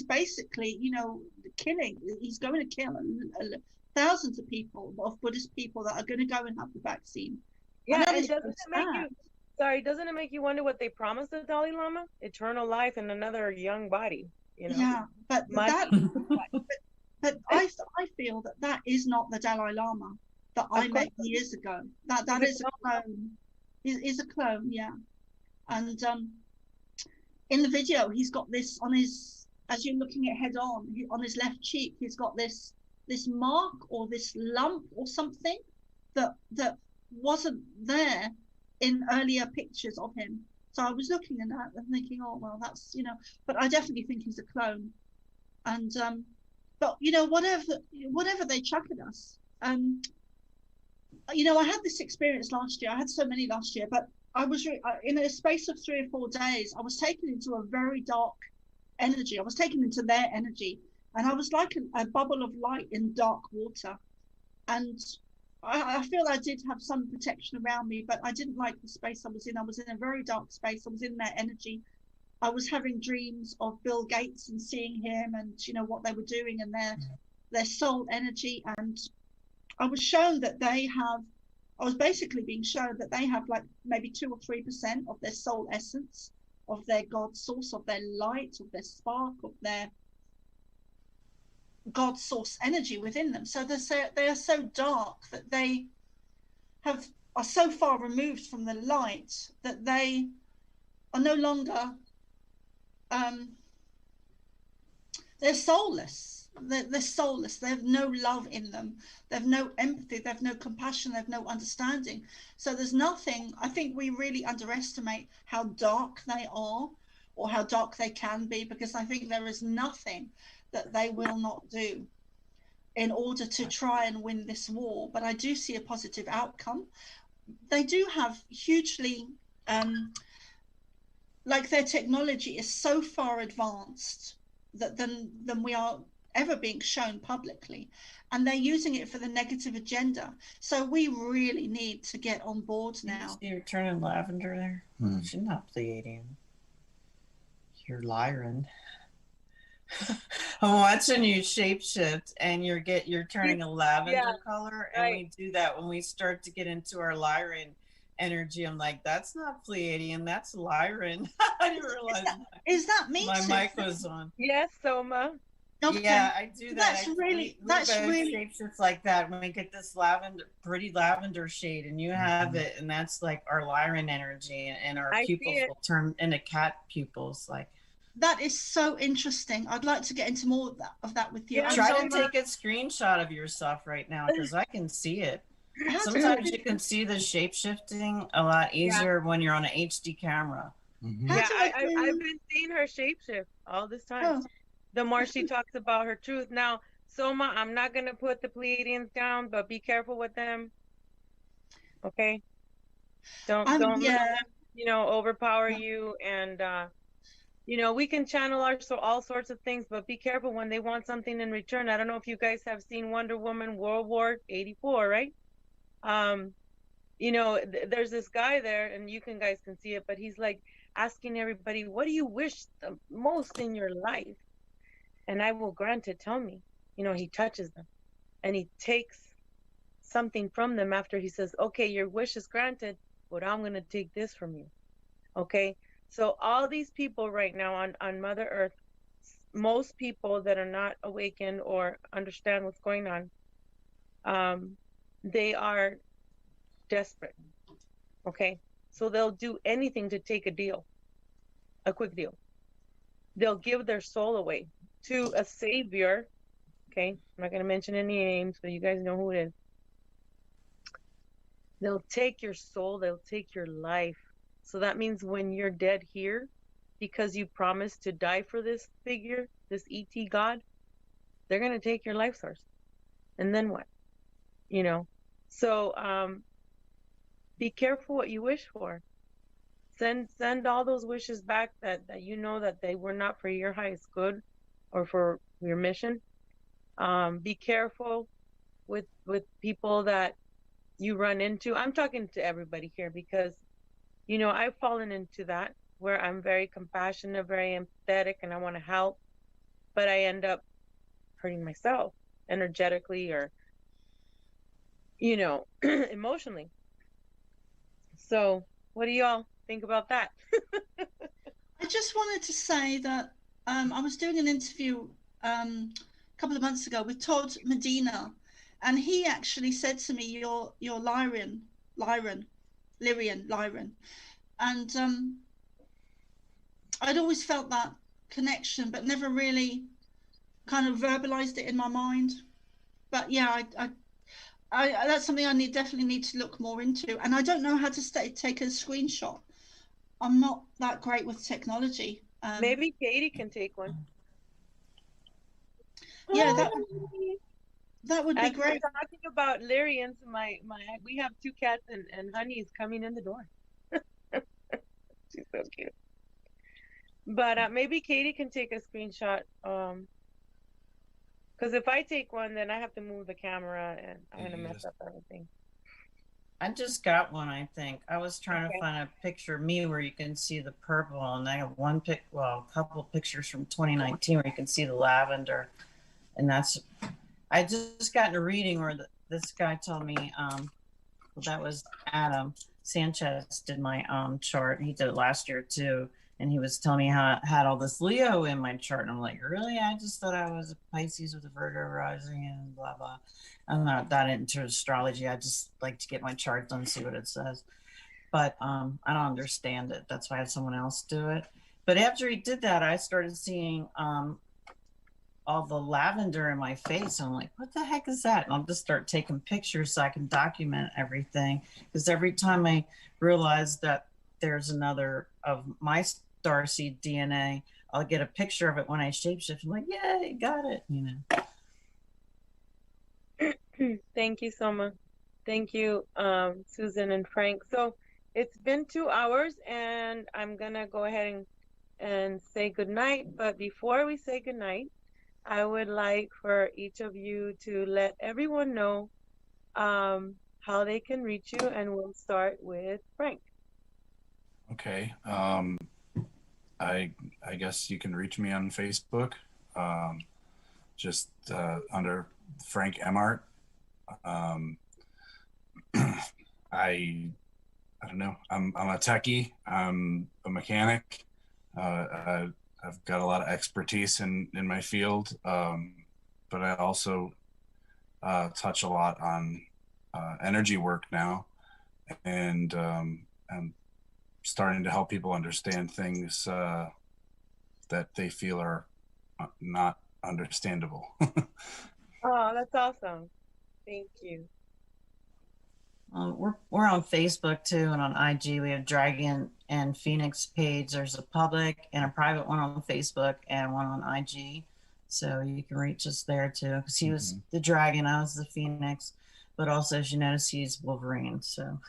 basically, killing. He's going to kill thousands of people, of Buddhist people that are going to go and have the vaccine. Yeah, and doesn't it make you wonder what they promised the Dalai Lama? Eternal life and another young body. Yeah, but But I feel that is not the Dalai Lama that I met years ago. That is a clone. Is a clone, yeah. And in the video, he's got this on his, as you're looking at head on his left cheek, he's got this mark or this lump or something that wasn't there in earlier pictures of him. So I was looking at that and thinking, oh well, that's but I definitely think he's a clone. And but whatever they chuck at us, you know, I had this experience last year. I had so many last year, but I was in a space of 3 or 4 days, I was taken into a very dark energy. I was taken into their energy, and I was like a bubble of light in dark water. And I feel I did have some protection around me, but I didn't like the space I was in. I was in a very dark space. I was in their energy. I was having dreams of Bill Gates and seeing him, and you know what they were doing, and their soul energy. And I was shown that they have, I was basically being shown that they have like maybe 2 or 3% of their soul essence, of their God source, of their light, of their spark, of their God source energy within them. So they are so dark that they are so far removed from the light that they are no longer, they're soulless. They're soulless. They have no love in them. They have no empathy. They have no compassion. They have no understanding. So there's nothing. I think we really underestimate how dark they are, or how dark they can be, because I think there is nothing that they will not do in order to try and win this war. But I do see a positive outcome. They do have hugely, like their technology is so far advanced that than we are ever being shown publicly, and they're using it for the negative agenda. So we really need to get on board now. You're turning lavender there. She's not Pleiadian. You're Lyran. I'm watching you shapeshift, and you're turning a lavender color, and we do that when we start to get into our Lyran energy. I'm like, that's not Pleiadian, that's Lyran. I didn't realize is that me my too? mic was on. Yes, Soma. Okay. Yeah, I do that. That's really shapeshifts like that when we get this pretty lavender shade, and you have it, and that's like our Lyran energy, and our pupils will turn into cat pupils. Like, that is so interesting. I'd like to get into more of that with you. Yeah, try to take a screenshot of yourself right now, because I can see it. Sometimes you can see the shape shifting a lot easier when you're on an HD camera. Yeah, I've been seeing her shapeshift all this time. The more she talks about her truth. Now, Soma, I'm not going to put the Pleiadians down, but be careful with them. Okay? Don't let them, overpower you. And, we can channel all sorts of things, but be careful when they want something in return. I don't know if you guys have seen Wonder Woman World War 84, right? There's this guy there, and guys can see it, but he's like asking everybody, what do you wish the most in your life? And I will grant it, tell me. He touches them, and he takes something from them after he says, okay, your wish is granted, but I'm going to take this from you. Okay? So all these people right now on Mother Earth, most people that are not awakened or understand what's going on, they are desperate. Okay? So they'll do anything to take a quick deal. They'll give their soul away to a savior. Okay? I'm not going to mention any names, but you guys know who it is. They'll take your soul, they'll take your life. So that means when you're dead here, because you promised to die for this figure, this ET God, they're going to take your life source. And then what? So be careful what you wish for. Send all those wishes back that that they were not for your highest good or for your mission. Be careful with people that you run into. I'm talking to everybody here because I've fallen into that, where I'm very compassionate, very empathetic, and I want to help, but I end up hurting myself energetically or emotionally. So what do y'all think about that? I just wanted to say that I was doing an interview a couple of months ago with Todd Medina, and he actually said to me, you're Lyran. And I'd always felt that connection, but never really kind of verbalized it in my mind. But yeah, I that's something I definitely need to look more into. And I don't know how to take a screenshot. I'm not that great with technology. Maybe Katie can take one. Yeah, That would be As we're great. talking about Lyrians, we have two cats and Honey's coming in the door. She's so cute. But maybe Katie can take a screenshot. Because if I take one, then I have to move the camera and I'm gonna mess up everything. I just got one, I think. I was trying Okay. to find a picture of me where you can see the purple, and I have a couple pictures from 2019 where you can see the lavender. And I just got in a reading where this guy told me, that was Adam Sanchez did my chart. He did it last year too. And he was telling me how I had all this Leo in my chart. And I'm like, really? I just thought I was a Pisces with a Virgo rising and blah, blah. I'm not that into astrology. I just like to get my chart done and see what it says. But I don't understand it. That's why I had someone else do it. But after he did that, I started seeing all the lavender in my face. I'm like, what the heck is that? And I'll just start taking pictures so I can document everything. Because every time I realize that there's another of my starseed DNA, I'll get a picture of it when I shapeshift. I'm like, yay, got it, you know. Thank you, Soma. Thank you, Susan and Frank. So it's been 2 hours, and I'm gonna go ahead and say goodnight. But before we say goodnight, I would like for each of you to let everyone know how they can reach you, and we'll start with Frank. Okay. I guess you can reach me on Facebook, just under Frank Emart. I don't know. I'm a techie. I'm a mechanic. I've got a lot of expertise in my field, but I also touch a lot on energy work now, and I'm starting to help people understand things that they feel are not understandable. Oh, that's awesome. Thank you. We're on Facebook too, and on IG. We have Dragon and Phoenix page. There's a public and a private one on Facebook and one on IG. So you can reach us there too. Because he was the dragon, I was the Phoenix. But also, as you notice, he's Wolverine. So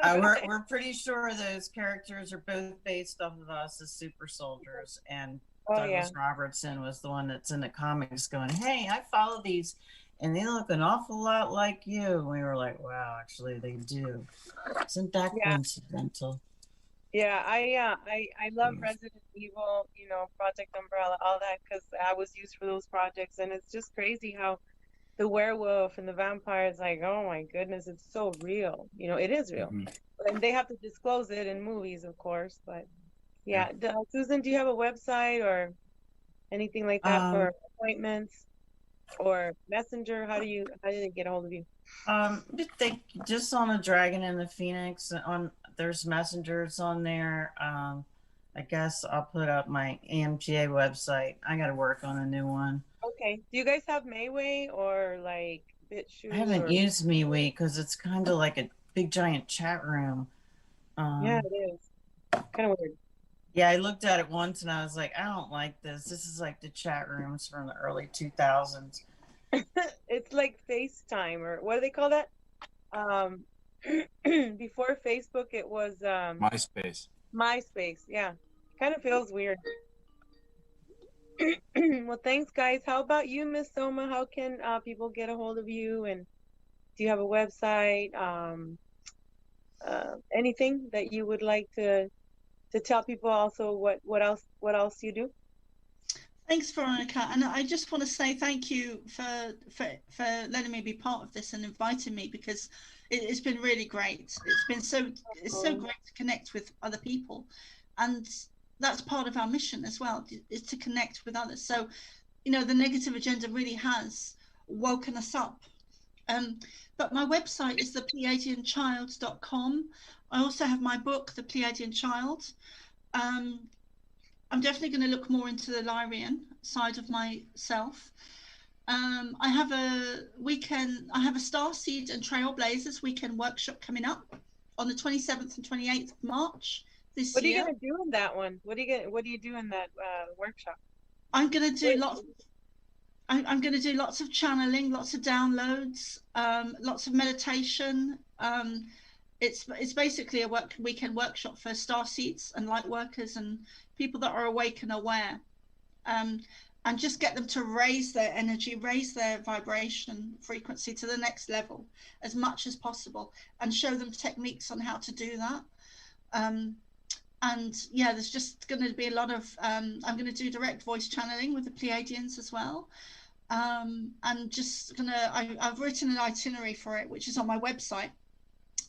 we're pretty sure those characters are both based off of us as super soldiers. And Douglas Robertson was the one that's in the comics going, hey, I follow these and they look an awful lot like you. And we were like, wow, actually they do. Isn't that coincidental? Yeah, I love Resident Evil, you know, Project Umbrella, all that, because I was used for those projects. And it's just crazy how the werewolf and the vampire is like, oh my goodness, it's so real. You know, it is real. And they have to disclose it in movies, of course. But yeah, Susan, do you have a website or anything like that for appointments or messenger? How do they get a hold of you? They just on the Dragon and the Phoenix. There's messengers on there. I guess I'll put up my AMTA website. I got to work on a new one. Okay. Do you guys have Mayway or like BitChute? I haven't used MeWe because it's kind of like a big giant chat room. Yeah, it is. Kind of weird. Yeah, I looked at it once and I was like, I don't like this. This is like the chat rooms from the early 2000s. It's like FaceTime, or what do they call that? Before Facebook, it was MySpace. MySpace, yeah. Kind of feels weird. Well, thanks, guys. How about you, Miss Soma? How can people get a hold of you? And do you have a website? Anything that you would like to tell people? Also, what else you do? Thanks, Veronica. And I just want to say thank you for letting me be part of this and inviting me, because it's been really great. It's so great to connect with other people, and that's part of our mission as well, is to connect with others. So, you know, the negative agenda really has woken us up. But my website is thepleiadianchild.com. I also have my book, The Pleiadian Child. I'm definitely going to look more into the Lyrian side of myself. I have a Starseed and Trailblazers weekend workshop coming up on the 27th and 28th of March this year. What are you going to do in that one? What do you do in that workshop? I'm going to do lots. I'm going to do lots of channeling, lots of downloads, lots of meditation. It's basically a weekend workshop for starseeds and light workers and people that are awake and aware, and just get them to raise their energy, raise their vibration frequency to the next level as much as possible, and show them techniques on how to do that. And yeah, there's just going to be a lot of I'm going to do direct voice channeling with the Pleiadians as well. And just I've written an itinerary for it, which is on my website,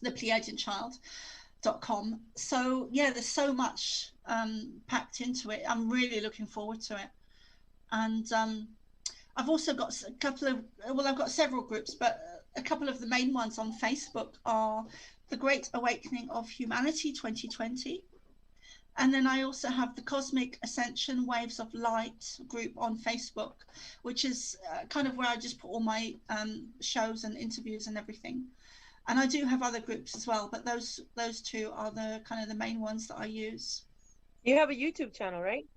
thepleiadianchild.com. So yeah, there's so much packed into it. I'm really looking forward to it. And I've also got a couple of, well, I've got several groups, but a couple of the main ones on Facebook are the Great Awakening of Humanity 2020. And then I also have the Cosmic Ascension Waves of Light group on Facebook, which is kind of where I just put all my shows and interviews and everything. And I do have other groups as well, but those two are the kind of the main ones that I use. You have a YouTube channel, right?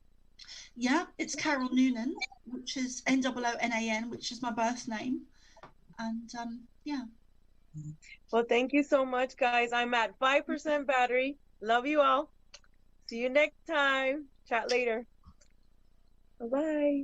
Yeah, it's Carol Noonan, which is Noonan, which is my birth name. And yeah. Well, thank you so much, guys. I'm at 5% battery. Love you all. See you next time. Chat later. Bye-bye.